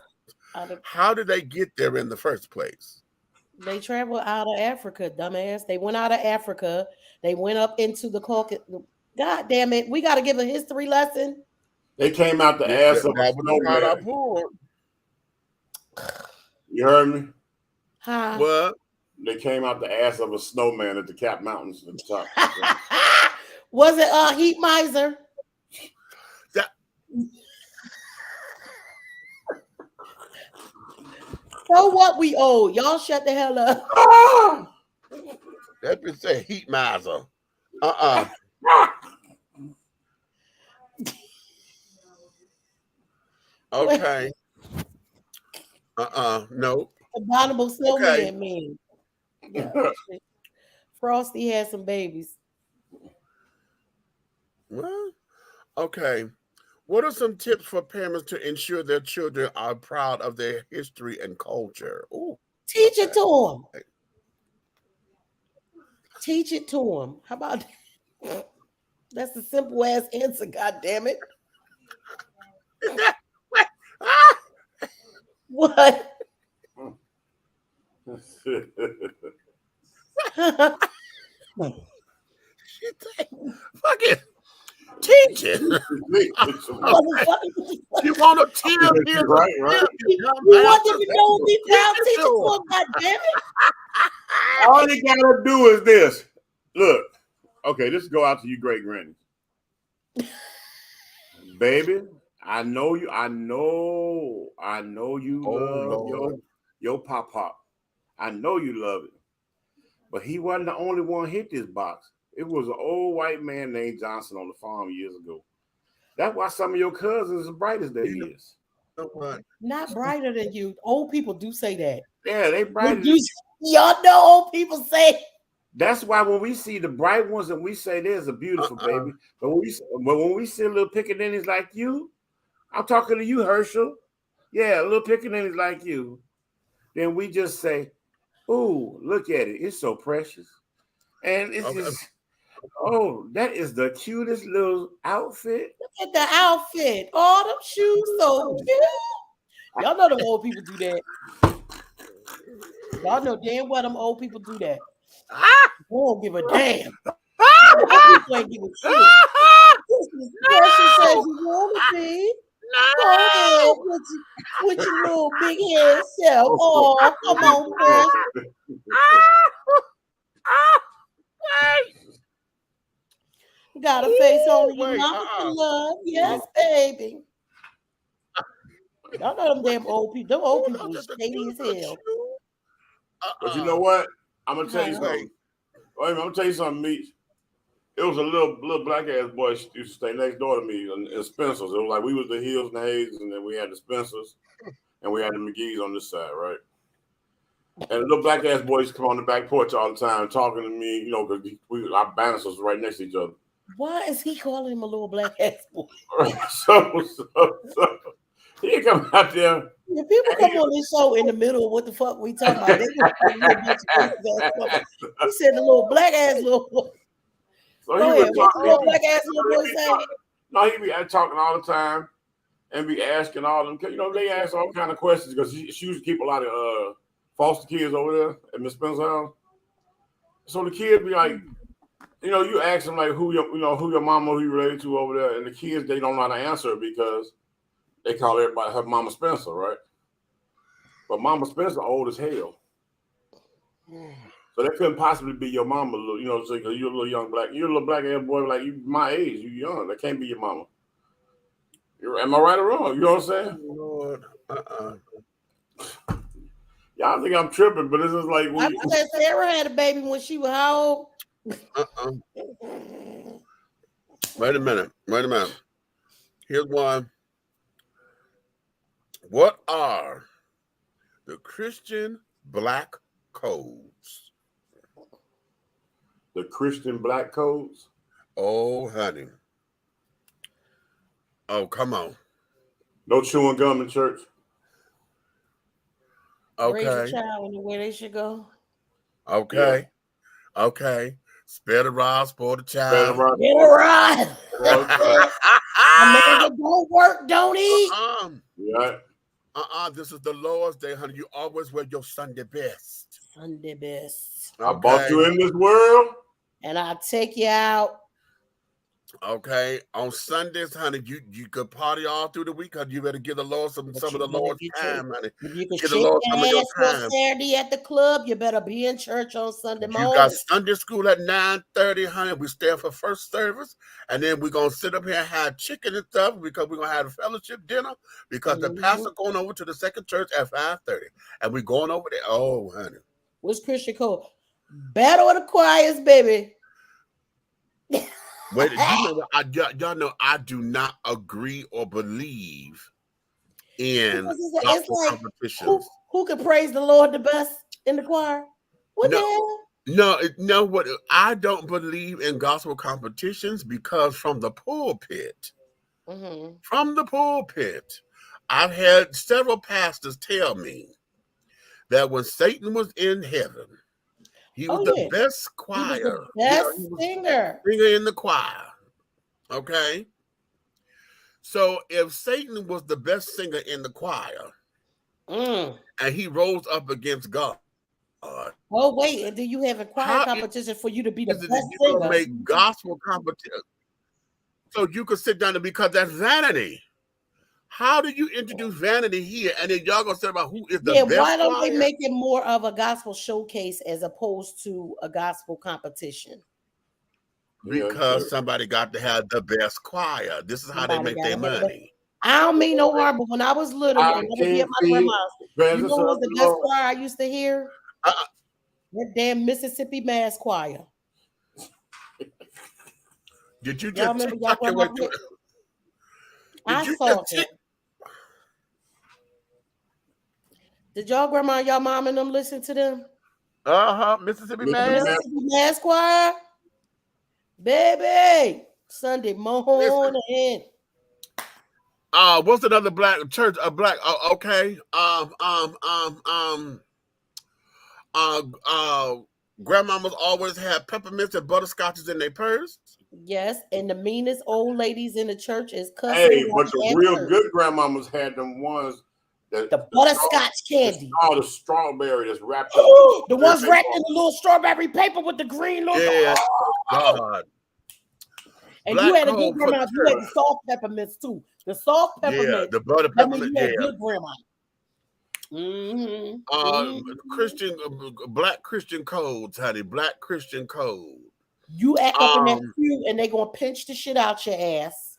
how did they get there in the first place? They traveled out of Africa, dumbass. They went out of Africa. They went up into the Caucasus. God damn it. We got to give a history lesson. They came out the ass of a snowman. You heard me? Huh? What? They came out the ass of a snowman at the Cap Mountains at the top. Was it Heat Miser? So what we owe? Y'all shut the hell up. That bitch say Heat Miser. Okay. No. Abominable snowman man. Yeah. Frosty had some babies. Well, okay. What are some tips for parents to ensure their children are proud of their history and culture? Ooh, teach it to them. Teach it to them. How about that? That's a simple ass answer, God damn it. What? Fuck it. Teach it. You want to tell me? Right. You want them to know be proud. Teach it to them, God damn it. All you gotta do is this. Look, okay, this go out to you, great granny. Baby, I know you love your pop. I know you love it. But he wasn't the only one hit this box. It was an old white man named Johnson on the farm years ago. That's why some of your cousins are bright as they is. Not brighter than you. Old people do say that. Yeah, they brighter. Y'all know old people say. That's why when we see the bright ones and we say there's a beautiful baby, but when we see a little pickaninnies like you, I'm talking to you, Herschel. Yeah, little pickaninnies like you. Then we just say, "Ooh, look at it! It's so precious," and it's just, oh, that is the cutest little outfit. Look at the outfit. All them shoes so cute. Y'all know them old people do that. Y'all know damn well them old people do that. They don't give a damn. People ain't giving shit. This is precious as you want to be. Go ahead with your little big head self. Oh, come on, precious. Got a face on your mama for love. Yes, baby. Y'all know them damn old people. Them old people is shady as hell. But you know what? I'm gonna tell you something. Wait a minute, I'm gonna tell you something, Meach. It was a little black ass boy used to stay next door to me in Spencer's. It was like we was the Hills and the Hayes, and then we had the Spencers, and we had the McGee's on this side, right? And the little black ass boy used to come on the back porch all the time talking to me, you know, because our banisters was right next to each other. Why is he calling him a little black ass boy? so he come out there. If people come on this show in the middle of what the fuck we talking about, he said the little black ass little boy. So he was talking, little black ass little boy saying. No, he be talking all the time and be asking all them. You know, they ask all kind of questions because she used to keep a lot of foster kids over there at Miss Spencer's house. So the kids be like, you know, you ask them like who your mama, who you related to over there, and the kids they don't know how to answer it because they call everybody her Mama Spencer, right? But Mama Spencer old as hell. So that couldn't possibly be your mama, you know, because you're a little black ass boy, like you my age, you young. That can't be your mama. Am I right or wrong? You know what I'm saying? Lord, Y'all think I'm tripping, but this is like I said Sarah had a baby when she was how old? Wait a minute. Here's one. What are the Christian black codes? The Christian black codes? Oh, honey. Oh, come on. No chewing gum in church. Okay. Raise your child in the way they should go. Okay. Yeah. Okay. Spare the rod, spoil the Better child. run. Get a ride. Uh, A man that don't work, don't eat. yeah. This is the Lord's day, honey. You always wear your Sunday best. Sunday best. I brought Okay. you in this world. And I'll take you out. Okay. On Sundays, honey, you could party all through the week, honey. You better give the Lord some of the Lord's time, honey. If you can Give shake the Lord your some of your ass for time. Saturday at the club, you better be in church on Sunday You morning. got Sunday school at 9:30, honey. We stay for first service, and then we're gonna sit up here and have chicken and stuff because we're gonna have a fellowship dinner because the pastor going over to the second church at 5:30, and we're going over there. Oh, honey, What's Christian code? Battle of the choirs, baby. wait, you know what? Y'all know I do not agree or believe in It's gospel like competitions. who can praise the Lord the best in the choir? What the hell? No, what I don't believe in gospel competitions because from the pulpit, I've had several pastors tell me that when Satan was in heaven, he was the best choir, he was the best singer in the choir. Okay, so if Satan was the best singer in the choir, and he rose up against God. Oh wait, and then you have a choir competition for you to be the best singer. Make gospel competition so you could sit down and because that's vanity. How do you introduce vanity here and then y'all gonna say about who is the best? Why don't they make it more of a gospel showcase as opposed to a gospel competition? Because somebody got to have the best choir. This is how they make their money. I don't mean no harm, but when I was little, and I would be at my grandma's, you know what was the best choir I used to hear? That damn Mississippi Mass Choir. Did you just tuck your way through? I saw it. Did y'all grandma, y'all mom, and them listen to them? Mississippi Mass. Mississippi Mass Choir, baby. Sunday morning. What's another black church? A black. Okay. Grandmamas always had peppermints and butterscotches in their purse. Yes, and the meanest old ladies in the church is cussing. Hey, but the real good grandmamas had them ones that the butterscotch candy. The strawberry that's wrapped up. The ones wrapped in the little strawberry paper with the green little. Yeah, God. And you had a good grandma. You had the soft peppermints too. The soft peppermint. Yeah, the butter peppermint. You had good grandma. Christian, black Christian codes, honey. Black Christian code. You act up in that pew and they gonna pinch the shit out your ass.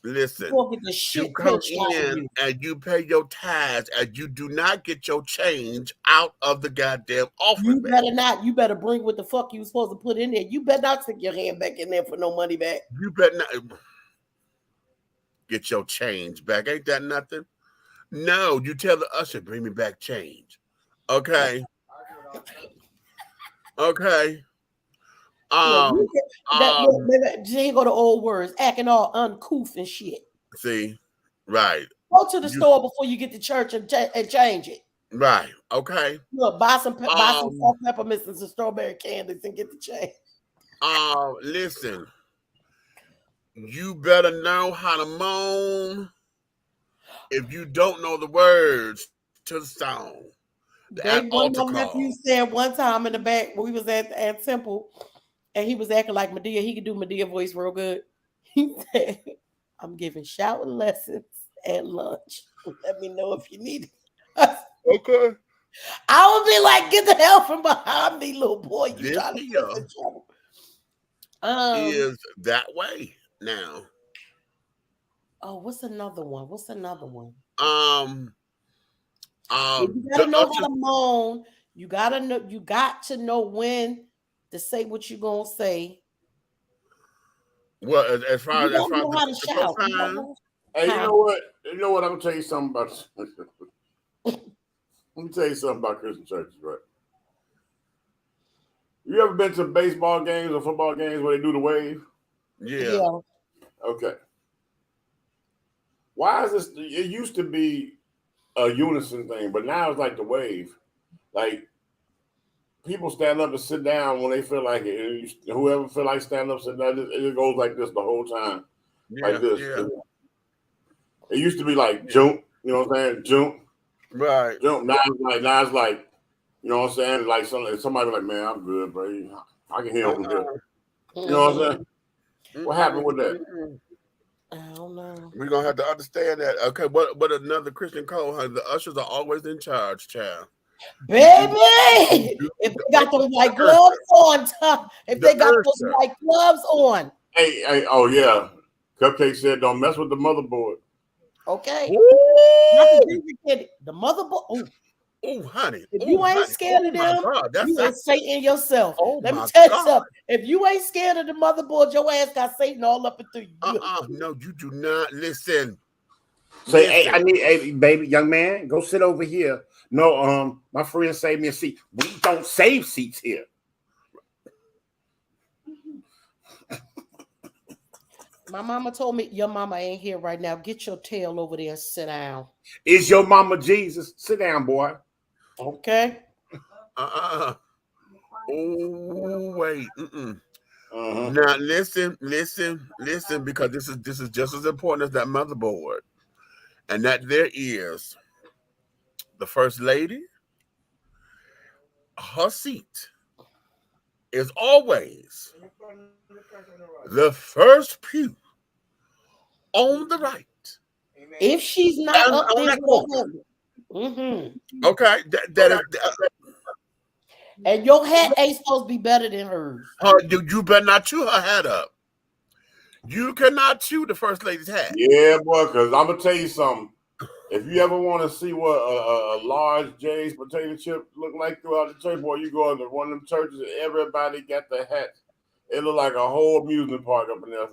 Listen, get the shit you come in and you pay your tithes and you do not get your change out of the goddamn offering. You better not. You better bring what the fuck you supposed to put in there. You better not stick your hand back in there for no money back. You better not get your change back. Ain't that nothing? No, you tell the usher, bring me back change. Okay. Okay. Jay go to old words, acting all uncouth and shit. See, right. Go to the store before you get to church and change it. Right. Okay. Look, buy some soft peppermints and some strawberry candies and get the change. Listen, you better know how to moan. If you don't know the words to the song, one of my nephews said one time in the back when we was at Temple, and he was acting like Medea. He could do Medea voice real good. He said, "I'm giving shouting lessons at lunch. Let me know if you need it." Okay. I would be like, "Get the hell from behind me, little boy! You trying to get in trouble?" Is that way now? Oh, what's another one? You gotta know how to moan. You gotta know. You got to know when to say what you're gonna say. Well, as far as how to shout. Hey, you know what? I'm gonna tell you something about. Let me tell you something about Christian churches, right? You ever been to baseball games or football games where they do the wave? Yeah. Okay. Why is this? It used to be a unison thing, but now it's like the wave. Like people stand up and sit down when they feel like it. And whoever feel like standing up, sit down, it goes like this the whole time, like this. Yeah. It used to be like jump, you know what I'm saying? Jump, Right. jump. Now it's like, you know what I'm saying? Like somebody like, man, I'm good, bro. I can hear from here. You know what I'm saying? What happened with that? I don't know. We're gonna have to understand that. Okay, but another Christian code, huh? The ushers are always in charge, child. Baby, if they got those white gloves on, if they got those white gloves on. Hey, oh yeah. Cupcake said, don't mess with the motherboard. Okay. Woo! The motherboard. Oh, honey. If you ain't scared of them, you ain't Satan yourself. Let me tell you something. If you ain't scared of the motherboard, your ass got Satan all up and through you. No, you do not listen. Say, hey, I need, hey, baby, young man, go sit over here. No, my friend saved me a seat. We don't save seats here. My mama told me your mama ain't here right now. Get your tail over there and sit down. Is your mama Jesus? Sit down, boy. Okay. Oh, wait. Now listen, because this is just as important as that motherboard, and that there is the first lady. Her seat is always the first pew on the right. If she's not up there, okay, that is. And your hat ain't supposed to be better than hers. You better not chew her hat up. You cannot chew the first lady's hat. Yeah, boy, because I'm going to tell you something. If you ever want to see what a large Jay's potato chip look like throughout the church, boy, you go into one of them churches and everybody got their hats. It look like a whole amusement park up in there.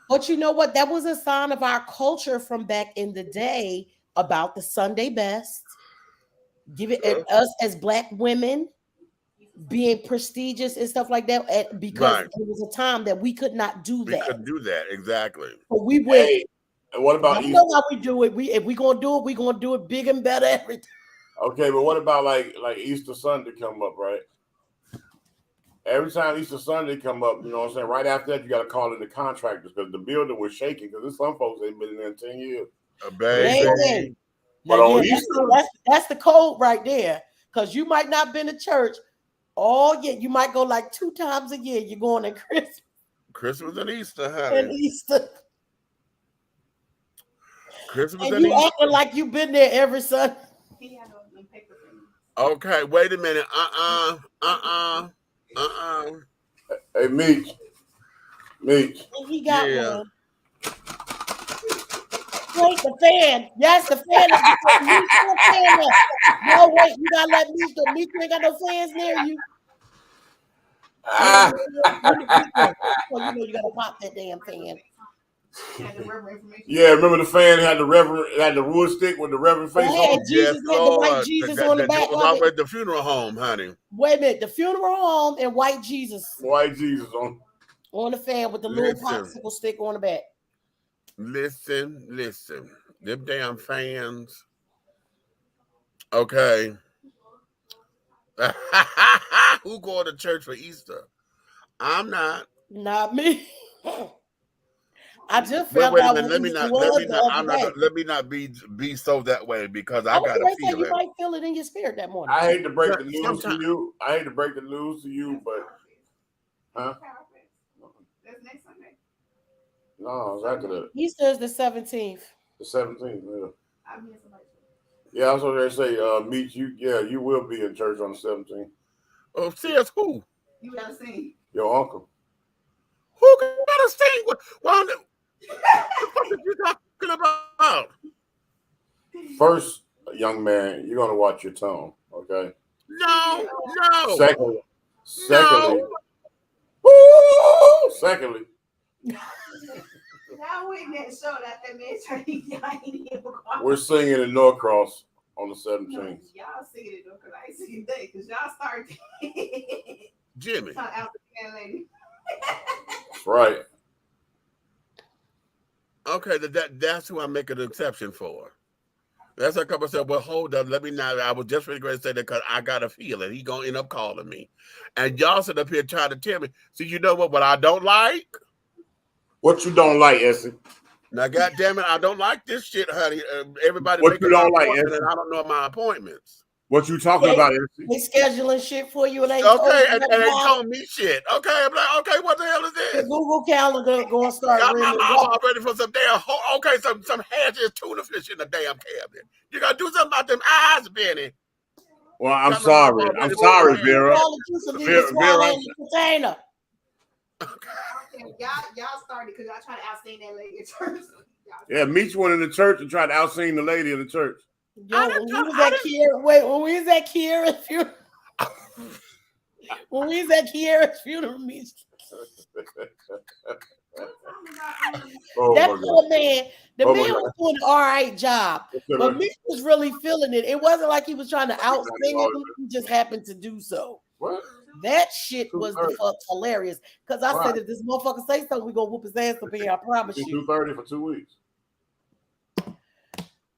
But you know what? That was a sign of our culture from back in the day about the Sunday best. Give it us as Black women being prestigious and stuff like that, because it was a time that we could not do that. We couldn't do that, exactly. But we went. Hey, and what about you know how we do it? If we gonna do it, we gonna do it big and better every time. Okay, but what about like Easter Sunday come up, right? Every time Easter Sunday come up, you know what I'm saying? Right after that, you got to call in the contractors because the building was shaking because there's some folks ain't been in there in 10 years. Baby. But on Easter, that's the code right there, because you might not been to church all year. You might go like 2 times a year. You're going to Christmas and Easter, honey. And Easter. Christmas and you Easter. acting like you've been there every Sunday. Okay, wait a minute. Hey, Meach. He got one. Wait, the fan. Yes, the fan. No, wait, you gotta let Meach go. Meach ain't got no fans near you. Well, you know you gotta pop that damn fan. Yeah, remember the fan had the wood stick with the reverend face on it? Jesus had the white Jesus on the back. That was always the funeral home, honey. Wait a minute, the funeral home and white Jesus. White Jesus on the fan with the little popsicle stick on the back. Listen. Them damn fans. Okay. Who going to church for Easter? I'm not. Not me. I just felt wait a that minute. Let me not be so that way, because I got a feeling. You might feel it in your spirit that morning. I hate to break the news to you. But huh? That's next Sunday. No, it's after that. Easter is the 17th. The 17th, yeah. Yeah, I was going to say, Meach, you will be in church on the 17th. Oh, says who? You gotta sing. Your uncle. Who gotta sing? What the fuck are you talking about? First, young man, you're going to watch your tone, okay? No. Secondly. Secondly. We're singing in Norcross on the 17th. No, y'all singing it though, because I ain't singing that, because y'all started. Jimmy. That's right. Okay, that's who I make an exception for. That's a couple said, well, hold up, let me not. I was just really going to say that because I got a feeling he's going to end up calling me. And y'all sit up here trying to tell me, see, you know what I don't like? What you don't like, Essie? Now, goddamn it, I don't like this shit, honey. Everybody What making you my don't like, appointment, Essie? and I don't know my appointments. What you talking about, Essie? They scheduling shit for you and they Okay, and they told me shit. Okay, I'm like, okay, what the hell is the this? Google Calendar going to start Got my ringing. mama ready for some damn okay, some hash tuna fish in the damn cabinet. You gotta do something about them eyes, Benny. Well, I'm sorry. I'm sorry, Vera. Vera. Container. Okay, y'all started because y'all trying to outsing that lady at church. Yeah, meet one in the church and try to outsing the lady in the church. Yo, when we was at Kiera, wait, when we was at Kiera's funeral, when we was at Kiera's funeral, that poor man, the man was doing an all right job, but Mitch was really feeling it. It wasn't like he was trying to outsing him; he just happened to do so. What? That shit was the fuck hilarious. Because I said, if this motherfucker say something, we gonna whoop his ass up here. I promise you. 2:30 for 2 weeks.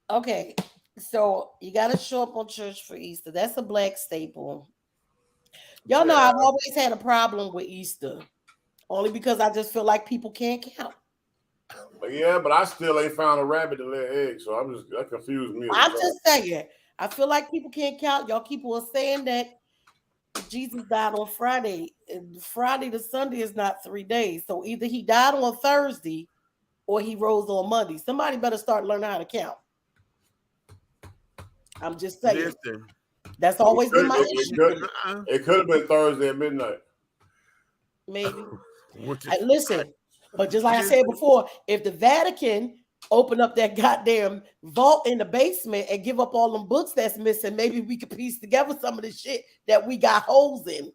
Okay, so you gotta show up on church for Easter. That's a black staple. Y'all know I've always had a problem with Easter, only because I just feel like people can't count. Yeah, but I still ain't found a rabbit to lay eggs, so that confused me. I'm just saying, I feel like people can't count. Y'all people are saying that Jesus died on Friday, and Friday to Sunday is not 3 days. So either he died on Thursday or he rose on Monday. Somebody better start learning how to count. I'm just saying. Listen, that's always been my issue. It could have been Thursday at midnight. Maybe. Listen, but just like I said before, if the Vatican open up that goddamn vault in the basement and give up all them books that's missing, maybe we could piece together some of the shit that we got holes in.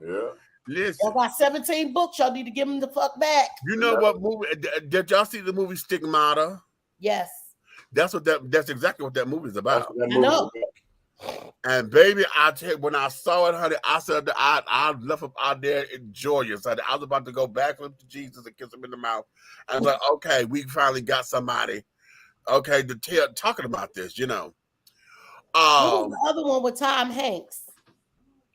Yeah. Listen. Y'all got 17 books. Y'all need to give them the fuck back. You know what movie? Did y'all see the movie Stigmata? Yes. That's exactly what that movie is about. I know. And baby, I tell you, when I saw it, honey, I said I left up out there joyous. I was about to go back up to Jesus and kiss him in the mouth. And I was like, okay, we finally got somebody, okay, to talking about this, you know. What was the other one with Tom Hanks?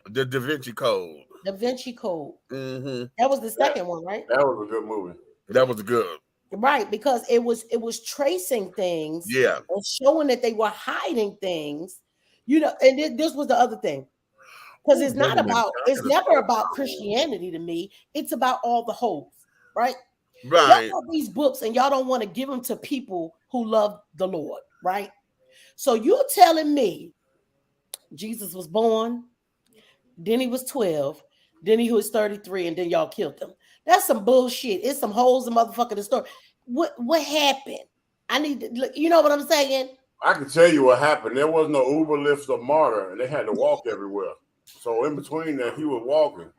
The Da Vinci Code. Da Vinci Code. Mm-hmm. That was the second one, right? That was a good movie. That was good. Right, because it was tracing things, yeah, and showing that they were hiding things, you know. And this was the other thing, because it's never about Christianity to me. It's about all the holes, right? Right. Y'all have these books, and y'all don't want to give them to people who love the Lord, right? So you're telling me Jesus was born, then he was 12, then he was 33, and then y'all killed him. That's some bullshit. It's some holes in motherfucking story. What happened? I need to look, you know what I'm saying? I can tell you what happened. There was no Uber, Lyft, or Martyr, and they had to walk everywhere. So in between that, he was walking.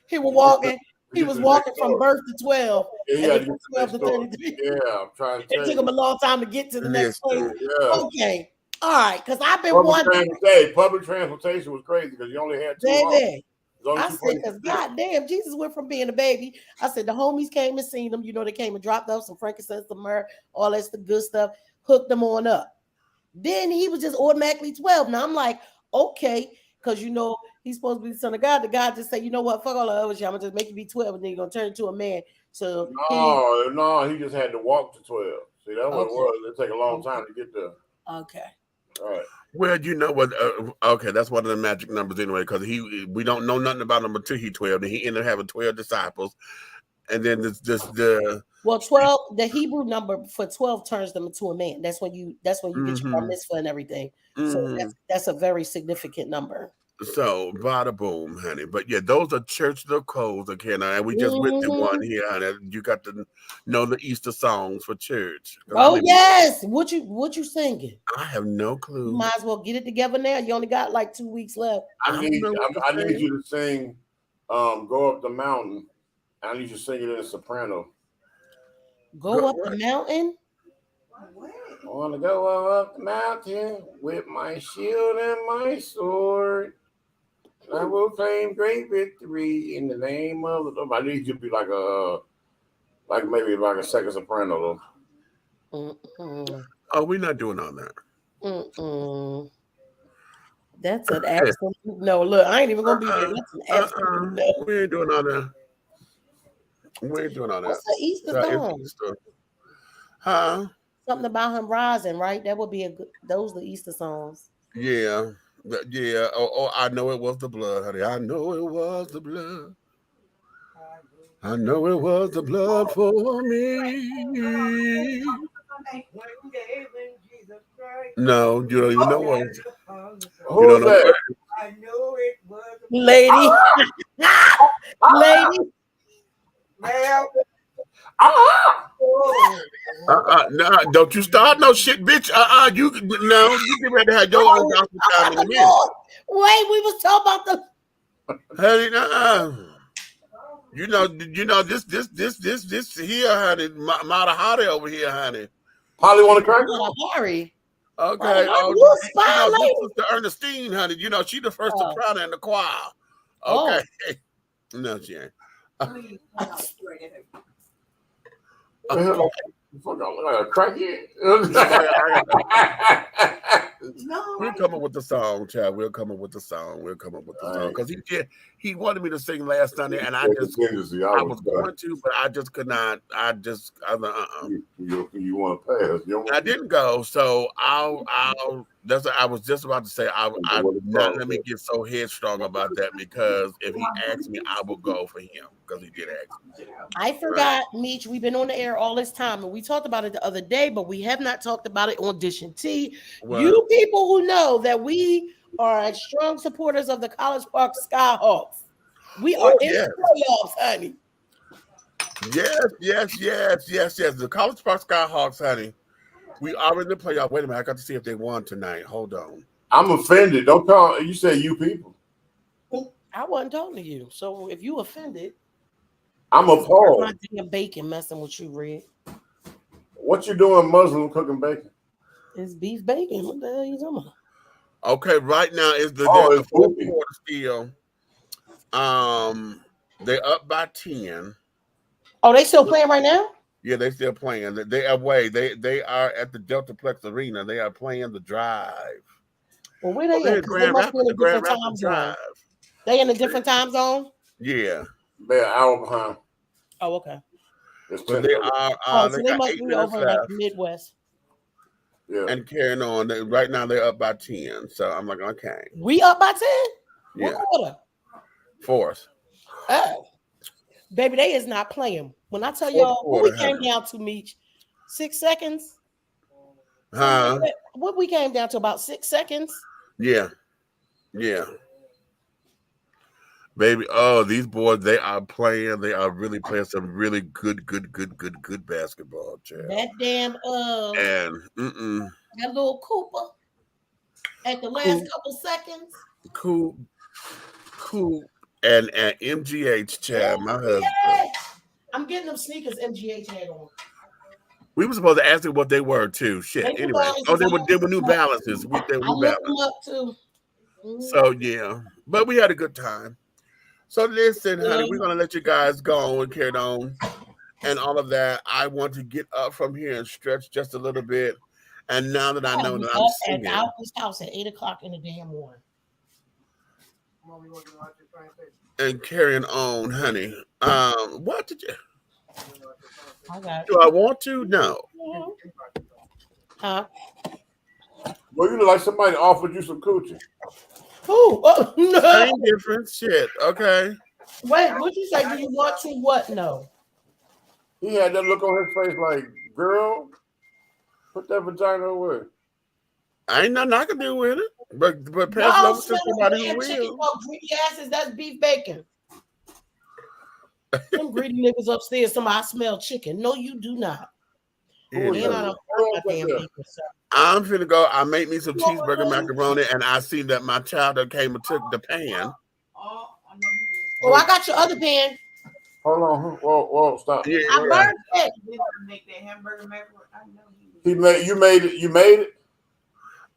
He was walking. He was walking from birth to 12. Yeah, and from 12 to 33. Yeah, I'm trying to tell you. It took him a long time to get to the next place. Yeah. Okay. All right. Because I've been wondering. Public transportation was crazy because you only had 2 hours. I said, because goddamn, Jesus went from being a baby. I said, the homies came and seen him. You know, they came and dropped off some frankincense, some myrrh, all that good stuff, hooked them on up. Then he was just automatically 12. Now I'm like, okay, because you know, he's supposed to be the son of God. The God just say, you know what, fuck all the other shit. I'm gonna just make you be 12 and then you're gonna turn into a man. So he just had to walk to 12. See, that's what it was. It take a long time to get there. Okay. All right. Well, you know what? Okay, that's one of the magic numbers anyway, because we don't know nothing about him until he 12, and he ended up having 12 disciples, and then the 12, the Hebrew number for 12 turns them into a man. That's when you get your bar mitzvah and everything. So that's a very significant number. So, bada boom, honey. But yeah, those are church little codes again, and we just went through one here, honey. You got to know the Easter songs for church. Oh yes, what you singing? I have no clue. You might as well get it together now. You only got like 2 weeks left. I need you to sing "Go Up the Mountain." I need you to sing it in a soprano. Go up the mountain. I want to go up the mountain with my shield and my sword. I will claim great victory in the name of the Lord. I need you to be like maybe a second soprano though. Oh, we're not doing all that. Mm-mm. That's an absolute no. Look, I ain't even gonna be there. That's an absolute no. We ain't doing all that. We ain't doing all that. What's the Easter So it's song? Easter. Huh? Something about him rising, right? That would be a good. Those are the Easter songs. Yeah. Yeah. Oh, I know it was the blood, honey. I know it was the blood. I know it was the blood for me. No, you don't even know what. You don't know what. I know it was Lady. Lady. ma'am. No, don't you start no shit, bitch. You get ready to have your own gospel time in a minute. Wait, we was talking about the. Honey, You know, this here, honey, Mata Hari over here, honey. Holly want to crack? Harry. Okay. You a spy lady. This is the Ernestine, honey. You know, she the first soprano in the choir. Okay. No, she ain't. Fuck, I look like a crackhead. We'll come up with the song, child. We'll come up with the song. Because he wanted me to sing last Sunday, and I was going to, but I just could not. You want to pass? I didn't go, so that's what I was just about to say. Not let me get so headstrong about that, because if he asks me, I will go for him, because he did ask me. I forgot, Meach. We've been on the air all this time, and we talked about it the other day, but we have not talked about it on Dish and Tea. Well, you people who know that we are strong supporters of the College Park Skyhawks. We are in the playoffs, honey. Yes. The College Park Skyhawks, honey. We are in the playoff. Wait a minute, I got to see if they won tonight. Hold on. I'm offended. Don't call. You say you people. I wasn't talking to you. So if you offended, I'm appalled. I'm not doing bacon messing with you, Red. What you doing, Muslim cooking bacon? It's beef bacon. What the hell are you talking about? Okay, right now is the fourth quarter still. They're up by 10. Oh, they still playing right now? Yeah, they still playing. They are away. They are at the Deltaplex Arena. They are playing the Drive. Well, where they at? They must be in a different time zone. They in a different time zone? Yeah. They're an hour behind. Oh, okay. But they are. So they must be over like the Midwest. Yeah. And carrying on. Right now they're up by 10. So I'm like, okay. We up by 10? Yeah. What quarter? Fourth. Oh. Baby, they is not playing. When I tell y'all what we came down to, Meach, 6 seconds. Huh? What we came down to, about 6 seconds? Yeah. Baby, these boys, they are playing. They are really playing some really good basketball, child. That damn that little Cooper at the last couple seconds. Coop and MGH, child, my husband. I'm getting them sneakers MGH had on. We were supposed to ask them what they were too. Shit. Anyway, they were New Balances. They were New Balance. Them up too. So yeah, but we had a good time. So listen, honey, we're gonna let you guys go and carry on and all of that. I want to get up from here and stretch just a little bit. And now that I know that I'm singing, out this house at 8 o'clock in the damn morning. And carrying on, honey. What did you? Do I want to? No. Huh? Well, you look like somebody offered you some coochie. Who? Oh, no. Same difference. Shit. Okay. Wait, what you say? Do you want to what? No. He had that look on his face like, girl, put that vagina away. I ain't nothing I can do with it. But pass it over to somebody who will. Greedy asses, that's beef bacon. Them greedy niggas upstairs, somebody smell chicken. No, you do not. I'm finna go. I make me some cheeseburger macaroni, and I see that my child came and took the pan. Oh, I got your other pan. Hold on. Whoa, stop. Yeah, I burned it. Make that hamburger macaroni. I know you made it. You made it?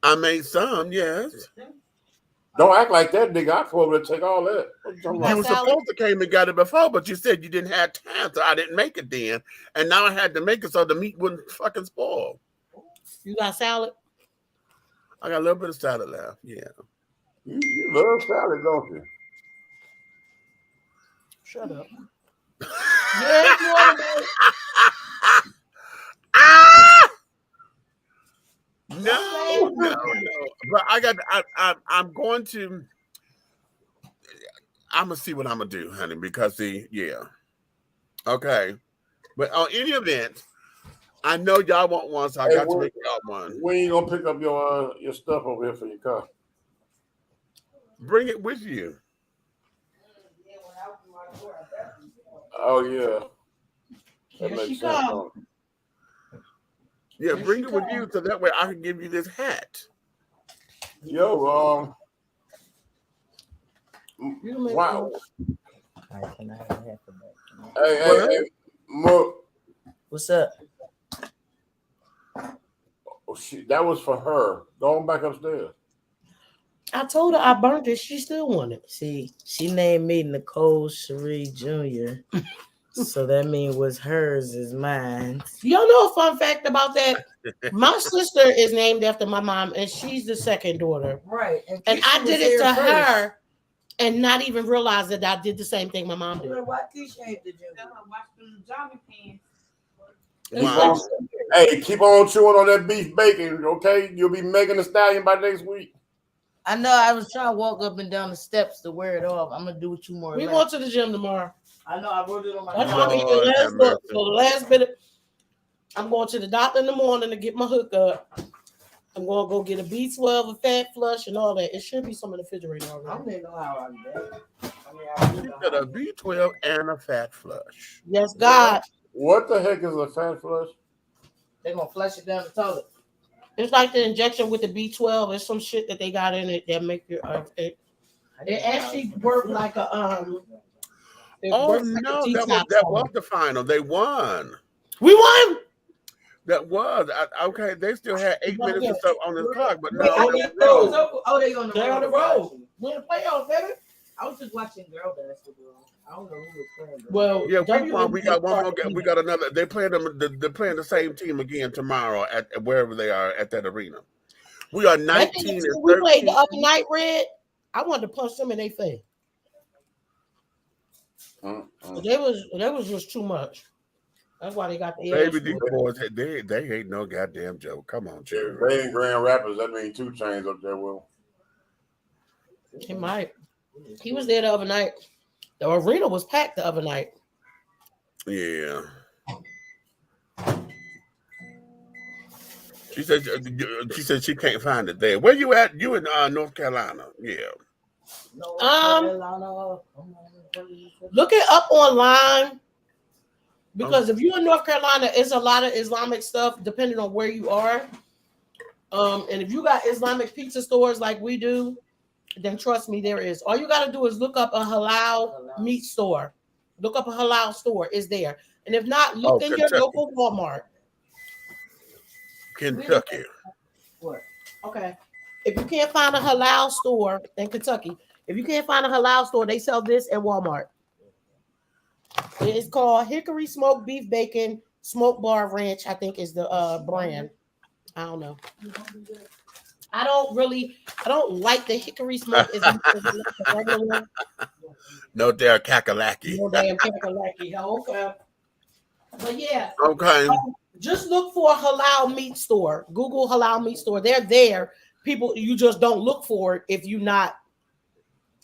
I made some, yes. Don't act like that, nigga. I come over to take all that. You were supposed to came and got it before, but you said you didn't have time, so I didn't make it then. And now I had to make it so the meat wouldn't fucking spoil. You got salad? I got a little bit of salad left. Yeah. You love salad, don't you? Shut up. Yeah, you want to Ah! No. But I'm going to. I'm gonna see what I'm gonna do, honey, because okay. But on any event, I know y'all want one, so I got to make y'all one. When you gonna pick up your stuff over here for your car? Bring it with you. Oh yeah. That Here makes she sense. come. Yeah, Here bring she it with come. you so that way I can give you this hat. Yo, You can make wow. Alright, can I have a half of that? Hey, Mook. What's up? Oh, that was for her. Go on back upstairs. I told her I burnt it. She still wanted it. See, she named me Nicole Cherie Jr. So that means what's hers is mine. Y'all know a fun fact about that? My sister is named after my mom, and she's the second daughter. Right. And I did it to her and not even realize that I did the same thing my mom did. Why Keisha ain't the junior? Wow. Hey, keep on chewing on that beef bacon, okay? You'll be Megan Thee Stallion by next week. I know I was trying to walk up and down the steps to wear it off. I'm gonna do what you more. We going to the gym tomorrow. I know I wrote it on my. That's gonna be the last look. So the last bit, I'm going to the doctor in the morning to get my hookup. I'm gonna go get a B12, a fat flush, and all that. It should be some in the refrigerator I already. don't even know how I did that. You got a B12 and a fat flush. Yes, God. What the heck is a fat flush? They're gonna flush it down the toilet. It's like the injection with the B12. There's some shit that they got in it that make your it actually worked like a it Oh worked like a no, detox that on was it. the final. They won. We won. That was okay. They still had 8 minutes or so on the clock, but Wait, no. I they didn't won. know. Oh, they on the They're on the road. We're in the playoffs, baby. I was just watching girl basketball. I don't know who was playing. Well, Yeah, we won. WNBA We got one more. started We got another. They playing them. They're playing the same team again tomorrow at wherever they are at that arena. We are 19 and 13. We played the other night, Red. I wanted to punch them in their face. That was just too much. That's why they got the Baby, these boys, they ain't no goddamn joke. Come on, Jerry. If they ain't Grand Rapids, that means 2 Chainz up there, Will. He might. He was there the other night. The arena was packed the other night. Yeah. She said she can't find it there. Where you at? You in North Carolina? Yeah. Look it up online. Because if you're in North Carolina, it's a lot of Islamic stuff depending on where you are. And if you got Islamic pizza stores like we do, then trust me, there is. All you got to do is look up a halal meat store. Look up a halal store. It's there. And if not, look in your local Walmart. Kentucky. What? Okay. If you can't find a halal store in Kentucky, if you can't find a halal store, they sell this at Walmart. It's called Hickory Smoked Beef Bacon Smoke Bar Ranch, I think is the brand. I don't know. I don't like the hickory smoke. No damn kakalaki. No damn kakalaki. Okay. But yeah. Okay. Just look for a halal meat store. Google halal meat store. They're there. People, you just don't look for it if you're not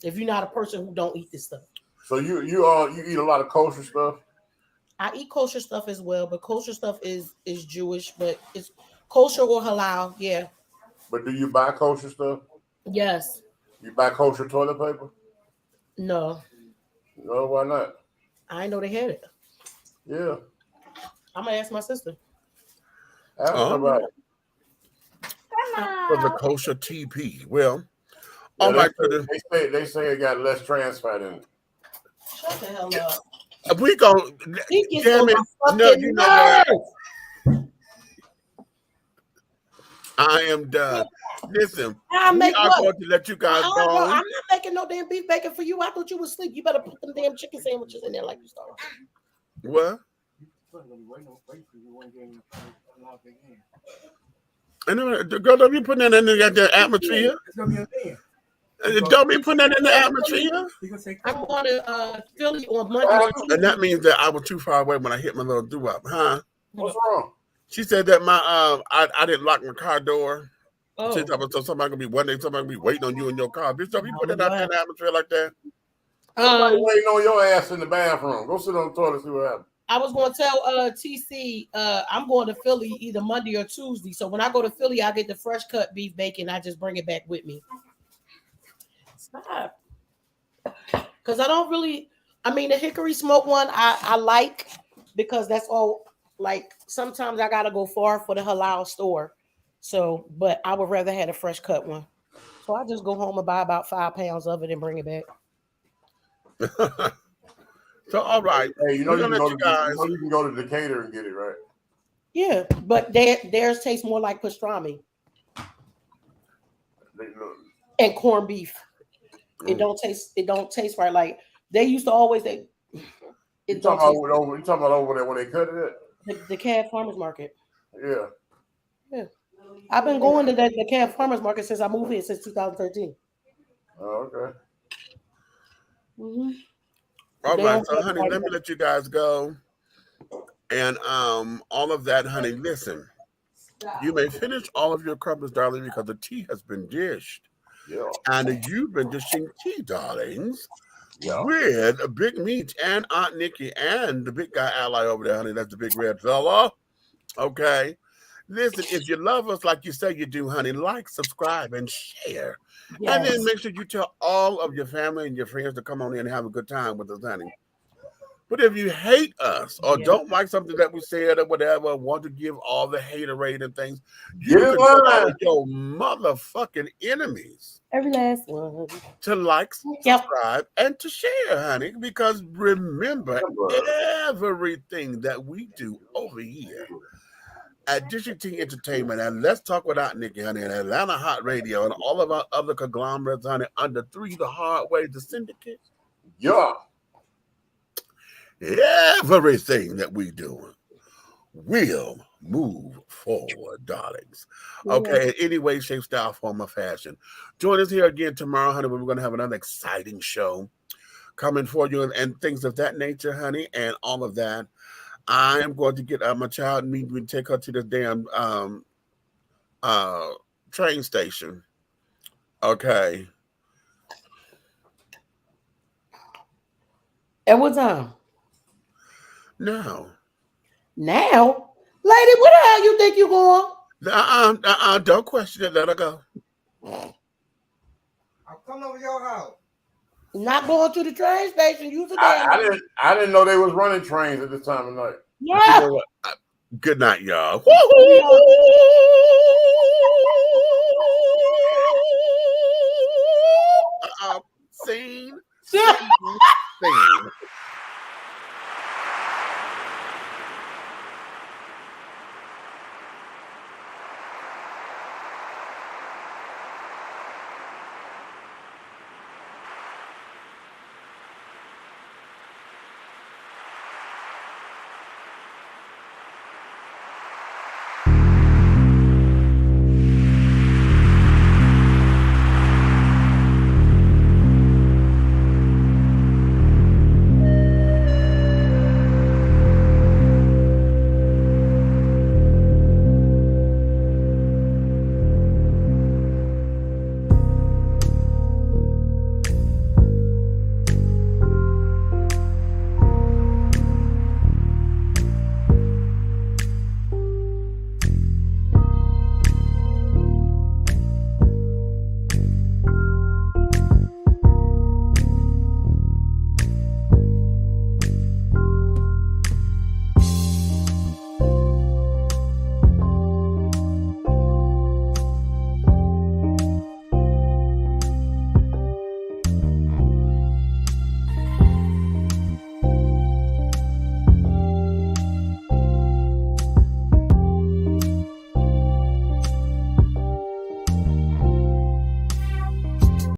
a person who don't eat this stuff. So you eat a lot of kosher stuff? I eat kosher stuff as well, but kosher stuff is Jewish, but it's kosher or halal, yeah. But do you buy kosher stuff? Yes. You buy kosher toilet paper? No. No, why not? I didn't know they had it. Yeah. I'm gonna ask my sister. Ask somebody. For the kosher TP. Well, Yeah, all right. They say it got less trans fat in it. Shut the hell up. We go. Damn it! No, you know what? I am done. Listen, we are going to let you guys go. I'm not making no damn beef bacon for you. I thought you was asleep. You better put them damn chicken sandwiches in there like you started. What? And the girl, don't be putting that in the atmosphere. It's gonna be a thing. Don't be putting that in the atmosphere. I'm going to Philly on Monday or Tuesday. And that means that I was too far away when I hit my little doo-wop, huh? What's wrong? She said that I didn't lock my car door. Oh. She thought so somebody gonna be one day, somebody gonna be waiting on you in your car. Bitch, don't be putting that out in the atmosphere like that. Somebody waiting on your ass in the bathroom. Go sit on the toilet and see what happens. I was going to tell TC I'm going to Philly either Monday or Tuesday. So when I go to Philly, I get the fresh cut beef bacon. I just bring it back with me. Stop. Because I don't really, I mean, the hickory smoke one I like because that's all, like, sometimes I got to go far for the halal store. So, but I would rather have a fresh cut one. So I just go home and buy about 5 pounds of it and bring it back. So, all right. Hey, you know you can go to Decatur and get it, right? Yeah, but theirs tastes more like pastrami and corned beef. It don't taste right. Like they used to always say. You talking about over there when they cut it at? The Cab Farmers Market. Yeah. Yeah. I've been going to the Cab Farmers Market since I moved here since 2013. Oh, okay. Mm-hmm. All right, so honey, let me let you guys go. And all of that, honey, listen. You may finish all of your crumpets, darling, because the tea has been dished. Yeah. And you've been dishing tea, darlings, yeah, with a Big Meach and Aunt Nikki and the big guy ally over there, honey. That's the big red fella. Okay. Listen, if you love us like you say you do, honey, like, subscribe, and share. Yes. And then make sure you tell all of your family and your friends to come on in and have a good time with us, honey. But if you hate us or don't like something that we said or whatever, want to give all the haterade and things, you can tell your motherfucking enemies. Every last one. To like, subscribe, and to share, honey. Because remember, everything that we do over here at District T Entertainment, and Let's Talk Without Nikki, honey, and Atlanta Hot Radio, and all of our other conglomerates, honey, under 3 The Hard Way, the Syndicate. Yeah. Everything that we do will move forward, darlings. Okay, in any way, shape, style, form, or fashion. Join us here again tomorrow, honey, when we're going to have another exciting show coming for you and things of that nature, honey, and all of that. I am going to get my child and me and take her to this damn train station. Okay. At what time? Now. Now? Lady, where the hell you think you going? Don't question it. Let her go. I'm coming over your house. Not going to the train station. Use the I didn't know they was running trains at this time of night. Yeah. You know what? Good night, y'all. Scene.